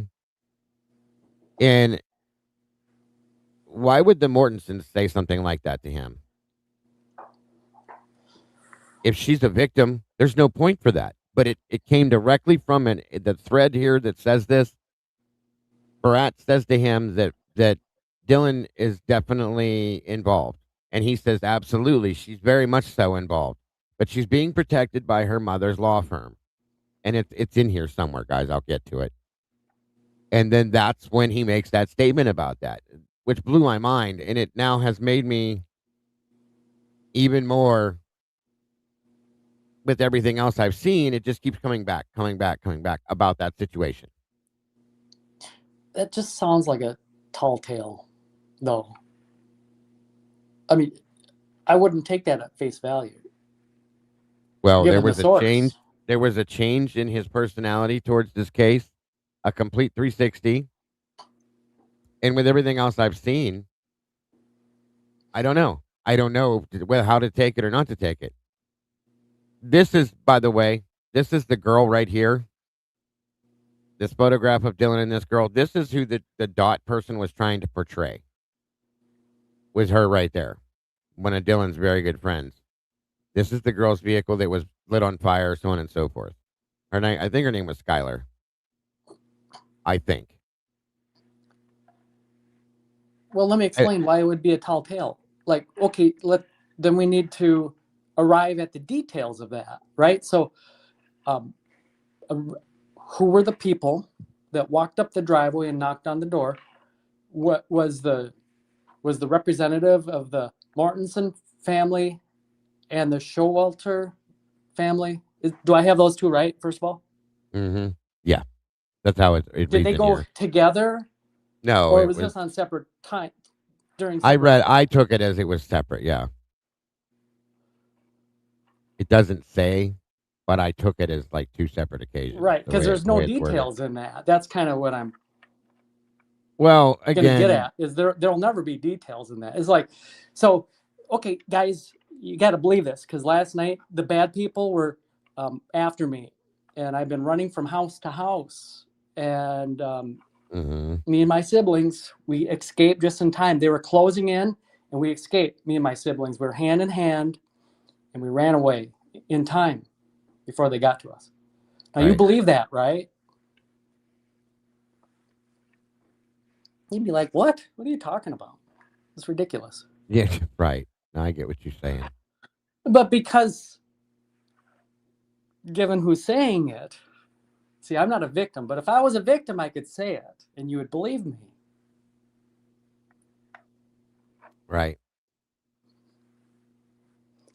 and why would the Mortensens say something like that to him? If she's a victim, there's no point for that. But it came directly from the thread here that says this. Barat says to him that Dylan is definitely involved. And he says, absolutely, she's very much so involved. But she's being protected by her mother's law firm. And it's in here somewhere, guys. I'll get to it. And then that's when he makes that statement about that, which blew my mind. And it now has made me even more, with everything else I've seen, it just keeps coming back about that situation. That just sounds like a tall tale, though. I mean, I wouldn't take that at face value. Well, there was a change. There was a change in his personality towards this case, a complete 360. And with everything else I've seen, I don't know. I don't know how to take it or not to take it. This is, by the way, this is the girl right here. This photograph of Dylan and this girl. This is who the dot person was trying to portray. Was her right there. One of Dylan's very good friends. This is the girl's vehicle that was lit on fire, so on and so forth. Her name, I think her name was Skylar. I think. Well, let me explain why it would be a tall tale. Like, okay, then we need to arrive at the details of that, right? So, who were the people that walked up the driveway and knocked on the door? What was the representative of the Mortensen family and the Showalter family? Do I have those two right? First of all. Mm-hmm. Yeah, that's how it Did they go together? No, or was this on separate time? I took it as it was separate. Yeah, it doesn't say, but I took it as like two separate occasions. Right, because there's no details in that. That's kind of what I'm. Well, again, gonna get at is there'll never be details in that. It's like, so, okay, guys, you got to believe this, because last night the bad people were after me, and I've been running from house to house, and me and my siblings, we escaped just in time. They were closing in, and we escaped. Me and my siblings were hand in hand, and we ran away in time before they got to us. Now, you believe that, right? You'd be like, what? What are you talking about? It's ridiculous. Yeah, right. Now I get what you're saying. But because, given who's saying it, see, I'm not a victim, but if I was a victim, I could say it, and you would believe me. Right.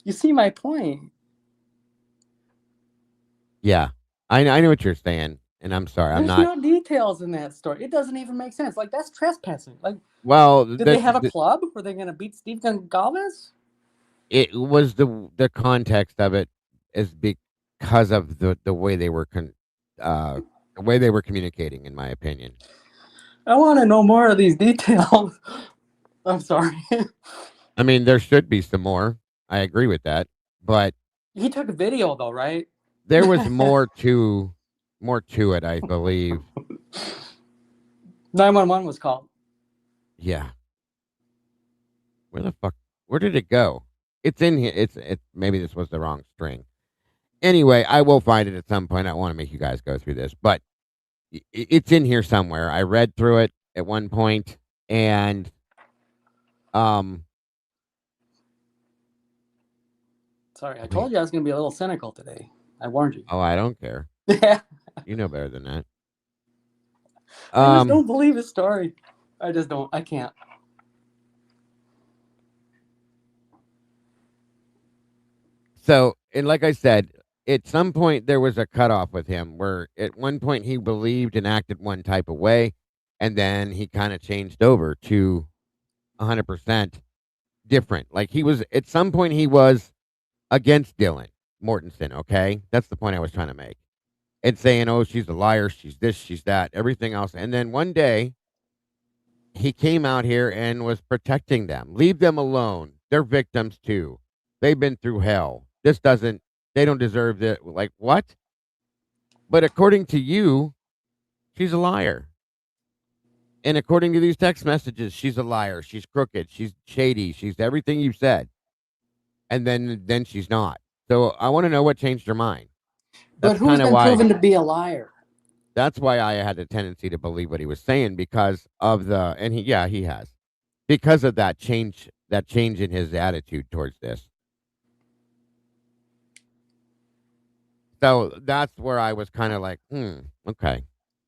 You see my point? Yeah, I know what you're saying, and I'm sorry, I'm There's not. no details in that story. It doesn't even make sense. Like, that's trespassing. Like, Well, did they have a club? Were they going to beat Steve Gonzalez? it was the context of it is because of the way they were the way they were communicating, in my opinion. I want to know more of these details. I'm sorry. I mean, there should be some more. I agree with that, but He took a video though, right? there was more to it, I believe. 911 was called. Yeah. Where did it go? It's in here. It's maybe this was the wrong string. Anyway, I will find it at some point. I don't want to make you guys go through this, but it's in here somewhere. I read through it at one point, and Sorry, I told you I was going to be a little cynical today. I warned you. Oh, I don't care. Yeah. You know better than that. I just don't believe his story. I just don't. I can't. So, and like I said, at some point there was a cutoff with him where at one point he believed and acted one type of way, and then he kind of changed over to 100% different. Like he was at some point he was against Dylan Mortensen. Okay, that's the point I was trying to make. And saying, "Oh, she's a liar. She's this. She's that. Everything else." And then one day he came out here and was protecting them. Leave them alone. They're victims too. They've been through hell. This doesn't. They don't deserve it. Like what? But according to you, she's a liar. And according to these text messages, she's a liar. She's crooked. She's shady. She's everything you said. And then she's not. So I want to know what changed her mind. But who's been proven to be a liar? That's why I had a tendency to believe what he was saying because of he has. Because of that change in his attitude towards this. So that's where I was kind of like, okay.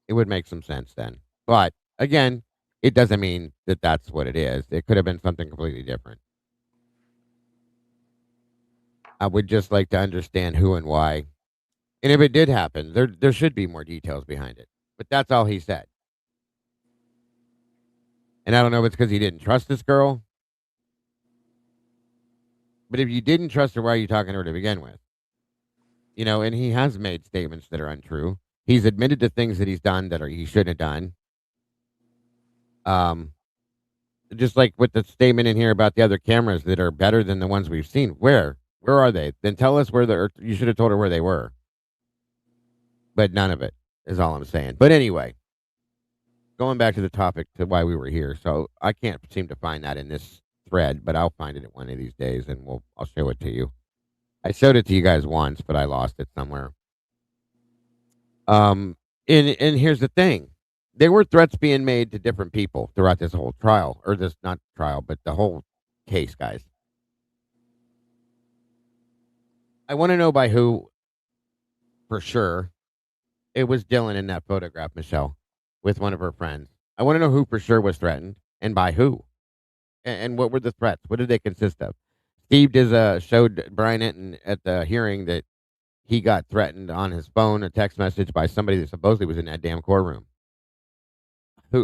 It would make some sense then. But again, it doesn't mean that that's what it is. It could have been something completely different. I would just like to understand who and why. And if it did happen, there should be more details behind it. But that's all he said. And I don't know if it's because he didn't trust this girl. But if you didn't trust her, why are you talking to her to begin with? You know, and he has made statements that are untrue. He's admitted to things that he's done that he shouldn't have done. Just like with the statement in here about the other cameras that are better than the ones we've seen. Where are they? Then tell us where you should have told her where they were. But none of it is all I'm saying. But anyway, going back to the topic to why we were here. So I can't seem to find that in this thread, but I'll find it at one of these days and I'll show it to you. I showed it to you guys once, but I lost it somewhere. And here's the thing. There were threats being made to different people throughout this whole trial, or this not trial, but the whole case, guys. I want to know by who for sure. It was Dylan in that photograph, Michelle, with one of her friends. I want to know who for sure was threatened and by who. And what were the threats? What did they consist of? Steve showed Brian Enton at the hearing that he got threatened on his phone, a text message by somebody that supposedly was in that damn courtroom.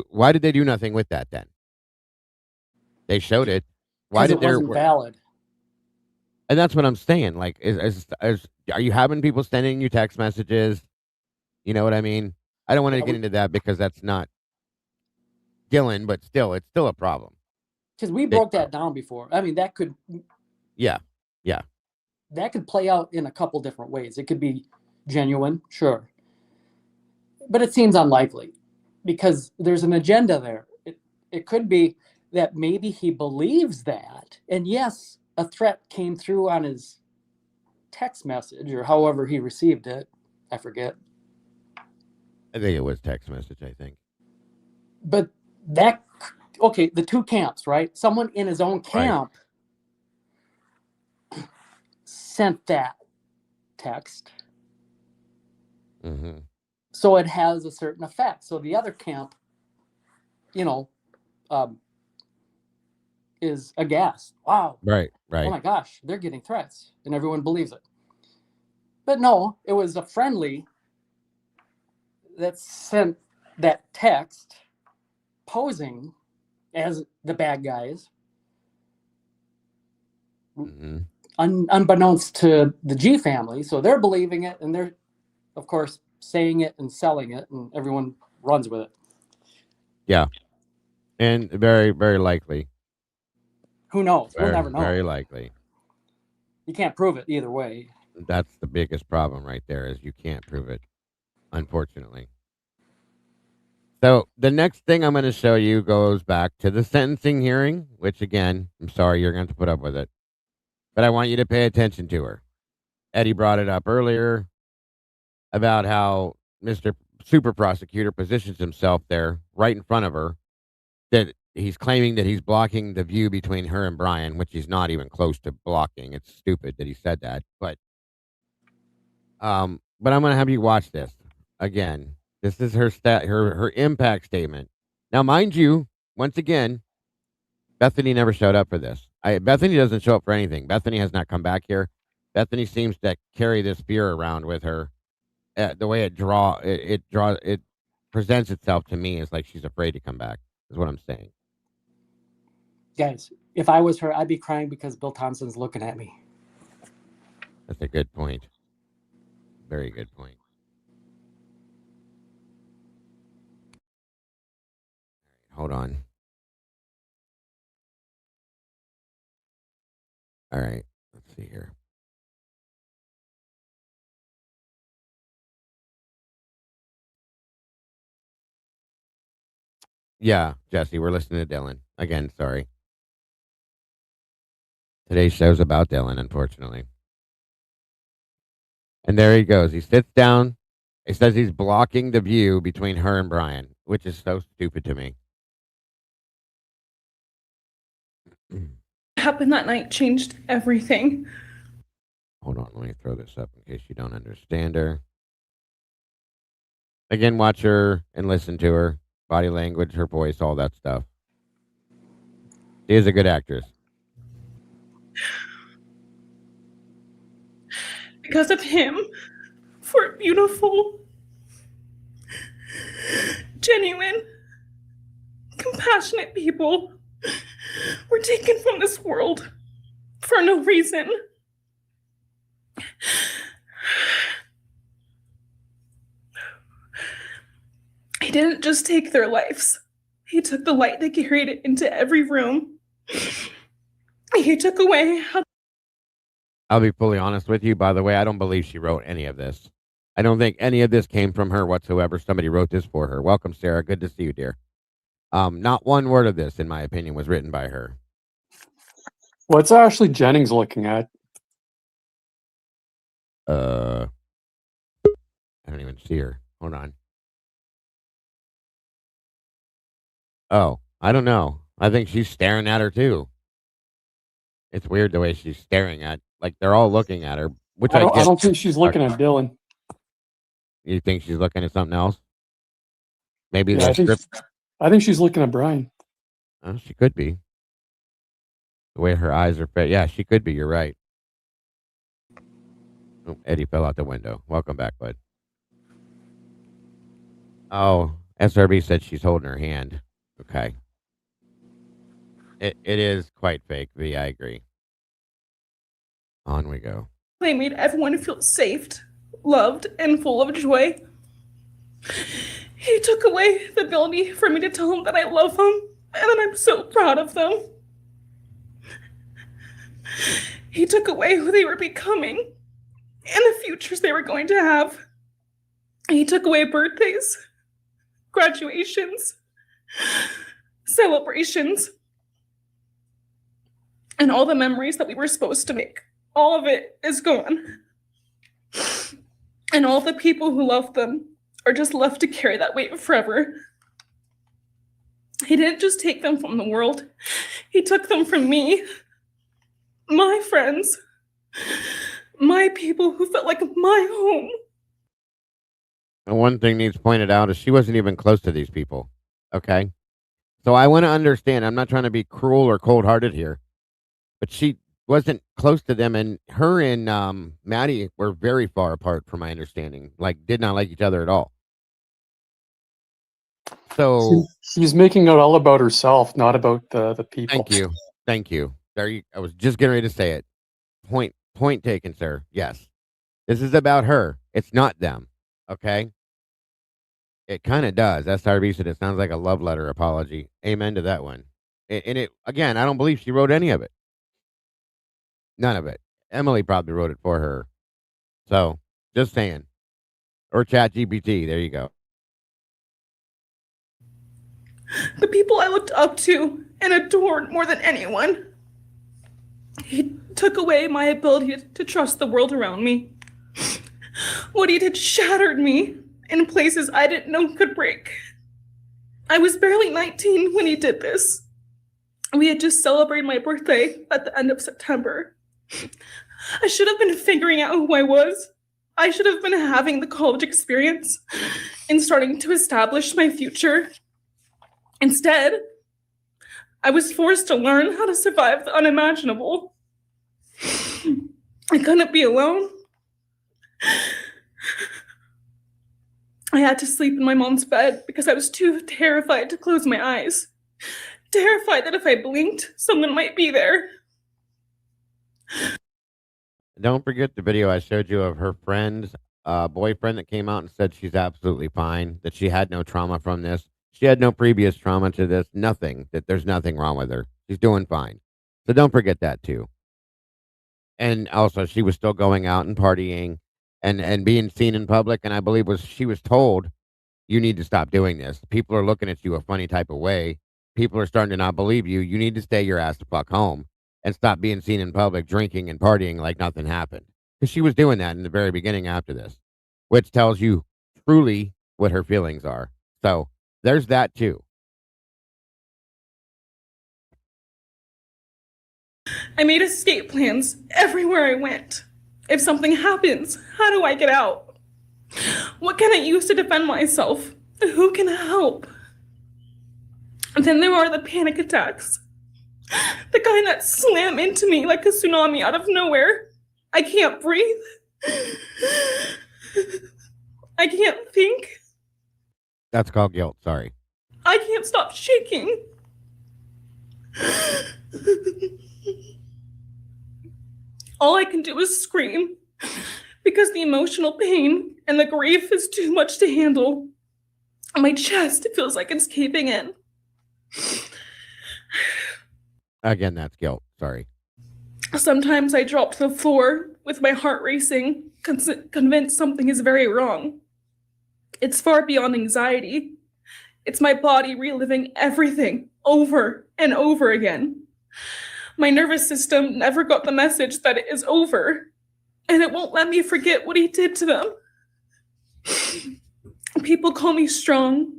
Why did they do nothing with that then? They showed it. Why did it wasn't valid? And that's what I'm saying. Like, are you having people sending you text messages? You know what I mean? I don't want to get into that because that's not Dylan, but still, it's still a problem. Because we broke that down before. I mean, that could. Yeah. That could play out in a couple different ways. It could be genuine, sure. But it seems unlikely because there's an agenda there. It could be that maybe he believes that. And yes, a threat came through on his text message or however he received it. I forget. I think it was text message, I think. But the two camps, right? Someone in his own camp sent that text. Mm-hmm. So it has a certain effect. So the other camp, is aghast. Wow. Right. Oh my gosh, they're getting threats and everyone believes it. But no, it was a friendly that sent that text posing as the bad guys, unbeknownst to the G family. So they're believing it, and they're, of course, saying it and selling it, and everyone runs with it. Yeah. And very, very likely. Who knows? We'll never know. Very likely. You can't prove it either way. That's the biggest problem right there, is you can't prove it, unfortunately. So the next thing I'm going to show you goes back to the sentencing hearing, which, again, I'm sorry you're going to have to put up with it, but I want you to pay attention to her. Eddie brought it up earlier about how Mr. Super Prosecutor positions himself there right in front of her, that he's claiming that he's blocking the view between her and Brian, which he's not even close to blocking. It's stupid that he said that, but I'm going to have you watch this again. This is her impact statement. Now, mind you, once again, Bethany never showed up for this. Bethany doesn't show up for anything. Bethany has not come back here. Bethany seems to carry this fear around with her. The way it presents itself to me is like she's afraid to come back, is what I'm saying. Guys, if I was her, I'd be crying because Bill Thompson's looking at me. That's a good point. Very good point. Hold on. All right. Let's see here. Yeah, Jesse, we're listening to Dylan. Again, sorry. Today's show's about Dylan, unfortunately. And there he goes. He sits down. He says he's blocking the view between her and Brian, which is so stupid to me. What happened that night changed everything. Hold on, let me throw this up in case you don't understand her. Again, watch her and listen to her. Body language, her voice, all that stuff. She is a good actress. Because of him, for beautiful, genuine, compassionate people were taken from this world for no reason. He didn't just take their lives. He took the light they carried it into every room. He took away how... I'll be fully honest with you. By the way, I don't believe she wrote any of this. I don't think any of this came from her whatsoever. Somebody wrote this for her. Welcome, Sarah. Good to see you, dear. Not one word of this, in my opinion, was written by her. What's Ashley Jennings looking at? I don't even see her. Hold on. Oh, I don't know. I think she's staring at her too. It's weird the way she's staring at. Like they're all looking at her. Which I don't think she's looking at Dylan. You think she's looking at something else? Maybe yeah, I think she's looking at Brian. Oh, she could be. The way her eyes are. Yeah, she could be. You're right. Oh, Eddie fell out the window. Welcome back, bud. Oh, SRB said she's holding her hand. Okay. It is quite fake, V. I agree. On we go. They made everyone feel safe, loved, and full of joy. He took away the ability for me to tell him that I love him and that I'm so proud of them. He took away who they were becoming and the futures they were going to have. He took away birthdays, graduations, celebrations, and all the memories that we were supposed to make. All of it is gone. And all the people who love them are just left to carry that weight forever. He didn't just take them from the world. He took them from me, my friends, my people who felt like my home. And one thing needs pointed out is she wasn't even close to these people. Okay? So I want to understand. I'm not trying to be cruel or cold-hearted here. But she wasn't close to them, and her and Maddie were very far apart, from my understanding. Like, did not like each other at all. So she's making it all about herself, not about the people. Thank you. I was just getting ready to say it. Point taken, sir. Yes, this is about her. It's not them. Okay. It kind of does. SRB said it sounds like a love letter apology. Amen to that one. And it again, I don't believe she wrote any of it. None of it. Emily probably wrote it for her. So, just saying. Or ChatGPT. There you go. The people I looked up to and adored more than anyone. He took away my ability to trust the world around me. What he did shattered me in places I didn't know could break. I was barely 19 when he did this. We had just celebrated my birthday at the end of September. I should have been figuring out who I was. I should have been having the college experience and starting to establish my future. Instead, I was forced to learn how to survive the unimaginable. I couldn't be alone. I had to sleep in my mom's bed because I was too terrified to close my eyes. Terrified that if I blinked, someone might be there. Don't forget the video I showed you of her friend's boyfriend that came out and said she's absolutely fine, that she had no trauma from this. She had no previous trauma to this, nothing, that there's nothing wrong with her. She's doing fine. So don't forget that too. And also, she was still going out and partying and being seen in public. And I believe she was told, you need to stop doing this. People are looking at you a funny type of way. People are starting to not believe you. You need to stay your ass the fuck home and stop being seen in public drinking and partying like nothing happened. Because she was doing that in the very beginning after this, which tells you truly what her feelings are. So there's that too. I made escape plans everywhere I went. If something happens, how do I get out? What can I use to defend myself? Who can help? And then there are the panic attacks. The kind that slam into me like a tsunami out of nowhere. I can't breathe. I can't think. That's called guilt. Sorry. I can't stop shaking. All I can do is scream because the emotional pain and the grief is too much to handle. My chest feels like it's caving in. Again, that's guilt. Sorry. Sometimes I drop to the floor with my heart racing, convinced something is very wrong. It's far beyond anxiety. It's my body reliving everything over and over again. My nervous system never got the message that it is over, and it won't let me forget what he did to them. People call me strong.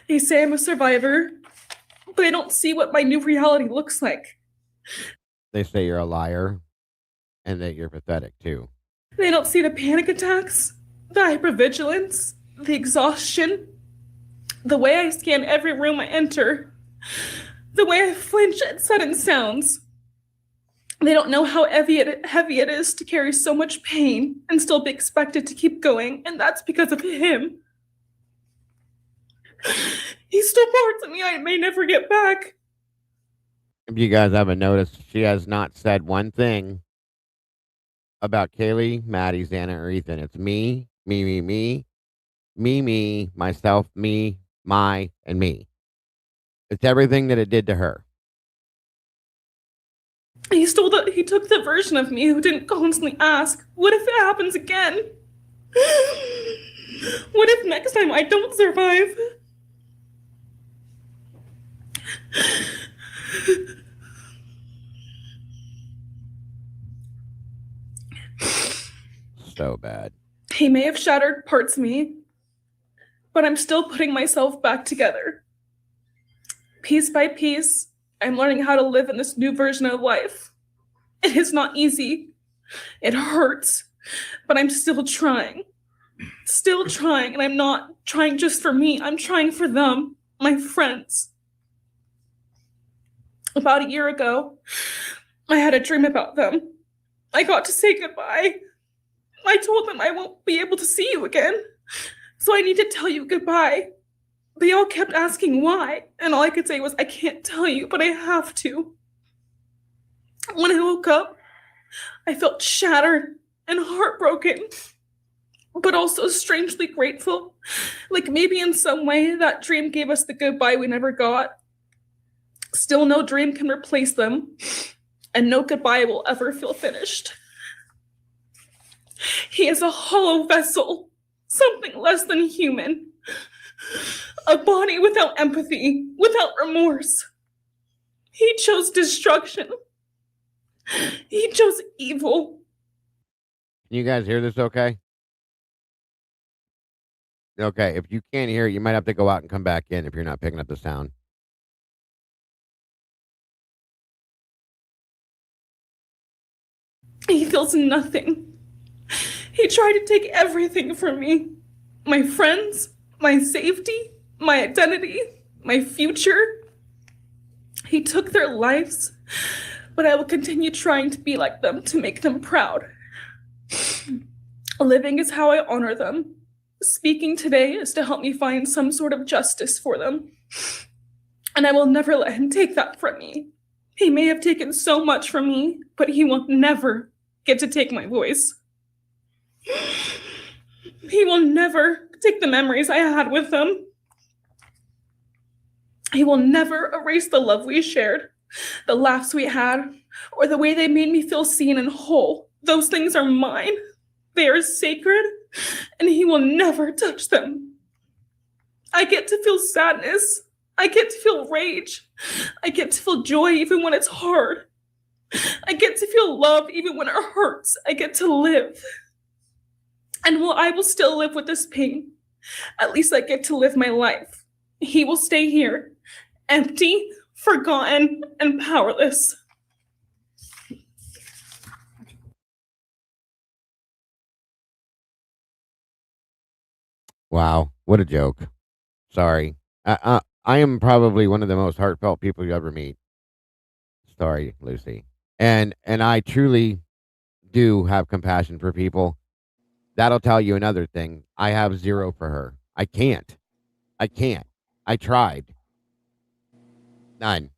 They say I'm a survivor, but I don't see what my new reality looks like. They say you're a liar and that you're pathetic too. They don't see the panic attacks, the hypervigilance, the exhaustion, the way I scan every room I enter, the way I flinch at sudden sounds. They don't know how heavy it is to carry so much pain and still be expected to keep going, and that's because of him. He stole parts of me I may never get back. If you guys haven't noticed, she has not said one thing about Kaylee, Maddie, Xana, or Ethan. It's me, myself, me, my, and me. It's everything that it did to her. He took the version of me who didn't constantly ask, what if it happens again? What if next time I don't survive? So bad. He may have shattered parts of me, but I'm still putting myself back together. Piece by piece, I'm learning how to live in this new version of life. It is not easy. It hurts, but I'm still trying. Still trying, and I'm not trying just for me. I'm trying for them, my friends. About a year ago, I had a dream about them. I got to say goodbye. I told them I won't be able to see you again, so I need to tell you goodbye. They all kept asking why, and all I could say was, I can't tell you, but I have to. When I woke up, I felt shattered and heartbroken, but also strangely grateful. Like maybe in some way that dream gave us the goodbye we never got. Still, no dream can replace them, and no goodbye will ever feel finished. He is a hollow vessel, something less than human. A body without empathy, without remorse. He chose destruction. He chose evil. Can you guys hear this okay? Okay, if you can't hear it, you might have to go out and come back in if you're not picking up the sound. He feels nothing. He tried to take everything from me. My friends, my safety, my identity, my future. He took their lives, but I will continue trying to be like them, to make them proud. Living is how I honor them. Speaking today is to help me find some sort of justice for them. And I will never let him take that from me. He may have taken so much from me, but he will never get to take my voice. He will never take the memories I had with them. He will never erase the love we shared, the laughs we had, or the way they made me feel seen and whole. Those things are mine. They are sacred, and he will never touch them. I get to feel sadness. I get to feel rage. I get to feel joy even when it's hard. I get to feel love even when it hurts. I get to live. And while I will still live with this pain, at least I get to live my life. He will stay here, empty, forgotten, and powerless. Wow, what a joke. Sorry. I am probably one of the most heartfelt people you ever meet. Sorry, Lucy. And I truly do have compassion for people. That'll tell you another thing. I have zero for her. I can't. I tried. None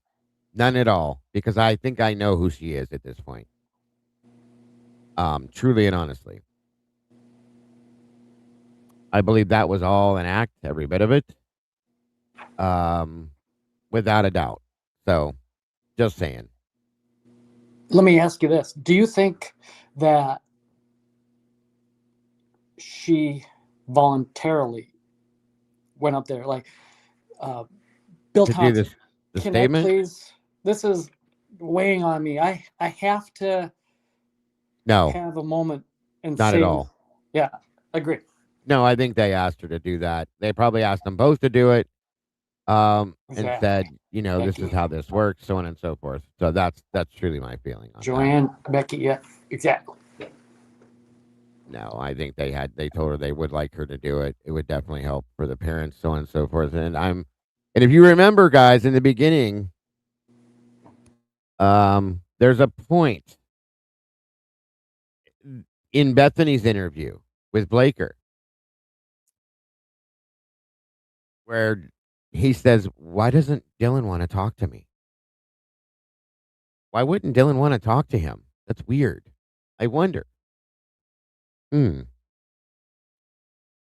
at all, because I think I know who she is at this point. Truly and honestly. I believe that was all an act, every bit of it. Without a doubt. So, just saying. Let me ask you this. Do you think that she voluntarily went up there? Like, Bill Thompson, the can statement? I please? This is weighing on me. I have to have a moment and not say, at all. Yeah, agree. No, I think they asked her to do that. They probably asked them both to do it. And said, this is how this works, so on and so forth. So that's truly my feeling on Joanne, Becky, yeah, exactly. No, I think they told her they would like her to do it. It would definitely help for the parents, so on and so forth. And if you remember, guys, in the beginning, there's a point in Bethany's interview with Blaker where he says, why doesn't Dylan want to talk to me? Why wouldn't Dylan want to talk to him? That's weird. I wonder. And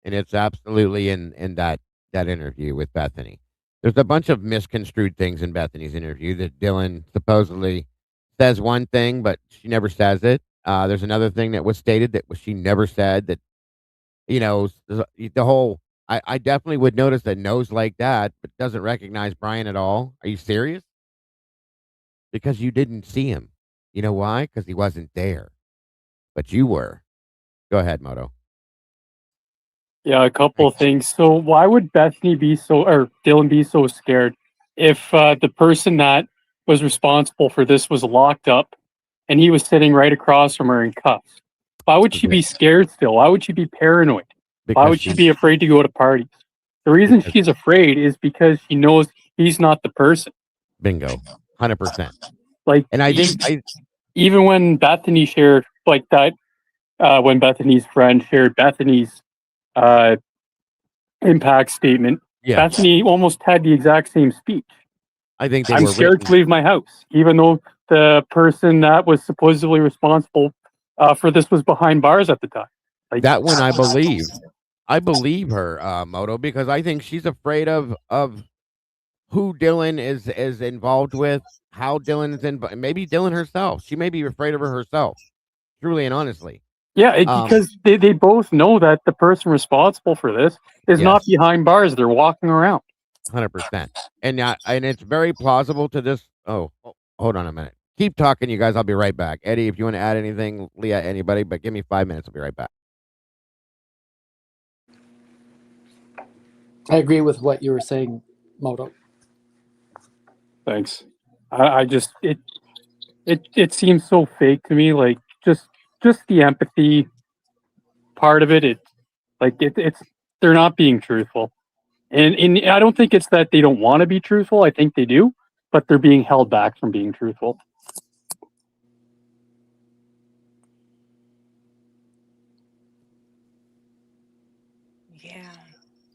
it's absolutely in that interview with Bethany. There's a bunch of misconstrued things in Bethany's interview that Dylan supposedly says one thing, but she never says it. There's another thing that was stated that she never said, that, the whole, I definitely would notice that nose like that, but doesn't recognize Brian at all. Are you serious? Because you didn't see him. You know why? Because he wasn't there. But you were. Go ahead, Moto. Yeah, a couple of things. So why would Dylan be so scared if the person that was responsible for this was locked up and he was sitting right across from her in cuffs? Why would she be scared still? Why would she be paranoid? Why would she be afraid to go to parties? The reason she's afraid is because she knows he's not the person. Bingo. 100%. Like, and I think even when Bethany shared like that, when Bethany's friend shared Bethany's impact statement, Bethany almost had the exact same speech. I think I'm scared to leave my house, even though the person that was supposedly responsible for this was behind bars at the time. Like, that one, I believe. I believe her, Moto, because I think she's afraid of who Dylan is involved with, how Dylan is in, maybe Dylan herself. She may be afraid of her herself, truly and honestly. Yeah, because they both know that the person responsible for this is not behind bars; they're walking around. 100%, and it's very plausible to this. Oh, hold on a minute. Keep talking, you guys. I'll be right back. Eddie, if you want to add anything, Leah, anybody, but give me 5 minutes. I'll be right back. I agree with what you were saying, Moto. Thanks. I just it seems so fake to me. Like just the empathy part of it. It's they're not being truthful, and I don't think it's that they don't want to be truthful. I think they do, but they're being held back from being truthful. Yeah.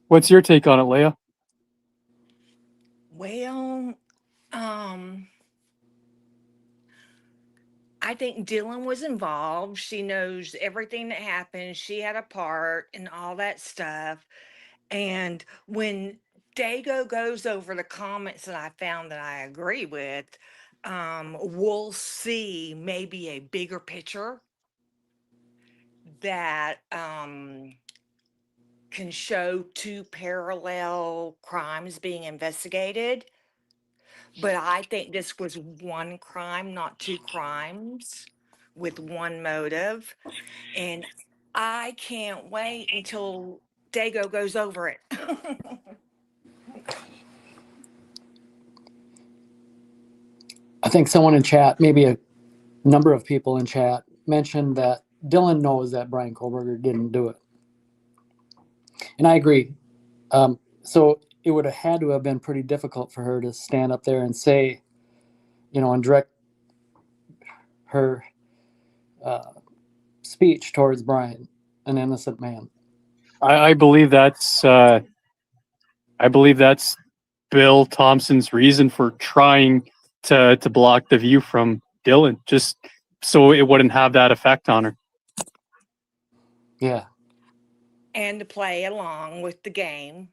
What's your take on it, Leah? Well, I think Dylan was involved. She knows everything that happened. She had a part and all that stuff. And when Dago goes over the comments that I found that I agree with, we'll see maybe a bigger picture that can show two parallel crimes being investigated. But I think this was one crime, not two crimes with one motive. And I can't wait until Dago goes over it. I think someone in chat, maybe a number of people in chat, mentioned that Dylan knows that Brian Kohlberger didn't do it. And I agree. So it would have had to have been pretty difficult for her to stand up there and say, and direct her speech towards Brian, an innocent man. I believe that's Bill Thompson's reason for trying to block the view from Dylan, just so it wouldn't have that effect on her. Yeah. And to play along with the game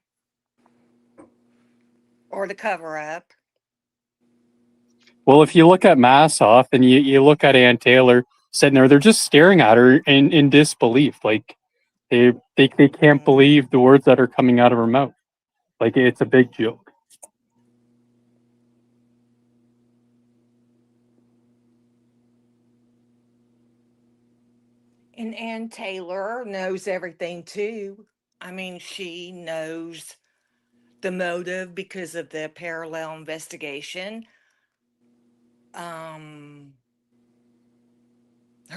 or the cover up. Well, if you look at Massoff and you look at Ann Taylor sitting there, they're just staring at her in disbelief. Like they can't believe the words that are coming out of her mouth. Like it's a big joke. And Ann Taylor knows everything too. I mean, she knows the motive because of the parallel investigation. Her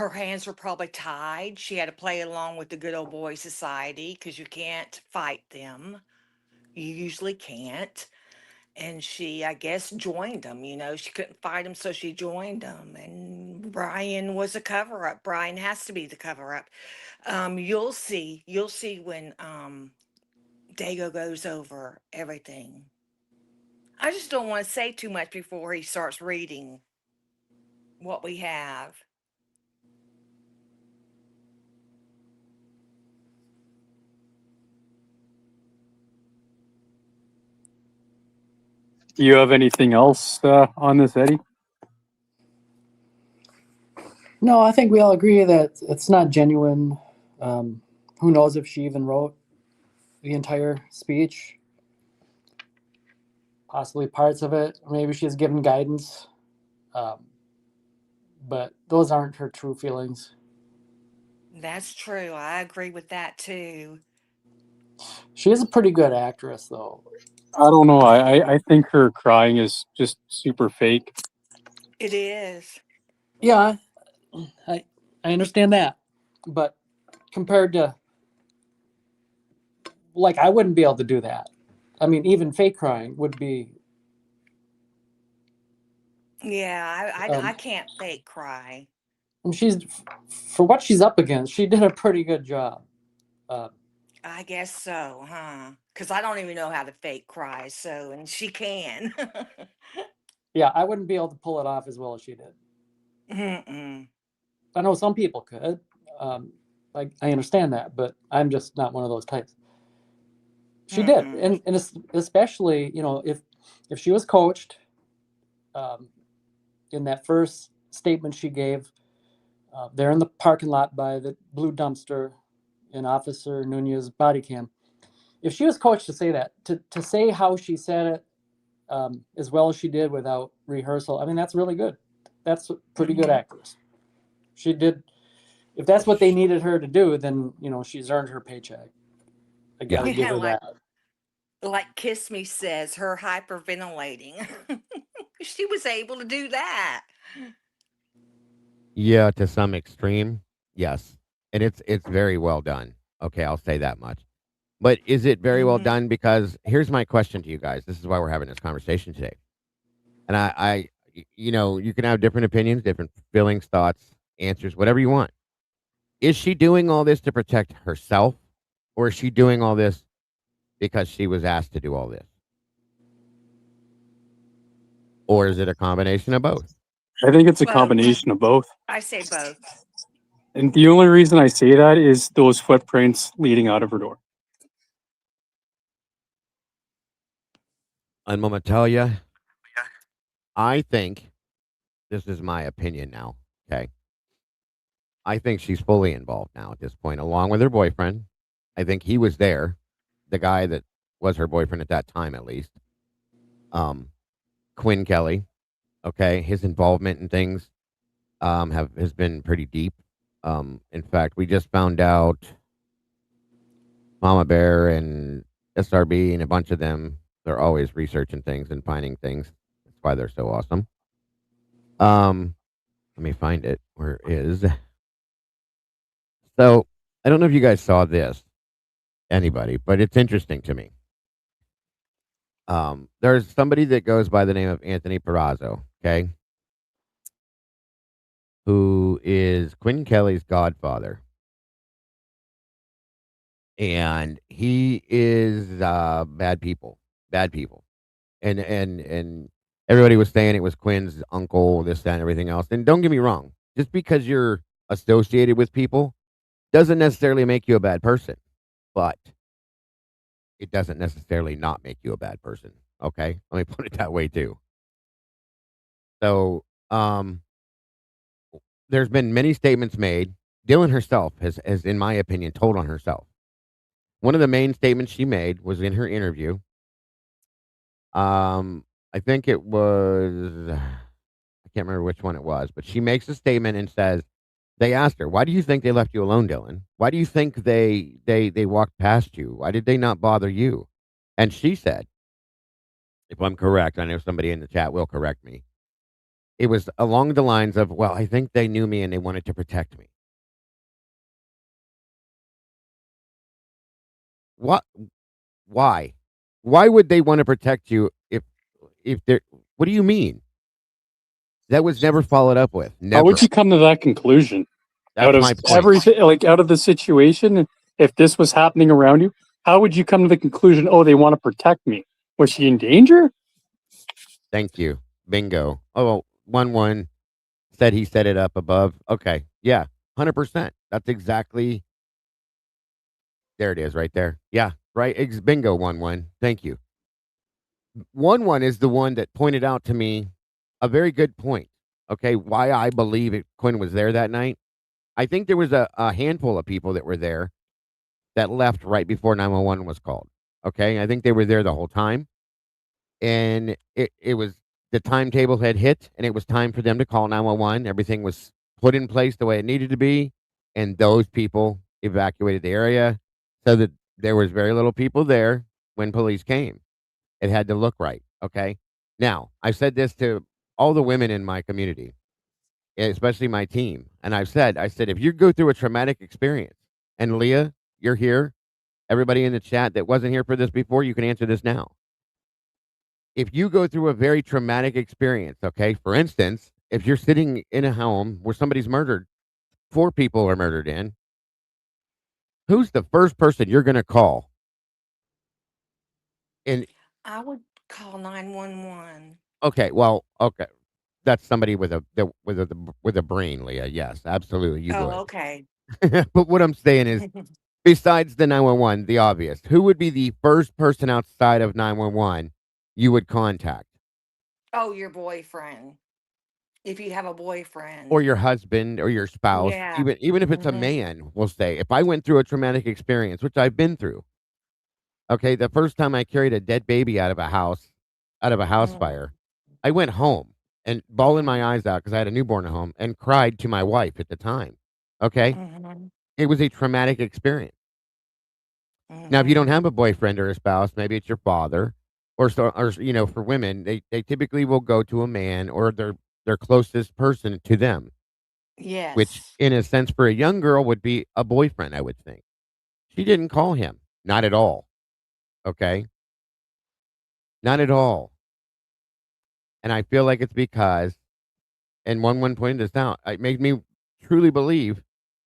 hands were probably tied. She had to play along with the good old boy society because you can't fight them. You usually can't. And she, I guess, joined them. She couldn't fight them, so she joined them. And Brian was a cover up. Brian has to be the cover up. You'll see when Dago goes over everything. I just don't want to say too much before he starts reading what we have. Do you have anything else on this, Eddie? No, I think we all agree that it's not genuine. Who knows if she even wrote the entire speech? Possibly parts of it. Maybe she's given guidance. But those aren't her true feelings. That's true. I agree with that too. She is a pretty good actress, though. I don't know. I think her crying is just super fake. It is. Yeah, I understand that. But compared to, I wouldn't be able to do that. I mean, even fake crying would be Yeah, I Um, can't fake cry. and she's for what she's up against. She did a pretty good job. Uh, I guess so, huh? Because I don't even know how to fake cry, so, and she can. yeah, I wouldn't be able to pull it off as well as she did. Mm-mm. I know some people could. I understand that, but I'm just not one of those types. She did, Mm-mm. and especially if she was coached um, in that first statement she gave there in the parking lot by the blue dumpster in Officer Nunez's body cam. If she was coached to say that, to say how she said it as well as she did without rehearsal, I mean, that's really good. That's pretty good actress. She did. If that's what they needed her to do, then she's earned her paycheck. I Yeah. gotta give Yeah, her like that. like Kiss Me says, her hyperventilating. She was able to do that. Yeah, to some extreme, yes, and it's very well done. Okay, I'll say that much. But is it very well Mm-hmm. done? Because here's my question to you guys. This is why we're having this conversation today. And you can have different opinions, different feelings, thoughts, answers, whatever you want. Is she doing all this to protect herself, or is she doing all this because she was asked to do all this, or is it a combination of both? I think it's a Both. combination of both. I say both. And the only reason I say that is those footprints leading out of her door. I'm gonna tell you, I think this is my opinion now. Okay, I think she's fully involved now at this point, along with her boyfriend. I think he was there, the guy that was her boyfriend at that time, at least. Um, Quinn Kelly. Okay, his involvement in things has been pretty deep. In fact, we just found out Mama Bear and SRB and a bunch of them. They're always researching things and finding things. That's why they're so awesome. Let me find it. Where is so? I don't know if you guys saw this, anybody, but it's interesting to me. There's somebody that goes by the name of Anthony Perazzo, okay, who is Quinn Kelly's godfather, and he is bad people, and everybody was saying it was Quinn's uncle, this, that, and everything else. And don't get me wrong, just because you're associated with people doesn't necessarily make you a bad person, but it doesn't necessarily not make you a bad person. Okay, let me put it that way too. So, there's been many statements made. Dylan herself has, in my opinion, told on herself. One of the main statements she made was in her interview. I think it was, I can't remember which one it was, but she makes a statement and says, they asked her, "Why do you think they left you alone, Dylan? Why do you think they walked past you? Why did they not bother you?" And she said, if I'm correct, I know somebody in the chat will correct me. It was along the lines of, "Well, I think they knew me and they wanted to protect me." What? Why? Why would they want to protect you if they're? What do you mean? That was never followed up with. How would Never. you come to that conclusion? Out That's of my point. everything, like out of the situation, if this was happening around you, how would you come to the conclusion, oh, they want to protect me? Was she in danger? Thank you. Bingo. Oh, 1-1 said he set it up above. Okay. Yeah. 100%. That's exactly. There it is right there. Yeah. Right. Bingo. 1-1. Thank you. 1-1 is the one that pointed out to me a very good point. Okay. Why I believe Quinn was there that night. I think there was a handful of people that were there that left right before 911 was called. Okay. I think they were there the whole time. And it was the timetable had hit and it was time for them to call 911. Everything was put in place the way it needed to be. And those people evacuated the area so that there was very little people there when police came. It had to look right. Okay. Now, I've said this to all the women in my community, especially my team. And I said, if you go through a traumatic experience, and Leah, you're here, everybody in the chat that wasn't here for this before, you can answer this now. if you go through a very traumatic experience, okay, for instance, if you're sitting in a home where somebody's murdered, 4 people are murdered in, who's the first person you're going to call? And I would call 911. okay, well, okay, that's somebody with with a brain, Leah. Yes, absolutely, you Oh, would. okay. But what I'm saying is, besides the 911, the obvious, who would be the first person outside of 911 you would contact? Oh, your boyfriend. If you have a Or boyfriend. your husband or your spouse, Yeah. even if it's a Mhm. man, we'll say, if I went through a traumatic experience, which I've been through, okay, the first time I carried a dead baby out of a house Mhm. fire, I went home and bawling my Mhm. eyes out because I had a newborn at home and cried to my wife at the time. Okay. Mhm. It was a traumatic experience. Now, if you don't Mhm. have a boyfriend or a spouse, maybe it's your father, or so, or for women, they typically will go to a man or their closest person to them, which, Yes. in a sense, for a young girl, would be a boyfriend. I would think she didn't call him, not at all. Okay, not at all. And I feel like it's because, and one pointed this out, it made me truly believe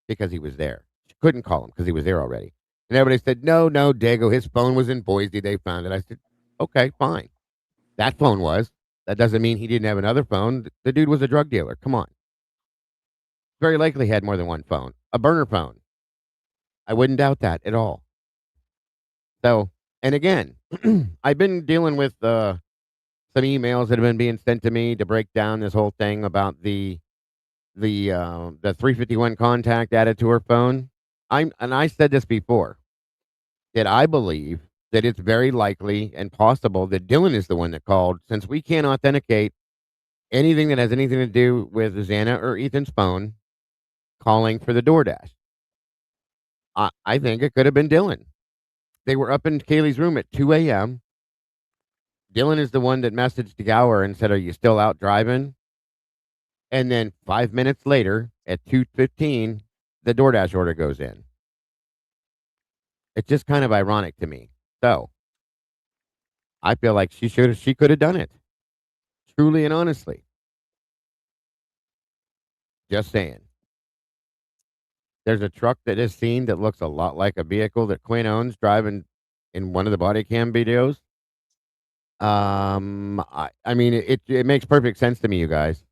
because he was there. She couldn't call him because he was there already. And everybody said, no, no, Dago, his phone was in Boise. They found it. I said, okay, fine. That phone was. That doesn't mean he didn't have another phone. The dude was a drug dealer. Come on. Very likely had more than one phone. A burner phone. I wouldn't doubt that at all. So, and again, I've been dealing with some emails that have been being sent to me to break down this whole thing about the 351 contact added to her phone. I said this before that I believe that it's very likely and possible that Dylan is the one that called, since we can't authenticate anything that has anything to do with Xana or Ethan's phone calling for the DoorDash. I think it could have been Dylan. They were up in Kaylee's room at 2 a.m. Dylan is the one that messaged Gower and said, "Are you still out driving?" And then 5 minutes later, at 2:15, the DoorDash order goes in. It's just kind of ironic to me. So I feel like she could have done it, truly and honestly. Just saying. There's a truck that is seen that looks a lot like a vehicle that Quinn owns driving in one of the body cam videos. I mean, it makes perfect sense to me, you guys.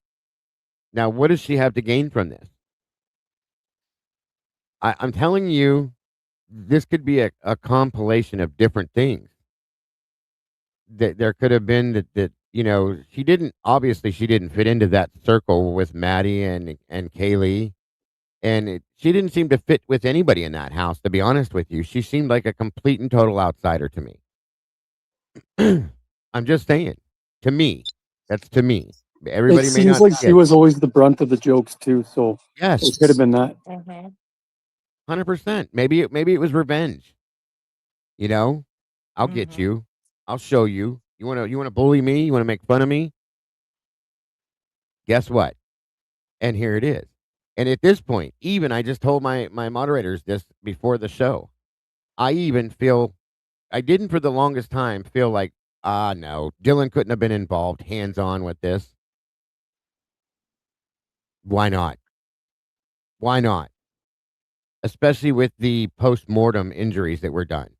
Now, what does she have to gain from this? I'm telling you, this could be a compilation of different things. That there could have been that she didn't fit into that circle with Maddie and Kaylee, and she didn't seem to fit with anybody in that house. To be honest with you, she seemed like a complete and total outsider to me. I'm just saying, to me, that's to me. It Everybody may seems not like see she it. was always the brunt of the jokes too, so it Yes, could have been that. Mhm. 100%. Maybe it was revenge. You know, I'll get Mhm. you. I'll show you. You wanna bully me? You wanna make fun of me? Guess what? And here it is. And at this point, even I just told my moderators this before the show. I even feel I didn't for the longest time feel like, no, Dylan couldn't have been involved hands on with this. Why not? Why not? Especially with the post mortem injuries that were done.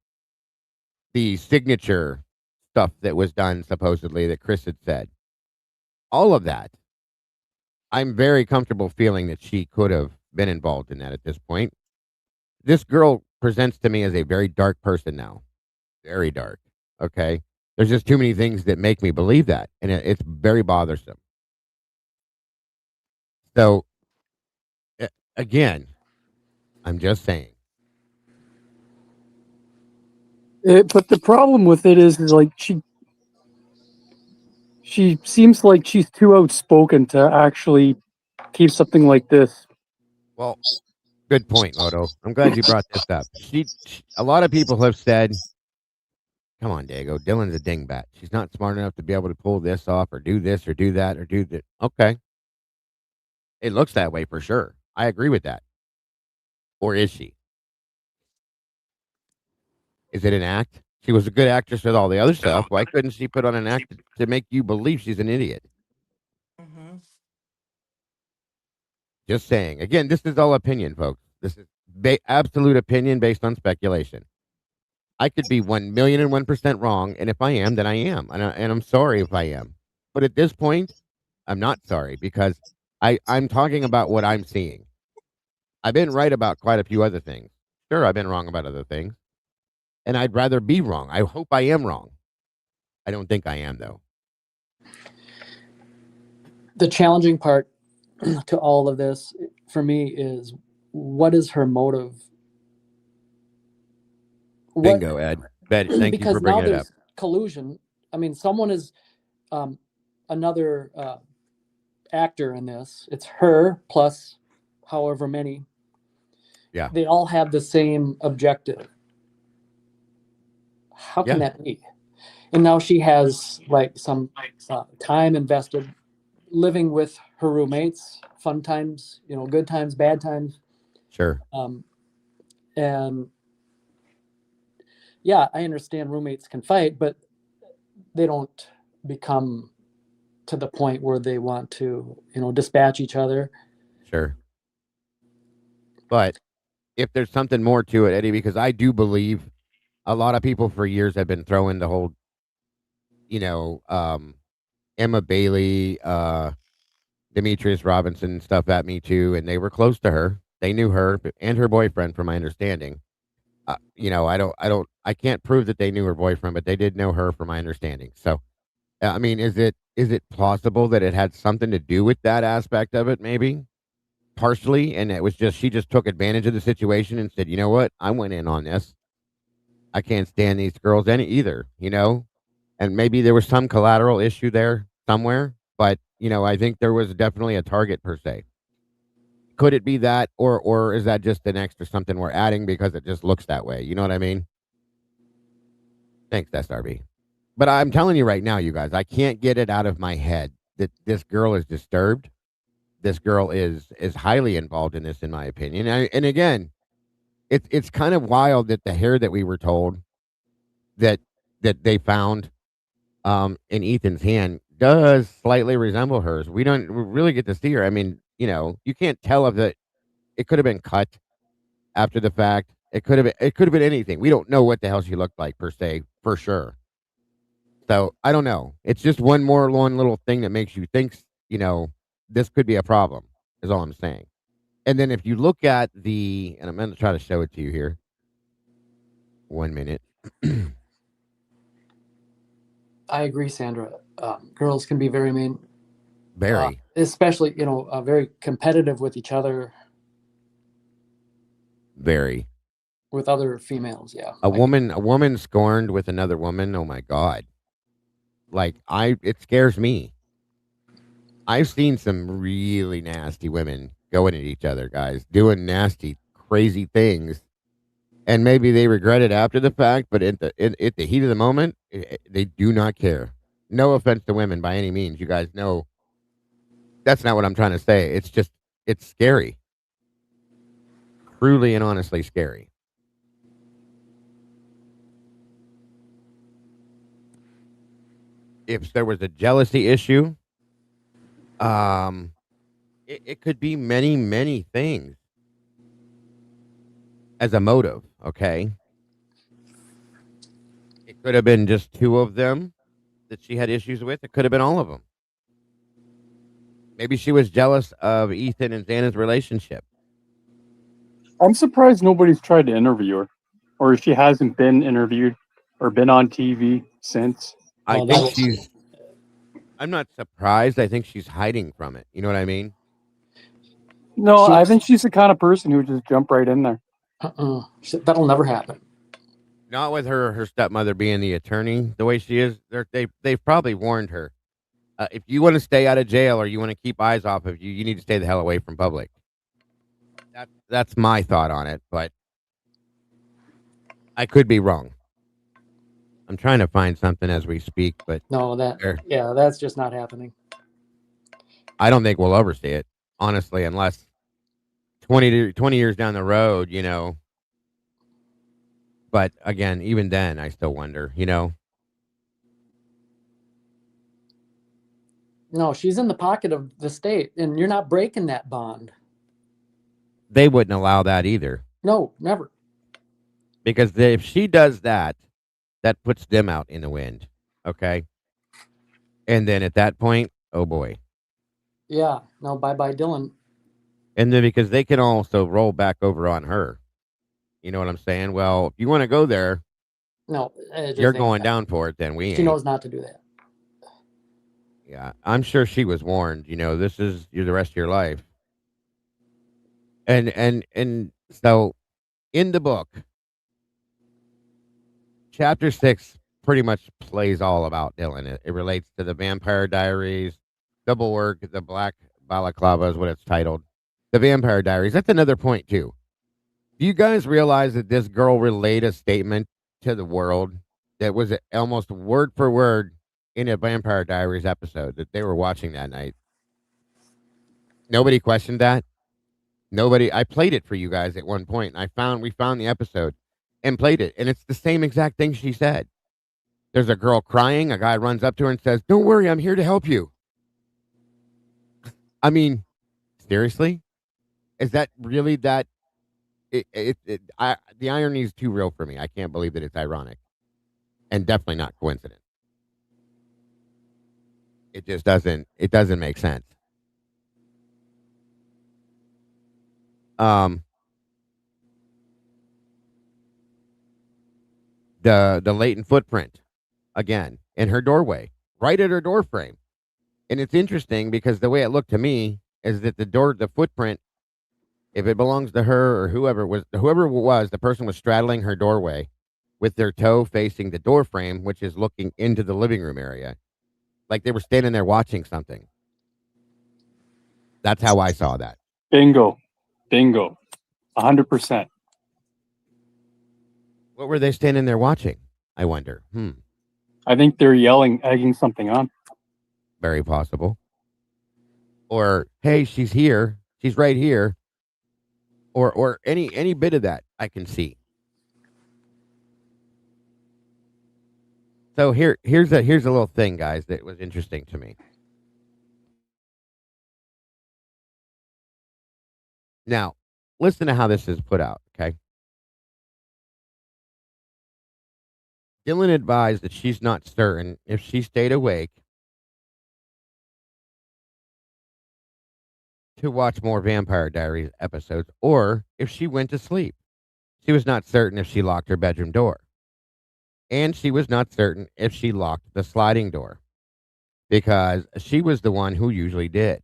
The signature stuff that was done supposedly that Chris had said. All of that. I'm very comfortable feeling that she could have been involved in that at this point. This girl presents to me as a very dark person now. Very dark. Okay. There's just too many things that make me believe that. And it's very bothersome. So, a- again, I'm just saying. But the problem with it is like she seems like she's too outspoken to actually keep something like this. Well, good point, Moto. I'm glad you brought this up. A lot of people have said, come on, Dago, Dylan's a dingbat. She's not smart enough to be able to pull this off or do this or do that or do that. Okay. It looks that way for sure. I agree with that. Or is she? Is it an act? She was a good actress with all the other stuff. Why couldn't she put on an act to make you believe she's an idiot? Mm-hmm. Just saying. Again, this is all opinion, folks. This is absolute opinion based on speculation. I could be 1,000,001% wrong, and if I am, then I am, and I'm sorry if I am. But at this point, I'm not sorry because I'm talking about what I'm seeing. I've been right about quite a few other things. Sure, I've been wrong about other things, and I'd rather be wrong. I hope I am wrong. I don't think I am, though. The challenging part to all of this for me is, what is her motive? Bingo, Ed. Thank you Because for now bringing it up. there's collusion. I mean, someone is another actor in this. It's her plus however many. Yeah. They all have the same objective. How can that be? And now she has like some time invested living with her roommates, fun times, good times, bad times. Sure. And yeah, I understand roommates can fight, but they don't become to the point where they want to, dispatch each other. Sure. But if there's something more to it, Eddie, because I do believe a lot of people for years have been throwing the whole, Emma Bailey, Demetrius Robinson stuff at me too, and they were close to her. They knew her and her boyfriend, from my understanding. I can't prove that they knew her boyfriend, but they did know her, from my understanding. So, I mean, is it plausible that it had something to do with that aspect of it? Maybe partially, and it was just she just took advantage of the situation and said, you know what, I went in on this. I can't stand these girls either, and maybe there was some collateral issue there somewhere, but I think there was definitely a target per se. Could it be that, or is that just an extra something we're adding because it just looks that way? You know what I mean? Thanks, SRB. But I'm telling you right now, you guys, I can't get it out of my head that this girl is disturbed. This girl is highly involved in this, in my opinion. And again, it's kind of wild that the hair that we were told that they found in Ethan's hand does slightly resemble hers. We don't really get to see her. I mean, you can't tell if it could have been cut after the fact. It could have been anything. We don't know what the hell she looked like per se, for sure. So I don't know. It's just one little thing that makes you think, this could be a problem, is all I'm saying. And then if you look at and I'm going to try to show it to you here. 1 minute. I agree, Sandra. Girls can be very mean. Very. Especially, very competitive with each other. Very. With other females, yeah. A woman scorned with another woman. Oh my God. Like it scares me. I've seen some really nasty women going at each other, guys, doing nasty, crazy things. And maybe they regret it after the fact, but at the heat of the moment, they do not care. No offense to women by any means. You guys know that's not what I'm trying to say. It's just, it's scary. Truly and honestly scary. If there was a jealousy issue, it could be many, many things as a motive, okay? It could have been just two of them that she had issues with. It could have been all of them. Maybe she was jealous of Ethan and Xana's relationship. I'm surprised nobody's tried to interview her, or she hasn't been interviewed or been on TV since. I'm not surprised. I think she's hiding from it. You know what I mean? No, I think she's the kind of person who would just jump right in there. That'll never happen. Not with her stepmother being the attorney the way she is. They've probably warned her. If you want to stay out of jail or you want to keep eyes off of you, you need to stay the hell away from public. That's my thought on it, but I could be wrong. I'm trying to find something as we speak, but no, that's just not happening. I don't think we'll ever see it, honestly, unless 20 years down the road, But again, even then, I still wonder, No, she's in the pocket of the state, and you're not breaking that bond. They wouldn't allow that either. No, never. Because if she does that, that puts them out in the wind. Okay. And then at that point, oh boy. Yeah. No, bye-bye, Dylan. And then because they can also roll back over on her. You know what I'm saying? Well, if you want to go there, no, you're going down for it, then we ain't. She knows not to do that. Yeah, I'm sure she was warned, this is the rest of your life. And so in the book, chapter 6 pretty much plays all about Dylan. It relates to the Vampire Diaries, Double Work, the Black Balaclava is what it's titled. The Vampire Diaries. That's another point too. Do you guys realize that this girl relayed a statement to the world that was almost word for word in a Vampire Diaries episode that they were watching that night? Nobody questioned that. Nobody. I played it for you guys at one point. We found the episode and played it, and it's the same exact thing she said. There's a girl crying. A guy runs up to her and says, "Don't worry, I'm here to help you." I mean, seriously, is that really that? The irony is too real for me. I can't believe that it's ironic, and definitely not coincidence. It just doesn't. It doesn't make sense. The latent footprint again in her doorway, right at her door frame, and it's interesting because the way it looked to me is that the footprint, if it belongs to her or whoever it was, the person was straddling her doorway with their toe facing the door frame, which is looking into the living room area, like they were standing there watching something. That's how I saw that. Bingo, 100%. What were they standing there watching? I wonder. I think they're yelling, egging something on. Very possible. Or, hey, she's here. She's right here. Or any bit of that I can see. So here's a little thing, guys, that was interesting to me. Now, listen to how this is put out, okay? Dylan advised that she's not certain if she stayed awake to watch more Vampire Diaries episodes or if she went to sleep. She was not certain if she locked her bedroom door. And she was not certain if she locked the sliding door because she was the one who usually did.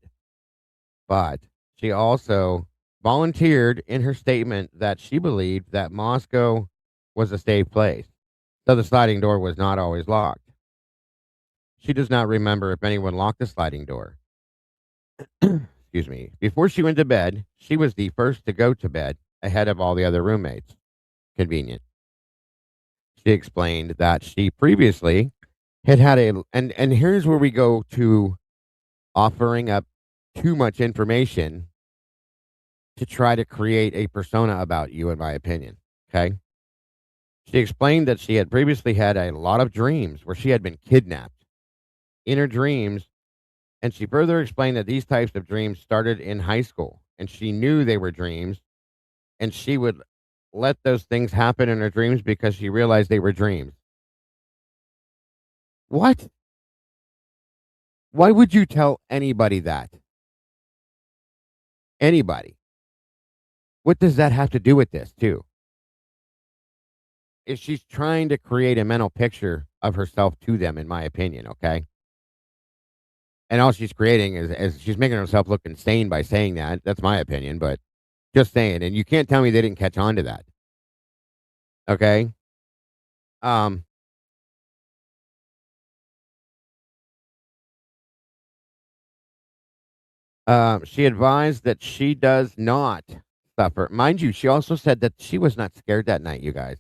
But she also volunteered in her statement that she believed that Moscow was a safe place. So the sliding door was not always locked. She does not remember if anyone locked the sliding door. Excuse me. Before she went to bed, she was the first to go to bed ahead of all the other roommates. Convenient. She explained that she previously had and here's where we go to offering up too much information to try to create a persona about you, in my opinion. Okay. She explained that she had previously had a lot of dreams where she had been kidnapped in her dreams. And she further explained that these types of dreams started in high school and she knew they were dreams and she would let those things happen in her dreams because she realized they were dreams. What? Why would you tell anybody that? Anybody? What does that have to do with this, too? If she's trying to create a mental picture of herself to them, in my opinion, okay? And all she's creating is she's making herself look insane by saying that. That's my opinion, but just saying. And you can't tell me they didn't catch on to that. Okay? She advised that she does not suffer. Mind you, she also said that she was not scared that night, you guys.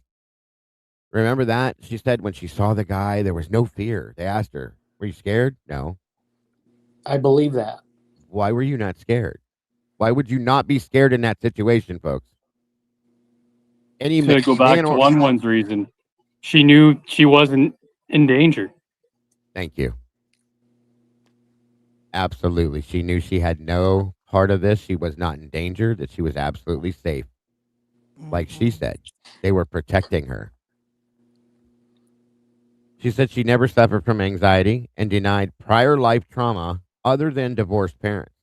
Remember that? She said when she saw the guy, there was no fear. They asked her, were you scared? No. I believe that. Why were you not scared? Why would you not be scared in that situation, folks? any To go back man to or one's reason, she knew she wasn't in danger. thank you. Absolutely. She knew she had no part of this. She was not in danger, that she was absolutely safe. Like she said, they were protecting her. She said she never suffered from anxiety and denied prior life trauma other than divorced parents.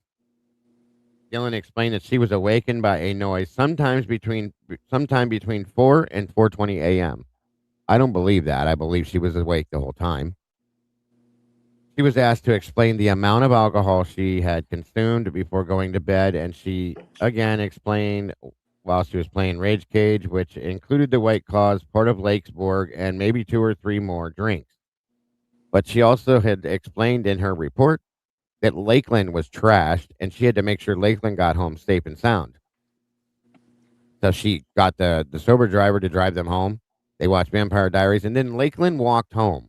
Dylan explained that she was awakened by a noise sometime between 4 and 4:20 a.m. I don't believe that. I believe she was awake the whole time. She was asked to explain the amount of alcohol she had consumed before going to bed, and she again explained while she was playing Rage Cage, which included the White Claws, part of Lakesborg, and maybe 2 or 3 more drinks. But she also had explained in her report that Lakeland was trashed, and she had to make sure Lakeland got home safe and sound. So she got the sober driver to drive them home. They watched Vampire Diaries, and then Lakeland walked home.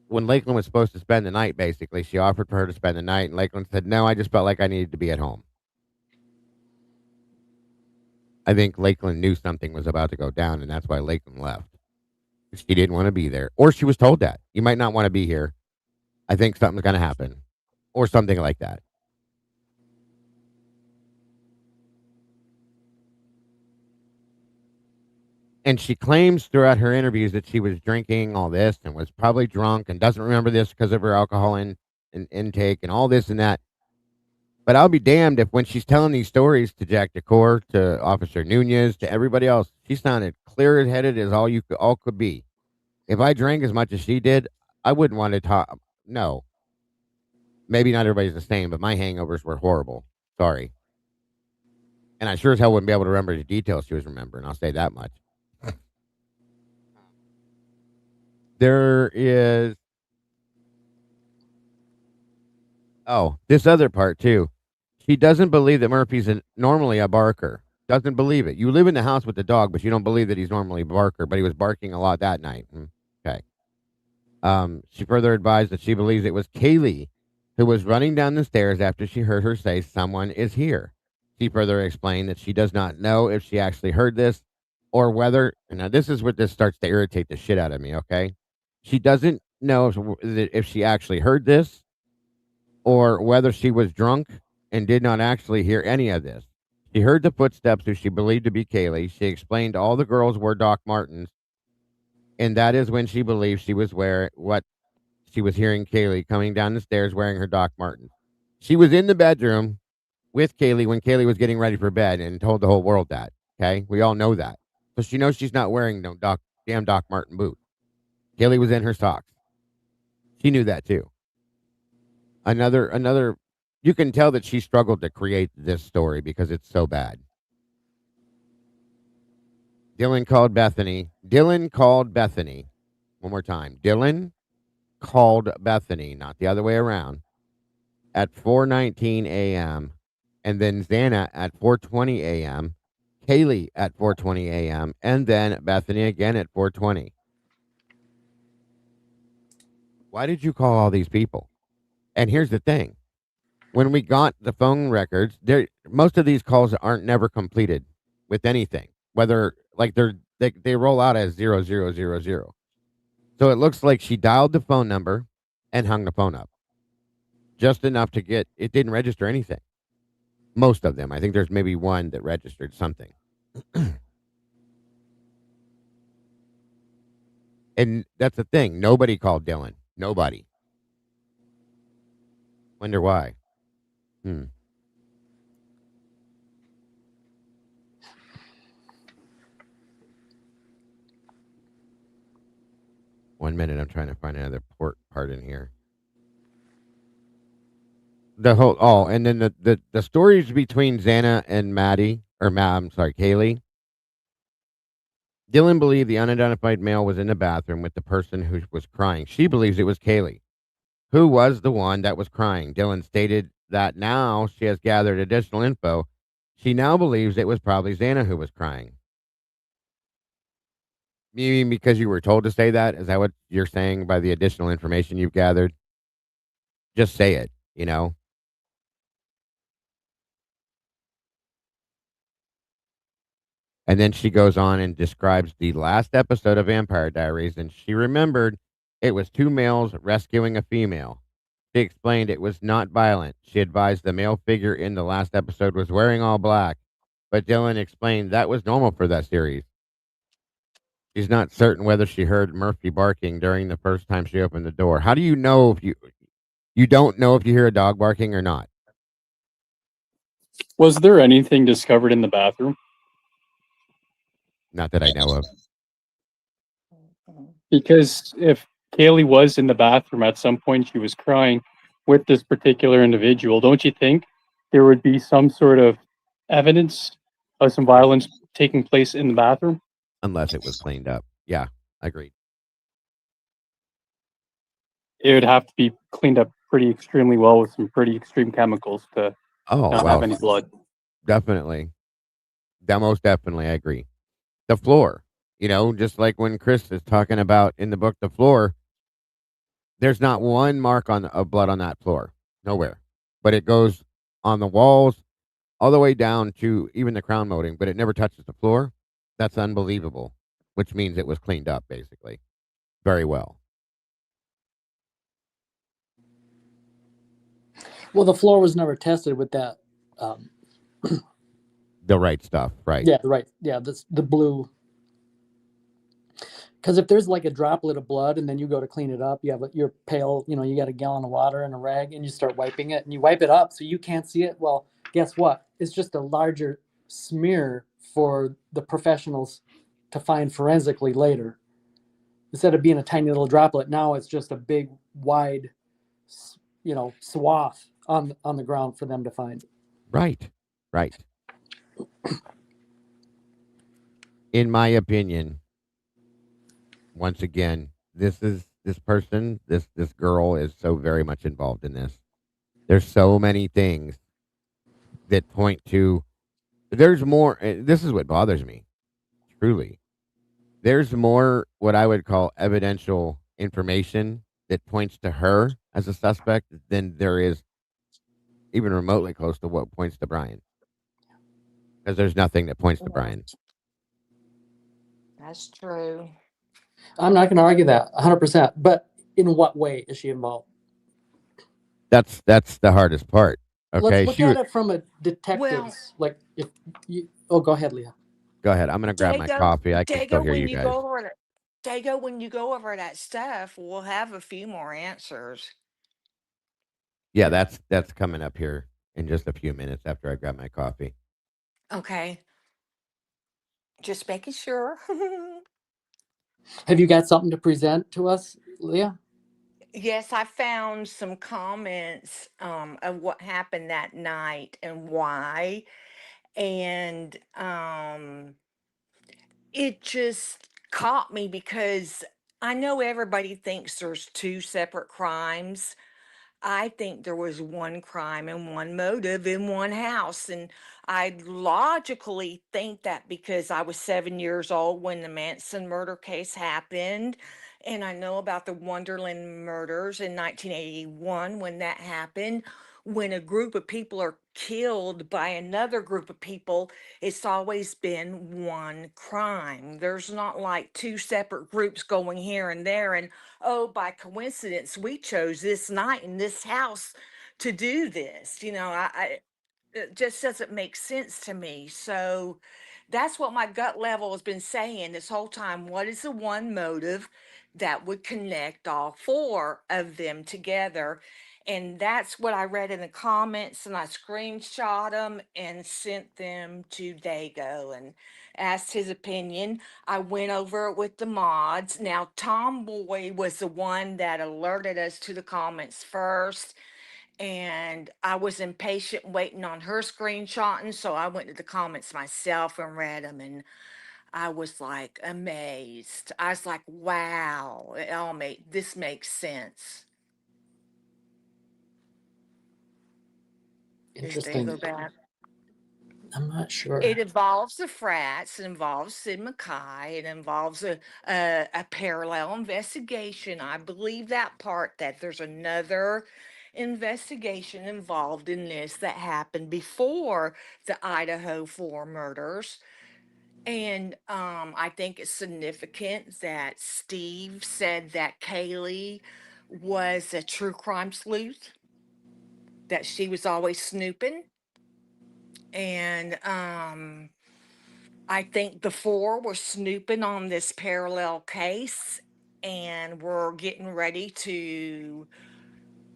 When Lakeland was supposed to spend the night, basically, she offered for her to spend the night, and Lakeland said, no, I just felt like I needed to be at home. I think Lakeland knew something was about to go down, and that's why Lakeland left. She didn't want to be there. Or she was told that. You might not want to be here. I think something's going to happen. Or something like that. And she claims throughout her interviews that she was drinking all this and was probably drunk and doesn't remember this because of her alcohol intake and all this and that. But I'll be damned if when she's telling these stories to Jack Decor, to Officer Nunez, to everybody else, she sounded clear-headed as all could be. If I drank as much as she did, I wouldn't want to talk. No. Maybe not everybody's the same, but my hangovers were horrible. Sorry. And I sure as hell wouldn't be able to remember the details she was remembering. I'll say that much. There is... Oh, this other part, too. She doesn't believe that Murphy's normally a barker. Doesn't believe it. You live in the house with the dog, but you don't believe that he's normally a barker, but he was barking a lot that night. Okay. She further advised that she believes it was Kaylee who was running down the stairs after she heard her say, someone is here. She further explained that she does not know if she actually heard this or whether, and now this is what this starts to irritate the shit out of me, okay? She doesn't know if she actually heard this or whether she was drunk and did not actually hear any of this. She heard the footsteps who she believed to be Kaylee. She explained all the girls were Doc Martens, and that is when she believed she was she was hearing Kaylee coming down the stairs wearing her Doc Martens. She was in the bedroom with Kaylee when Kaylee was getting ready for bed and told the whole world that. Okay, we all know that. So she knows she's not wearing no damn Doc Marten boot. Kaylee was in her socks. She knew that too. Another. You can tell that she struggled to create this story because it's so bad. Dylan called Bethany. One more time. Dylan called Bethany, not the other way around, at 4:19 a.m. and then Xana at 4:20 a.m., Kaylee at 4:20 a.m., and then Bethany again at 4:20. Why did you call all these people? And here's the thing. When we got the phone records, most of these calls aren't never completed with anything, whether like they roll out as 0000. So it looks like she dialed the phone number and hung the phone up. Just enough to get, it didn't register anything. Most of them. I think there's maybe one that registered something. And that's the thing. Nobody called Dylan. Nobody. Wonder why. 1 minute. I'm trying to find another part in here. And then the stories between Xana and Kaylee. Dylan believed the unidentified male was in the bathroom with the person who was crying. She believes it was Kaylee, who was the one that was crying. Dylan stated that now she has gathered additional info. She now believes it was probably Xana who was crying. You mean because you were told to say that? Is that what you're saying by the additional information you've gathered? Just say it, you know? . And then she goes on and describes the last episode of Vampire Diaries, and she remembered it was two males rescuing a female. She explained it was not violent. She advised the male figure in the last episode was wearing all black, but Dylan explained that was normal for that series. She's not certain whether she heard Murphy barking during the first time she opened the door. How do you know if you don't know if you hear a dog barking or not? Was there anything discovered in the bathroom? Not that I know of. Because if Kaylee was in the bathroom at some point, she was crying with this particular individual, don't you think there would be some sort of evidence of some violence taking place in the bathroom? Unless it was cleaned up. Yeah, agreed. It would have to be cleaned up pretty extremely well with some pretty extreme chemicals to not have any blood. Definitely. Most definitely, I agree. The floor, just like when Chris is talking about in the book, the floor, there's not one mark of blood on that floor. Nowhere. But it goes on the walls all the way down to even the crown molding, but it never touches the floor. That's unbelievable, which means it was cleaned up, basically. Very well. Well, the floor was never tested with that. The right stuff, right? Yeah, right. Yeah, the blue. Because if there's like a droplet of blood and then you go to clean it up, you have your pail, you got a gallon of water and a rag and you start wiping it and you wipe it up so you can't see it. Well, guess what? It's just a larger smear for the professionals to find forensically later. Instead of being a tiny little droplet, now it's just a big, wide, swath on the ground for them to find. Right. In my opinion, once again, this girl is so very much involved in this. There's so many things that point to, there's more. This is what bothers me, truly. There's more what I would call evidential information that points to her as a suspect than there is even remotely close to what points to Brian. Because there's nothing that points to Brian. That's true. I'm not going to argue that 100%. But in what way is she involved? That's the hardest part. Okay, let's look at it from a detective's. Go ahead, Leah. Go ahead. I'm going to grab my coffee. I can still hear you guys. Dago, when you go over that stuff, we'll have a few more answers. Yeah, that's coming up here in just a few minutes after I grab my coffee. Okay. Just making sure. Have you got something to present to us, Leah? Yes, I found some comments of what happened that night and why. And it just caught me because I know everybody thinks there's two separate crimes. I think there was one crime and one motive in one house. And I logically think that because I was 7 years old when the Manson murder case happened. And I know about the Wonderland murders in 1981 when that happened. When a group of people are killed by another group of people, it's always been one crime. There's not like two separate groups going here and there. And oh, by coincidence, we chose this night in this house to do this. It just doesn't make sense to me. So that's what my gut level has been saying this whole time. What is the one motive that would connect all four of them together? And that's what I read in the comments, and I screenshot them and sent them to Dago and asked his opinion. I went over it with the mods. Now, Tomboy was the one that alerted us to the comments first, and I was impatient waiting on her screenshotting, so I went to the comments myself and read them, and I was like amazed. I was like, wow, this makes sense. Interesting. I'm not sure. It involves the frats. It involves Sid Mackay. It involves a parallel investigation. I believe that part, that there's another investigation involved in this that happened before the Idaho 4 murders. And I think it's significant that Steve said that Kaylee was a true crime sleuth, that she was always snooping. And I think the four were snooping on this parallel case and were getting ready to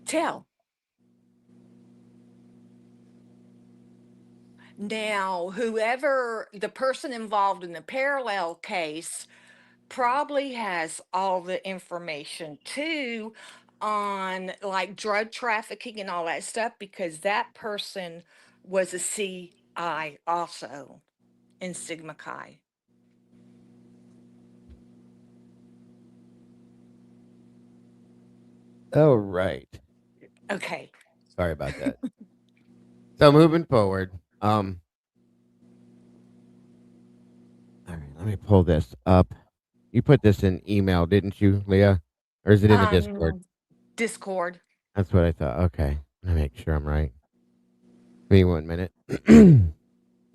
tell. Now, whoever the person involved in the parallel case probably has all the information too on like drug trafficking and all that stuff, because that person was a CI also in Sigma Chi. Oh, right. Okay. Sorry about that. So moving forward, all right, let me pull this up. You put this in email, didn't you, Leah? Or is it in the Discord? Discord. That's what I thought. Okay. Let me make sure I'm right. Give me 1 minute. So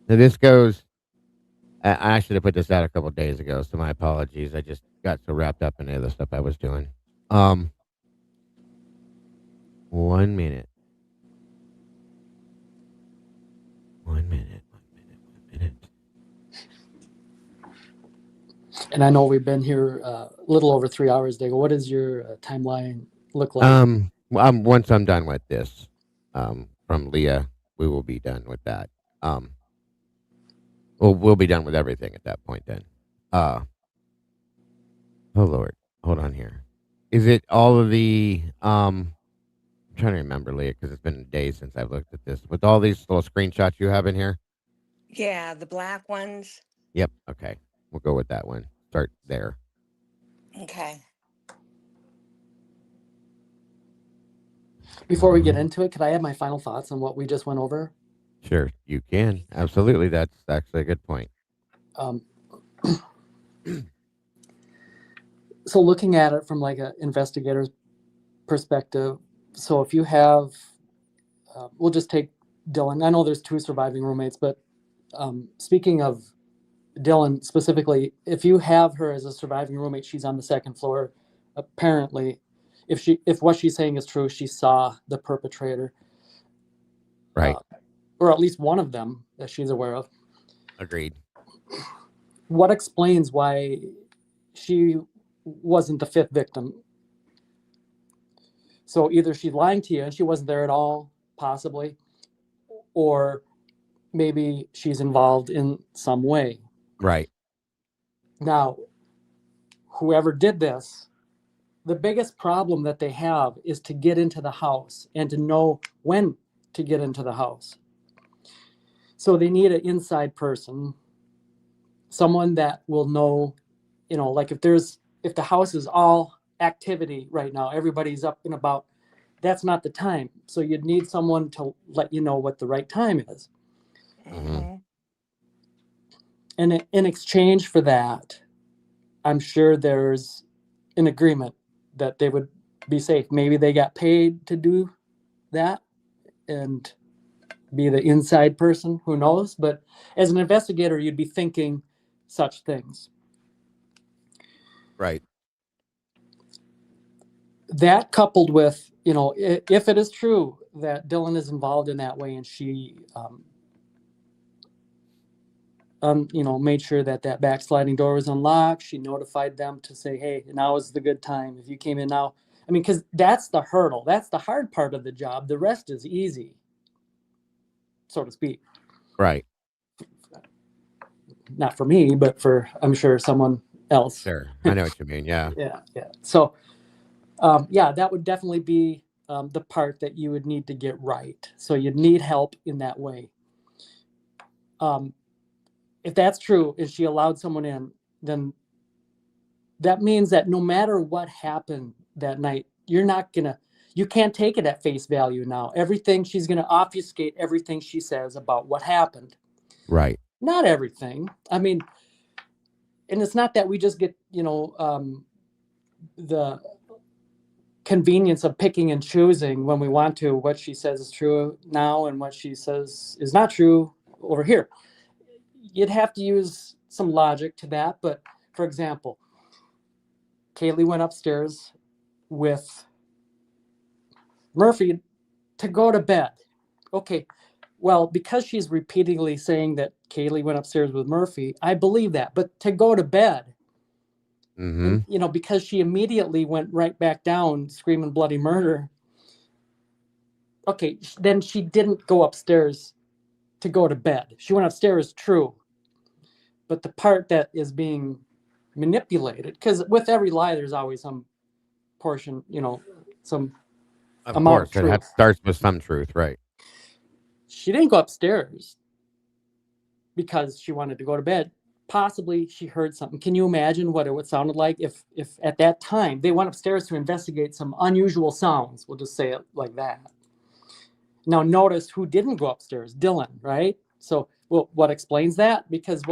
this goes. I should have put this out a couple days ago, so my apologies. I just got so wrapped up in the other stuff I was doing. 1 minute. 1 minute. 1 minute. And I know we've been here a little over 3 hours, Diego. What does your timeline look like? Once I'm done with this, from Leah, we will be done with that. We'll be done with everything at that point then. Oh Lord, hold on here. Is it all of the I'm trying to remember, Leah, because it's been days since I've looked at this. With all these little screenshots you have in here? Yeah, the black ones. Yep. Okay. We'll go with that one. Start there. Okay. Before we get into it, could I have my final thoughts on what we just went over? Sure, you can. Absolutely. That's actually a good point. So looking at it from like an investigator's perspective, so if you have, we'll just take Dylan. I know there's 2 surviving roommates, but speaking of Dylan specifically, if you have her as a surviving roommate, she's on the 2nd floor. Apparently, if what she's saying is true, she saw the perpetrator, right, or at least one of them that she's aware of. Agreed. What explains why she wasn't the 5th victim? So either she's lying to you and she wasn't there at all, possibly, or maybe she's involved in some way. Right. Now, whoever did this, the biggest problem that they have is to get into the house and to know when to get into the house. So they need an inside person, someone that will know, like if the house is all activity right now, everybody's up and about, that's not the time. So you'd need someone to let you know what the right time is. Mm-hmm. And in exchange for that, I'm sure there's an agreement that they would be safe. Maybe they got paid to do that and be the inside person, who knows? But as an investigator, you'd be thinking such things. Right. That coupled with, if it is true that Dylan is involved in that way and she, made sure that backsliding door was unlocked. She notified them to say, hey, now is the good time. If you came in now, because that's the hurdle. That's the hard part of the job. The rest is easy, so to speak. Right. Not for me, but for, I'm sure, someone else. Sure. I know what you mean. Yeah. Yeah. So, that would definitely be the part that you would need to get right. So you'd need help in that way. If that's true, if she allowed someone in, then that means that no matter what happened that night, you can't take it at face value now. Everything, she's going to obfuscate everything she says about what happened. Right. Not everything. And it's not that we just get, the convenience of picking and choosing when we want to, what she says is true now and what she says is not true over here. You'd have to use some logic to that. But for example, Kaylee went upstairs with Murphy to go to bed. Okay, well, because she's repeatedly saying that Kaylee went upstairs with Murphy, I believe that. But to go to bed, and, because she immediately went right back down screaming bloody murder. Okay, then she didn't go upstairs to go to bed. She went upstairs, true. But the part that is being manipulated, because with every lie, there's always some portion, some Of amount course, of truth. it starts with some truth, right? She didn't go upstairs because she wanted to go to bed. Possibly she heard something. Can you imagine what it would sound like if at that time they went upstairs to investigate some unusual sounds? We'll just say it like that. Now notice who didn't go upstairs, Dylan, right? So what explains that? Because,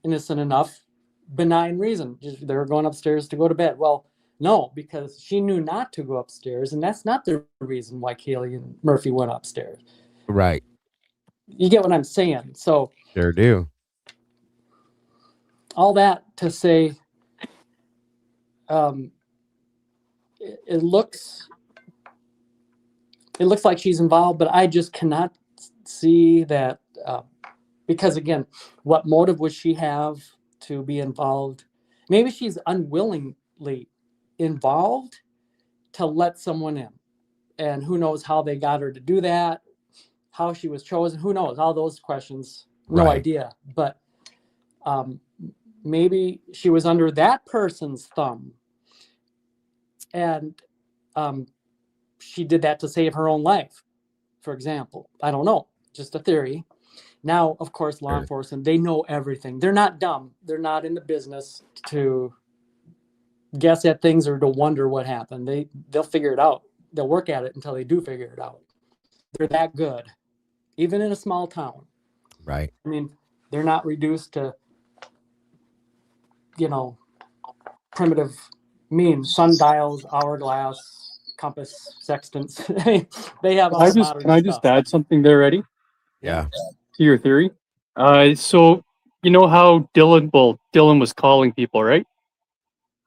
innocent enough, benign reason. They were going upstairs to go to bed. Well, no, because she knew not to go upstairs, and that's not the reason why Kaylee and Murphy went upstairs. Right. You get what I'm saying? So sure do. All that to say, it looks like she's involved, but I just cannot see that, because again, what motive would she have to be involved? Maybe she's unwillingly involved to let someone in, and who knows how they got her to do that, how she was chosen, who knows, all those questions, no idea. But maybe she was under that person's thumb, and she did that to save her own life, for example. I don't know, just a theory. Now, of course, law enforcement, they know everything. They're not dumb. They're not in the business to guess at things or to wonder what happened. They'll figure it out. They'll work at it until they do figure it out. They're that good, even in a small town. Right. I mean, they're not reduced to, primitive means, sundials, hourglass, compass, sextants. They have all modern stuff. Can I just add something there, Eddie? Yeah. To your theory. So you know how Dylan was calling people, right?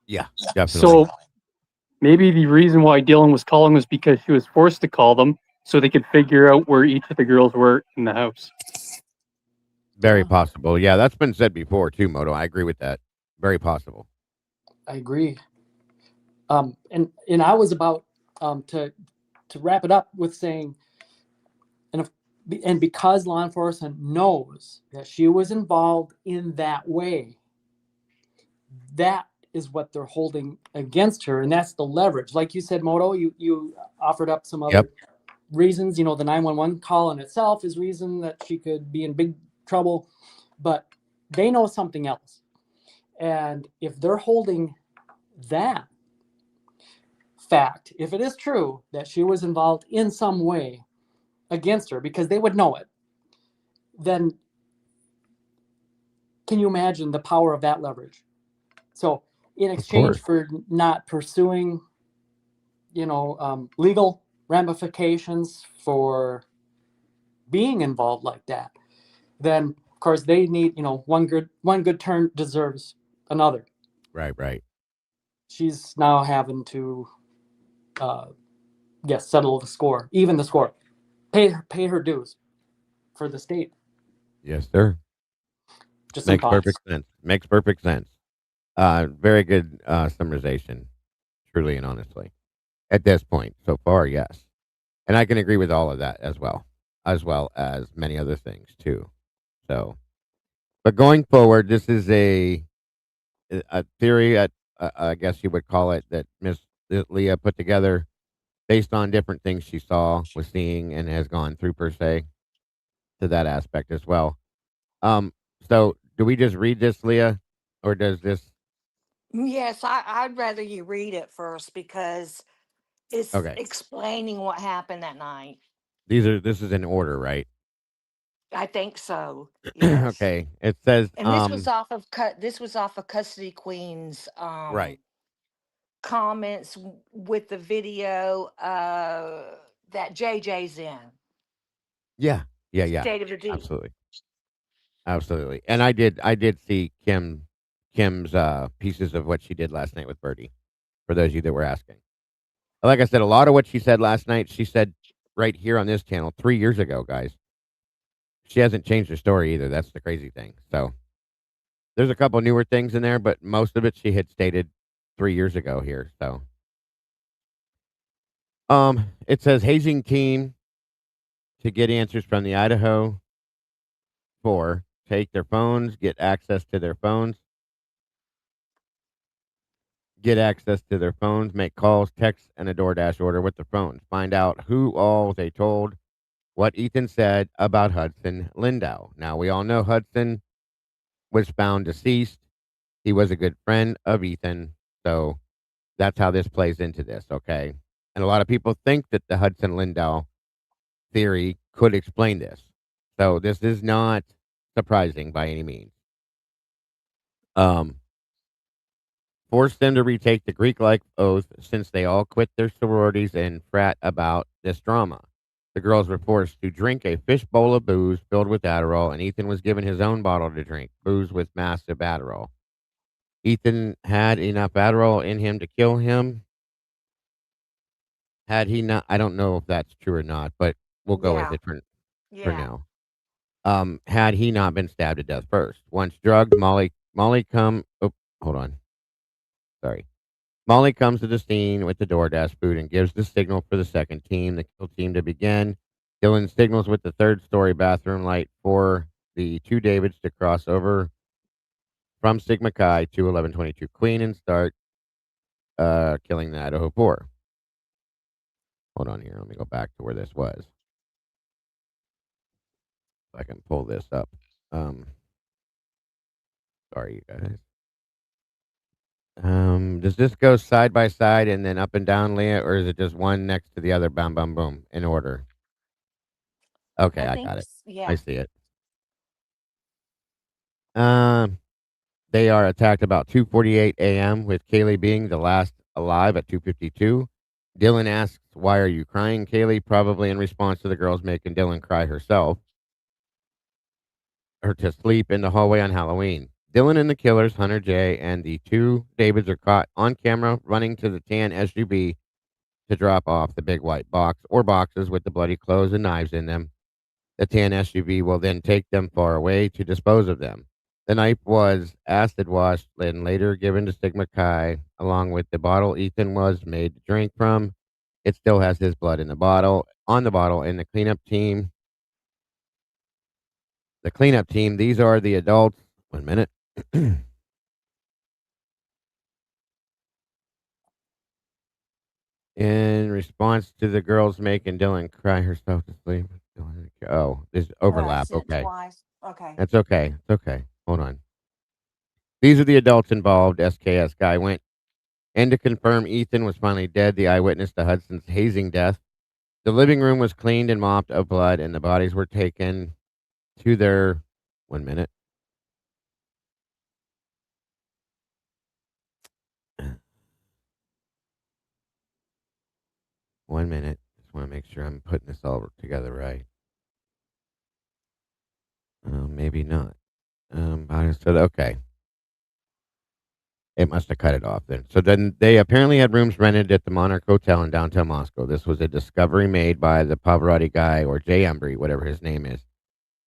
Yeah, definitely. So maybe the reason why Dylan was calling was because she was forced to call them so they could figure out where each of the girls were in the house. Very possible. Yeah, that's been said before too, Moto. I agree with that. Very possible. I agree. And I was about to wrap it up with saying, and because law enforcement knows that she was involved in that way, that is what they're holding against her, and that's the leverage. Like you said, Moto, you offered up some other reasons. The 911 call in itself is reason that she could be in big trouble, but they know something else. And if they're holding that fact, if it is true that she was involved in some way against her, because they would know it, then can you imagine the power of that leverage? So in exchange for not pursuing, legal ramifications for being involved like that, then of course they need, one good turn deserves another. Right. She's now having to, settle the score, even the score, pay her dues for the state. Yes, sir. Just makes perfect sense. Makes perfect sense. Very good summarization, truly and honestly. At this point, so far, yes, and I can agree with all of that as well as many other things too. So, but going forward, this is a theory, I guess you would call it, that Miss Leah put together based on different things she was seeing, and has gone through per se to that aspect as well. So do we just read this, Leah, or does this? Yes, I'd rather you read it first because it's explaining what happened that night. This is in order, right? I think so. Yes. Okay. It says, and this was off of Custody Queen's comments with the video that JJ's in. Yeah. State of the Deep. Absolutely. Absolutely. And I did see Kim's pieces of what she did last night with Birdie. For those of you that were asking, like I said, a lot of what she said last night, she said right here on this channel 3 years ago, guys. She hasn't changed her story either. That's the crazy thing. So there's a couple newer things in there, but most of it she had stated 3 years ago here. So it says hazing team to get answers from the Idaho 4, take their phones, get access to their phones, make calls, texts, and a DoorDash order with the phones. Find out who all they told, what Ethan said about Hudson Lindau. Now, we all know Hudson was found deceased. He was a good friend of Ethan. So that's how this plays into this, okay? And a lot of people think that the Hudson Lindau theory could explain this. So this is not surprising by any means. Forced them to retake the Greek-like oath since they all quit their sororities and frat about this drama. The girls were forced to drink a fish bowl of booze filled with Adderall, and Ethan was given his own bottle to drink, booze with massive Adderall. Ethan had enough Adderall in him to kill him. Had he not, I don't know if that's true or not, but we'll go with Yeah. it for Yeah. now. Had he not been stabbed to death first. Once drugged, Molly hold on. Sorry. Molly comes to the scene with the DoorDash food and gives the signal for the second team, the kill team, to begin. Dylan signals with the third story bathroom light for the two Davids to cross over from Sigma Chi to 1122 Queen and start killing the Idaho 4. Hold on here. Let me go back to where this was. If I can pull this up. Sorry, you guys. Does this go side by side and then up and down, Leah, or is it just one next to the other, bam, bam, boom, in order? Okay, I got it. I Yeah. see it. They are attacked about 2:48 a.m. with Kaylee being the last alive at 2:52. Dylan asks, "Why are you crying, Kaylee?" Probably in response to the girls making Dylan cry herself, or to sleep in the hallway on Halloween. Dylan and the killers, Hunter J. and the two Davids, are caught on camera running to the tan SUV to drop off the big white box or boxes with the bloody clothes and knives in them. The tan SUV will then take them far away to dispose of them. The knife was acid washed and later given to Sigma Chi, along with the bottle Ethan was made to drink from. It still has his blood in the bottle, on the bottle, and the cleanup team. These are the adults. 1 minute. In response to the girls making Dylan cry herself to sleep. Oh, there's overlap. Said Okay. twice. Okay. That's okay. It's okay. Hold on. These are the adults involved. SKS guy went in to confirm Ethan was finally dead, the eyewitness to Hudson's hazing death. The living room was cleaned and mopped of blood, and the bodies were taken to their 1 minute. One minute. Just want to make sure I'm putting this all together right. Maybe not. Okay. It must have cut it off then. So then they apparently had rooms rented at the Monarch Hotel in downtown Moscow. This was a discovery made by the Pavarotti guy, or Jay Embry, whatever his name is.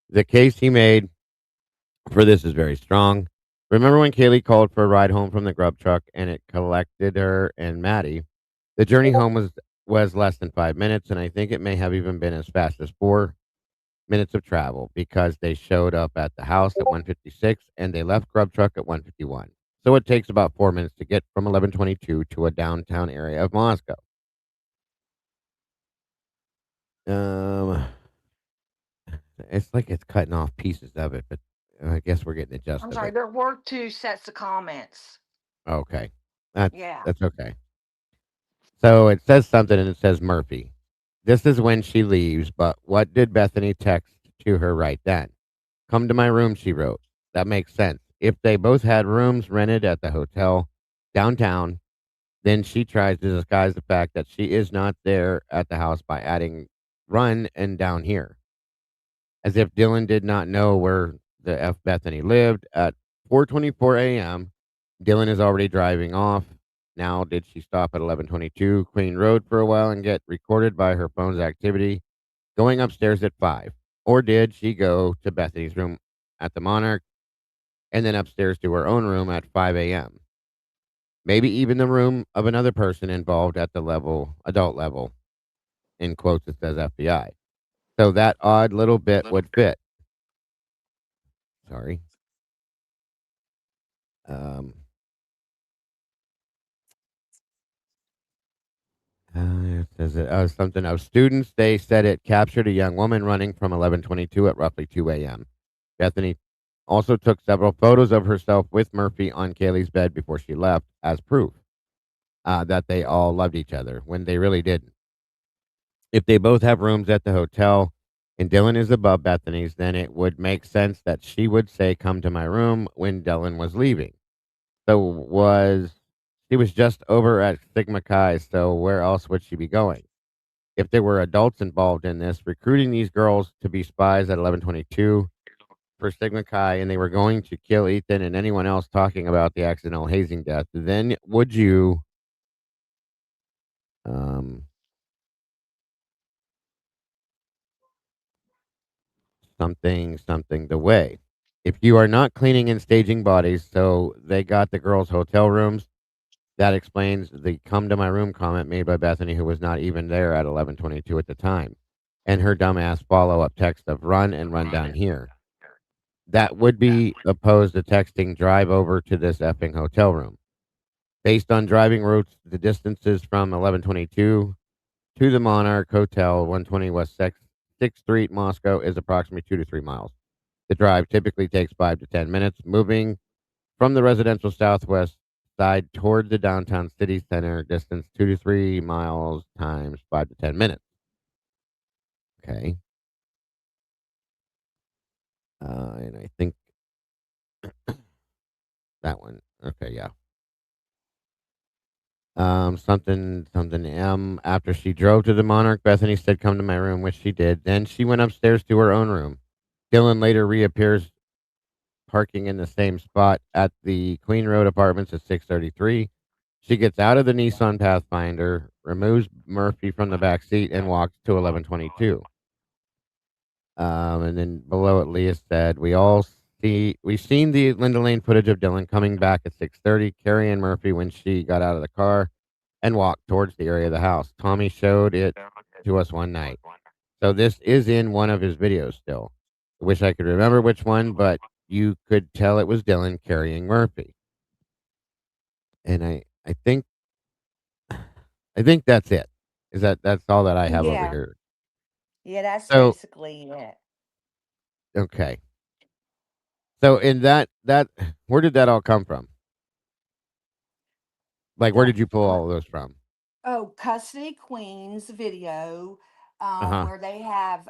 The case he made for this is very strong. Remember when Kaylee called for a ride home from the grub truck and it collected her and Maddie? The journey home was less than 5 minutes, and I think it may have even been as fast as 4 minutes of travel because they showed up at the house at 1:56 and they left grub truck at 1:51. So it takes about 4 minutes to get from 1122 to a downtown area of Moscow. It's like it's cutting off pieces of it, but I guess we're getting the gist I'm of sorry. it. There were two sets of comments. Okay. Yeah. That's okay. So it says something and it says Murphy. This is when she leaves, but what did Bethany text to her right then? Come to my room, she wrote. That makes sense. If they both had rooms rented at the hotel downtown, then she tries to disguise the fact that she is not there at the house by adding run and down here. As if Dylan did not know where the F Bethany lived. At 4:24 a.m., Dylan is already driving off. Now, did she stop at 1122 Queen Road for a while and get recorded by her phone's activity going upstairs at 5? Or did she go to Bethany's room at the Monarch and then upstairs to her own room at 5 a.m.? Maybe even the room of another person involved at the adult level. In quotes, it says FBI. So that odd little bit would fit. Sorry. Um, it says something of students. They said it captured a young woman running from 1122 at roughly 2 a.m. Bethany also took several photos of herself with Murphy on Kaylee's bed before she left as proof that they all loved each other when they really didn't. If they both have rooms at the hotel and Dylan is above Bethany's, then it would make sense that she would say, "Come to my room," when Dylan was leaving. She was just over at Sigma Chi, so where else would she be going? If there were adults involved in this, recruiting these girls to be spies at 1122 for Sigma Chi, and they were going to kill Ethan and anyone else talking about the accidental hazing death, then would you um something the way. If you are not cleaning and staging bodies, so they got the girls' hotel rooms, that explains the "come to my room" comment made by Bethany, who was not even there at 1122 at the time, and her dumbass follow-up text of "run and run down here." That would be opposed to texting "drive over to this effing hotel room." Based on driving routes, the distances from 1122 to the Monarch Hotel, 120 West 6th Street, Moscow, is approximately 2 to 3 miles. The drive typically takes 5 to 10 minutes. Moving from the residential southwest side toward the downtown city center, distance 2 to 3 miles times 5 to 10 minutes. Okay. And I think that one. Okay, yeah. Something M. After she drove to the Monarch, Bethany said, "Come to my room," which she did. Then she went upstairs to her own room. Dylan later reappears parking in the same spot at the Queen Road Apartments at 6:33. She gets out of the Nissan Pathfinder, removes Murphy from the back seat, and walks to 1122. And then below it, Leah said, we've seen the Linda Lane footage of Dylan coming back at 6:30, carrying Murphy when she got out of the car and walked towards the area of the house. Tommy showed it to us one night. So this is in one of his videos still. I wish I could remember which one, but you could tell it was Dylan carrying Murphy. And I think that's it. That's all that I have over Yeah. here. Yeah, that's So, basically it. okay. So in that where did that all come from? Like, where The did you pull all of those from? Custody Queens video, Uh-huh. where they have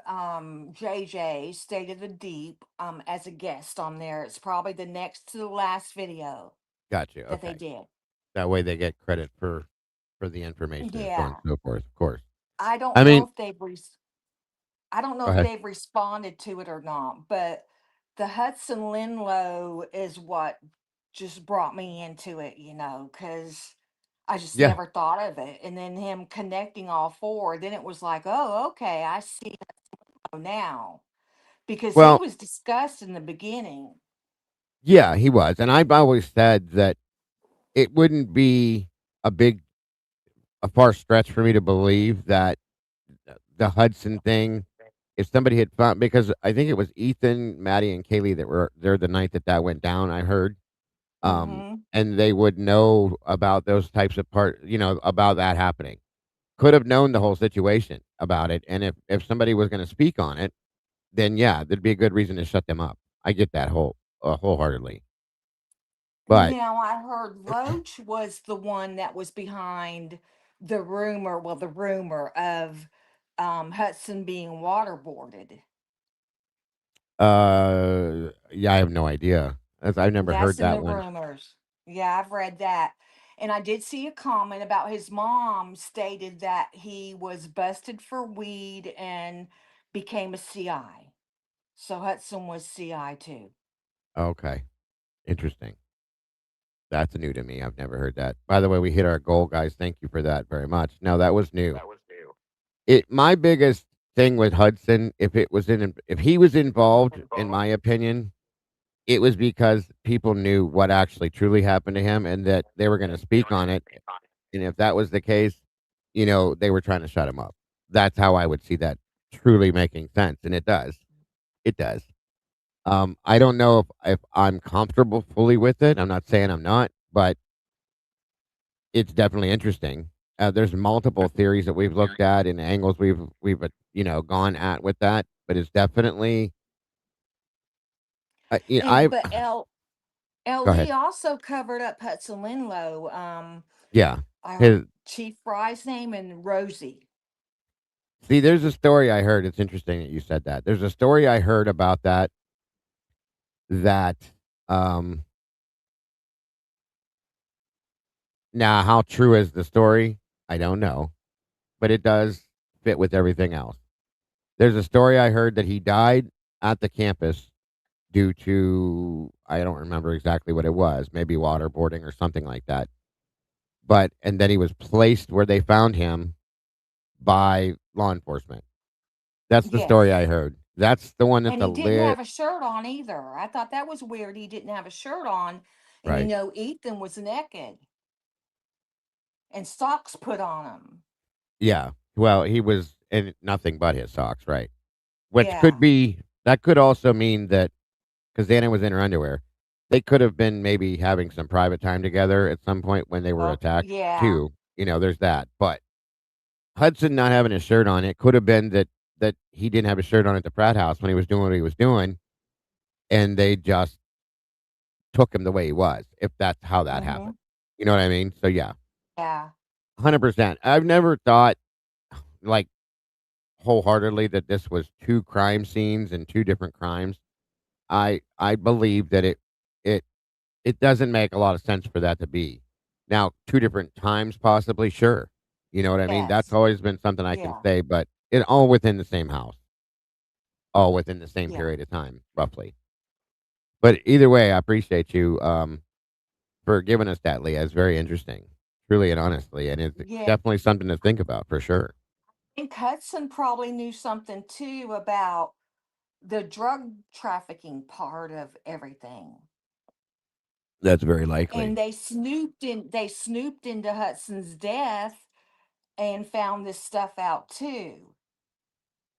JJ, State of the Deep, as a guest on there. It's probably the next to the last video Got you. that they Okay. did. That way they get credit for the information and so on Yeah. and so forth, of course. I don't I know mean, if I don't know go if ahead. they've responded to it or not, but the Hudson Linlow is what just brought me into it, because I just Yeah. never thought of it. And then him connecting all four, then it was like, oh, okay, I see now. Because he Well, was discussed in the beginning. yeah, he was. And I've always said that it wouldn't be a big a far stretch for me to believe that the Hudson thing, if somebody had found, because I think it was Ethan, Maddie, and Kaylee that were there the night that went down, I heard. Mm-hmm. And they would know about those types of about that happening. Could have known the whole situation about it. And if somebody was going to speak on it, then yeah, there'd be a good reason to shut them up. I get that wholeheartedly. But Now I heard Loach was the one that was behind the rumor of Hudson being waterboarded. yeah, I have no idea. I've never heard That's in that the one. rumors. Yeah, I've read that. And I did see a comment about his mom stated that he was busted for weed and became a CI. So Hudson was CI too. Okay. Interesting. That's new to me. I've never heard that. By the way, we hit our goal, guys. Thank you for that very much. No, that was new. My biggest thing with Hudson, if he was involved, in my opinion, it was because people knew what actually truly happened to him and that they were going to speak on it. And if that was the case, they were trying to shut him up. That's how I would see that truly making sense. And it does. It does. I don't know if I'm comfortable fully with it. I'm not saying I'm not, but it's definitely interesting. There's multiple theories that we've looked at and angles we've gone at with that, but it's definitely I And but go ahead. LE also covered up Hudson Linlow. Yeah. I heard His Chief Fry's name and Rosie. See, there's a story I heard. It's interesting that you said that. There's a story I heard about that um now how true is the story? I don't know, but it does fit with everything else. There's a story I heard that he died at the campus due to I don't remember exactly what it was, maybe waterboarding or something like that. And then he was placed where they found him by law enforcement. That's the story I Yes. heard. That's the one that's And a he didn't lit have a shirt on either. I thought that was weird. He didn't have a shirt on. And right. Ethan was naked and socks put on him. Yeah. Well, he was in nothing but his socks, right? Which Yeah. that could also mean that because Dana was in her underwear, they could have been maybe having some private time together at some point when they were Well, attacked yeah. too. There's that. But Hudson not having his shirt on, it could have been that he didn't have his shirt on at the frat house when he was doing what he was doing, and they just took him the way he was. If that's how that Mm-hmm. happened, you know what I mean? So yeah, Yeah. 100%. I've never thought like wholeheartedly that this was two crime scenes and two different crimes. I believe that it it doesn't make a lot of sense for that to be. Now, two different times possibly, sure. You know what I mean? That's Yes. always been something I can Yeah. say, but it all within the same house, all within the same Yeah. period of time, roughly. But either way, I appreciate you for giving us that, Leah. It's very interesting, truly and honestly, and it's Yeah. definitely something to think about for sure. I think Hudson probably knew something too about the drug trafficking part of everything. That's very likely. And they snooped into Hudson's death and found this stuff out too.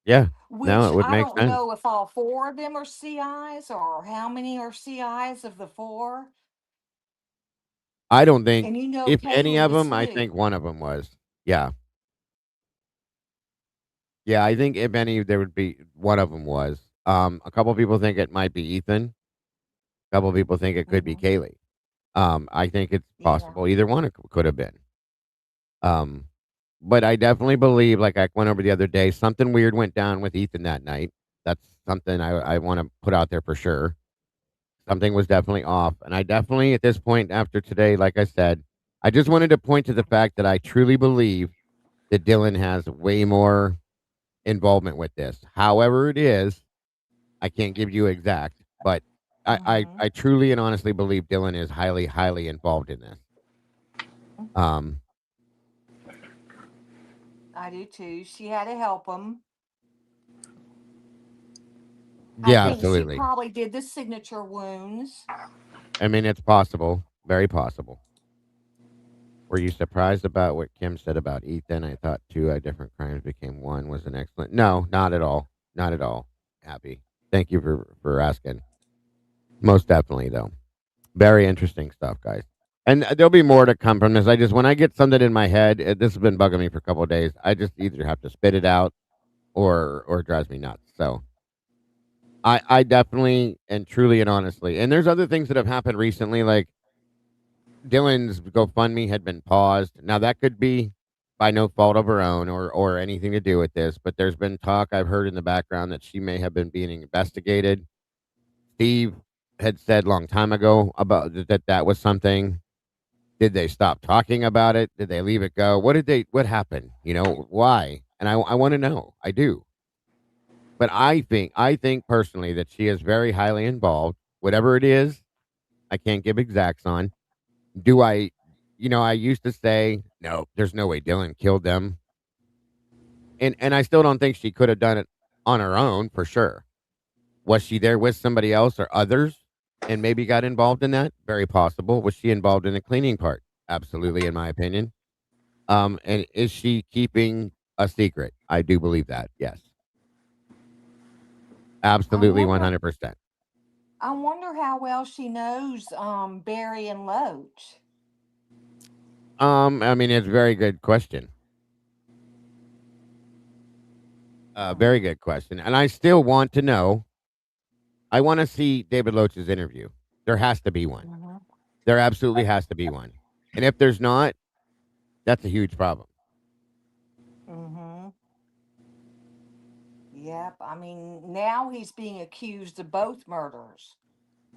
Yeah. No, Which it would I make don't sense. know if all four of them are CIs or how many are CIs of the four. I don't think And if any Kaylee of was them, I too. think one of them was. Yeah. Yeah, I think if any, there would be one of them was. A couple people think it might be Ethan. A couple people think it could be Hmm. Kaylee. I think it's Yeah. possible either one it could have been. Um, but I definitely believe, like I went over the other day, something weird went down with Ethan that night. That's something I want to put out there for sure. Something was definitely off, and I definitely at this point after today, like I said, I just wanted to point to the fact that I truly believe that Dylan has way more involvement with this. However, it is, I can't give you exact, but Hmm. I truly and honestly believe Dylan is highly, highly involved in this. Um, I do too. She had to help him. I yeah, think she absolutely. probably did the signature wounds. I mean, it's possible, very possible. Were you surprised about what Kim said about Ethan? I thought two different crimes became one was an excellent. No, not at all. Not at all. Happy. Thank you for asking. Most definitely, though. Very interesting stuff, guys. And there'll be more to come from this. When I get something in my head, this has been bugging me for a couple of days. I just either have to spit it out or it drives me nuts. So I definitely and truly and honestly, and there's other things that have happened recently, like Dylan's GoFundMe had been paused. Now that could be by no fault of her own or anything to do with this, but there's been talk I've heard in the background that she may have been being investigated. Steve had said a long time ago about that was something. Did they stop talking about it? Did they leave it go? What happened? Why? And I want to know. I do. But I think personally that she is very highly involved whatever it is, I can't give exacts on. Do I, I used to say, no, there's no way Dylan killed them. And I still don't think she could have done it on her own for sure. Was she there with somebody else or others and maybe got involved in that? Very possible. Was she involved in the cleaning part? Absolutely, in my opinion. And is she keeping a secret? I do believe that. Yes. Absolutely, 100%. I wonder how well she knows Barry and Loach. I mean, it's a very good question. Very good question. And I still want to know. I want to see David Loach's interview. There has to be one. Mm-hmm. There absolutely has to be one. And if there's not, that's a huge problem. Mm-hmm. Yep. I mean, now he's being accused of both murders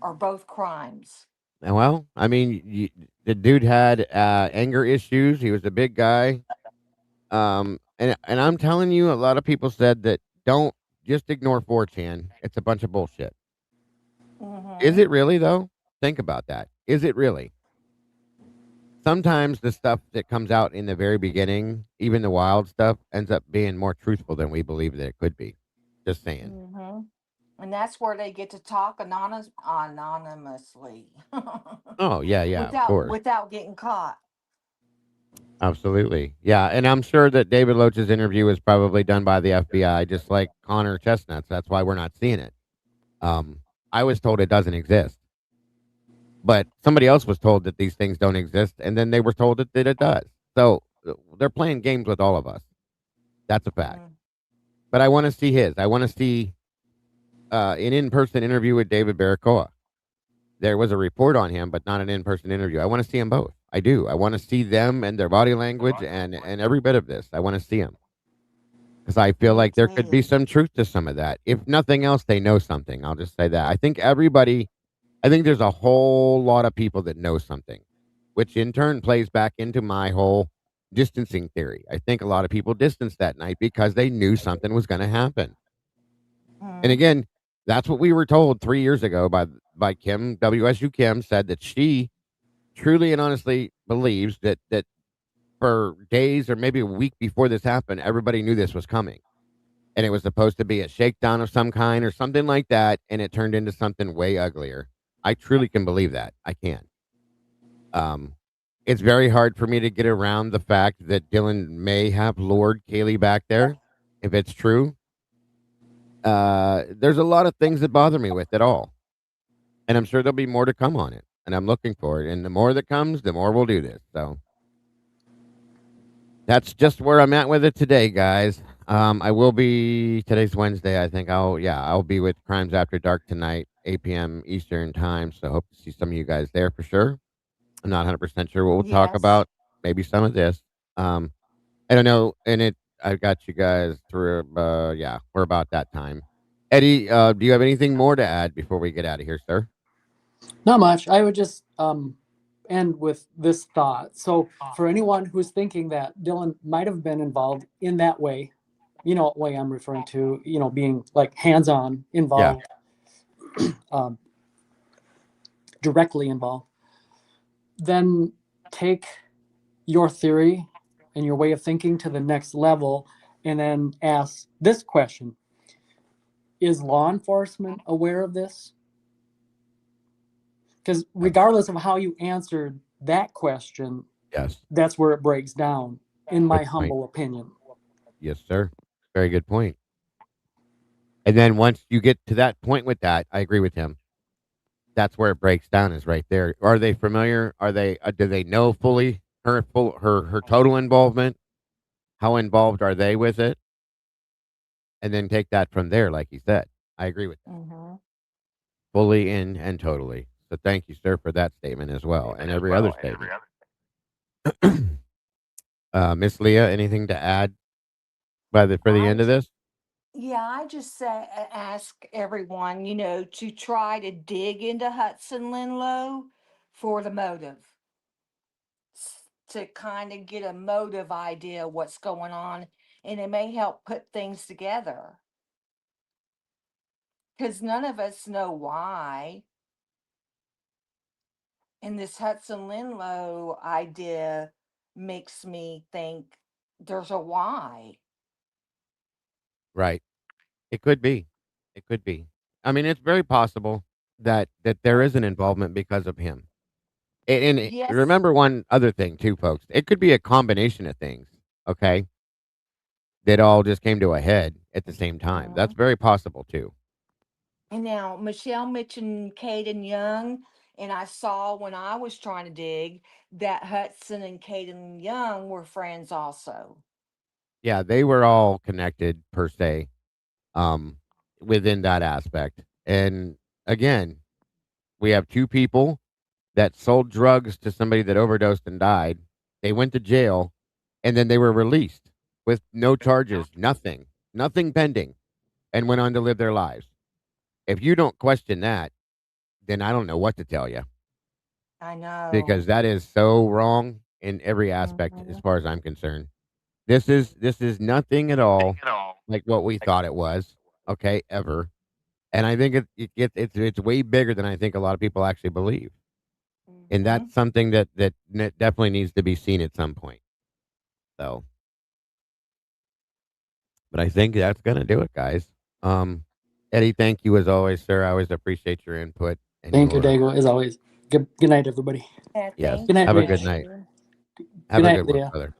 or both crimes. Well, I mean, the dude had anger issues. He was a big guy. And I'm telling you, a lot of people said that don't just ignore 4chan. It's a bunch of bullshit. Is Mm-hmm. it really though? Think about that. Is it really? Sometimes the stuff that comes out in the very beginning, even the wild stuff, ends up being more truthful than we believe that it could be. Just saying. Mm-hmm. And that's where they get to talk anonymously Oh yeah, yeah, of course. without getting caught. Absolutely. Yeah, and I'm sure that David Loach's interview was probably done by the FBI, just like Connor Chestnut's. That's why we're not seeing it. I was told it doesn't exist, but somebody else was told that these things don't exist, and then they were told that it does. So they're playing games with all of us. That's a fact. Mm-hmm. But I want to see his. I want to see an in-person interview with David Barakoa. There was a report on him, but not an in-person interview. I want to see them both. I do. I want to see them and their body language and every bit of this. I want to see them because I feel Me like there could be too. some truth to some of that. If nothing else, they know something. I'll just say that. I think there's a whole lot of people that know something, which in turn plays back into my whole distancing theory. I think a lot of people distanced that night because they knew something was going to happen. And Mm-hmm. again, that's what we were told 3 years ago by Kim WSU. Kim said that she truly and honestly believes that for days or maybe a week before this happened, everybody knew this was coming, and it was supposed to be a shakedown of some kind or something like that, and it turned into something way uglier. I truly can believe that. I can. Um, it's very hard for me to get around the fact that Dylan may have lured Kaylee back there. If it's true, there's a lot of things that bother me with it all, and I'm sure there'll be more to come on it, and I'm looking for it. And the more that comes, the more we'll do this. So that's just where I'm at with it today, guys. I will be today's Wednesday. I think I'll be with Crimes After Dark tonight, 8 p.m. Eastern time. So hope to see some of you guys there for sure. I'm not 100% sure what we'll talk Yes. about. Maybe some of this. I don't know. And I got you guys through. Yeah, we're about that time. Eddie, do you have anything more to add before we get out of here, sir? Not much. I would just end with this thought. So, for anyone who's thinking that Dylan might have been involved in that way, you know what way I'm referring to, being like hands-on Yeah. involved, um, directly involved, then take your theory and your way of thinking to the next level and then ask this question: is law enforcement aware of this? Because regardless of how you answered that question, Yes. that's where it breaks down, in my Good point. humble opinion. Yes, sir. Very good point. And then once you get to that point with that, I agree with him. That's where it breaks down is right there. Are they familiar? Are they do they know fully her total involvement? How involved are they with it? And then take that from there, like he said. I agree with that. Mm-hmm. Fully in and totally. So thank you, sir, for that statement as well. And every other statement. Miss Leah, anything to add for the end of this? Yeah, I just ask everyone, to try to dig into Hudson Linlow for the motive, to kind of get a motive idea of what's going on, and it may help put things together. Because none of us know why. And this Hudson Linlow idea makes me think there's a why. Right. It could be. It could be. I mean, it's very possible that there is an involvement because of him. And Yes. remember one other thing too, folks. It could be a combination of things. Okay, that all just came to a head at the same time. That's very possible too. And now Michelle mentioned Caden Young, and I saw when I was trying to dig that Hudson and Caden Young were friends also. Yeah, they were all connected per se, um, within that aspect. And again, we have two people that sold drugs to somebody that overdosed and died. They went to jail, and then they were released with no charges, nothing pending, and went on to live their lives. If you don't question that, then I don't know what to tell you, I know. because that is so wrong in every aspect as far as I'm concerned. This is nothing at all like what we thought it was, okay, ever. And I think it's way bigger than I think a lot of people actually believe. And that's something that definitely needs to be seen at some point. So, but I think that's gonna do it, guys. Eddie, thank you as always, sir. I always appreciate your input and Thank you, your Dago, as always. Good night, everybody. Yeah, yes. thank Good night, Have a Rich. good night. you. Have Good a night, good one, Leah. brother.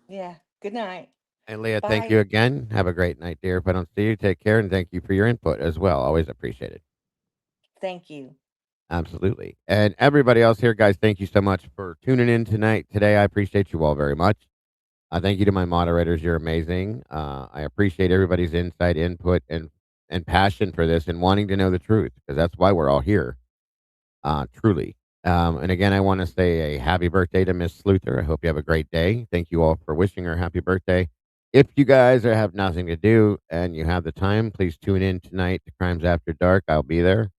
Yeah, good night. And Leah, thank you Bye. again. Have a great night, dear. If I don't see you, take care, and thank you for your input as well. Always appreciate it. Thank you. Absolutely. And everybody else here, guys, thank you so much for tuning in tonight. Today, I appreciate you all very much. Thank you to my moderators. You're amazing. I appreciate everybody's insight, input, and passion for this and wanting to know the truth, because that's why we're all here, truly. And again, I want to say a happy birthday to Miss Sluther. I hope you have a great day. Thank you all for wishing her happy birthday. If you guys have nothing to do and you have the time, please tune in tonight to Crimes After Dark. I'll be there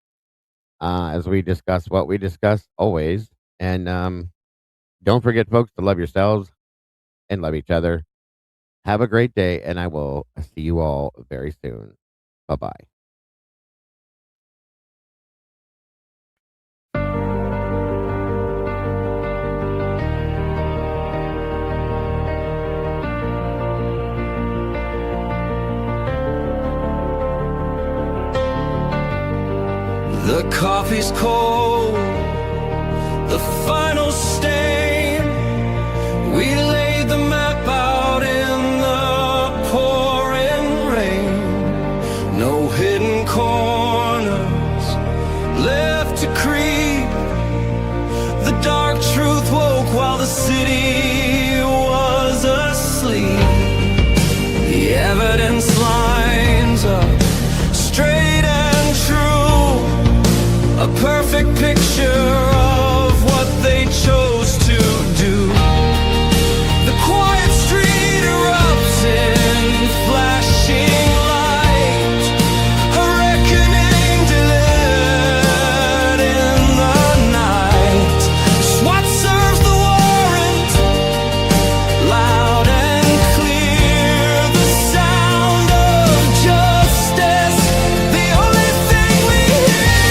as we discuss what we discuss always. And don't forget, folks, to love yourselves and love each other. Have a great day, and I will see you all very soon. Bye-bye. The coffee's cold, the final stain. We laid the map out in the pouring rain. No hidden corners left to creep. The dark truth woke while the city was asleep. The evidence lines up straight and true. A perfect picture of what they chose to do. The quiet street erupts in flashing light. A reckoning delivered in the night. SWAT serves the warrant, loud and clear. The sound of justice, the only thing we hear.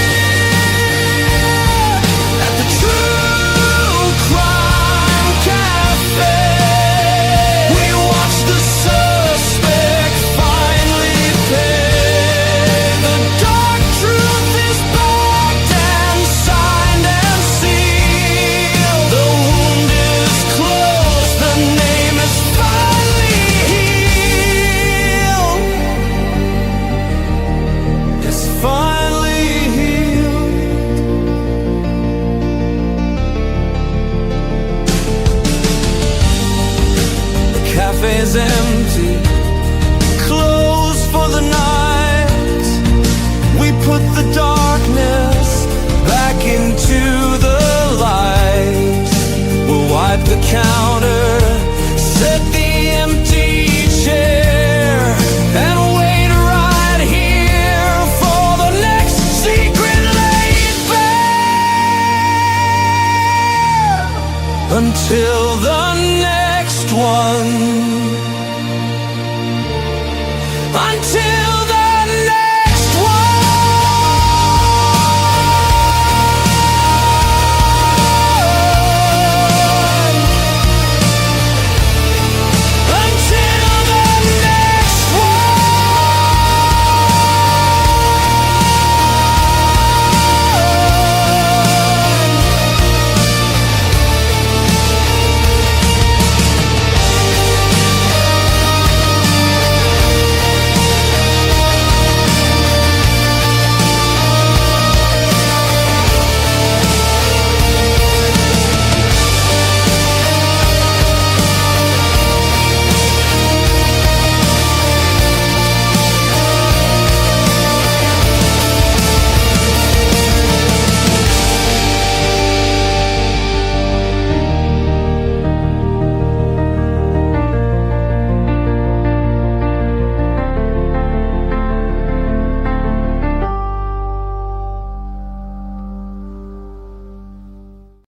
At the TruCrime Cafe, we watch the suspect finally pay. The dark truth is backed and signed and sealed. The wound is closed, the name is finally healed. It's finally healed. The cafe's empty, closed for the night. We put the darkness back into the light. We'll wipe the counter, set the empty chair, and wait right here for the next secret laid bare. Until the next one.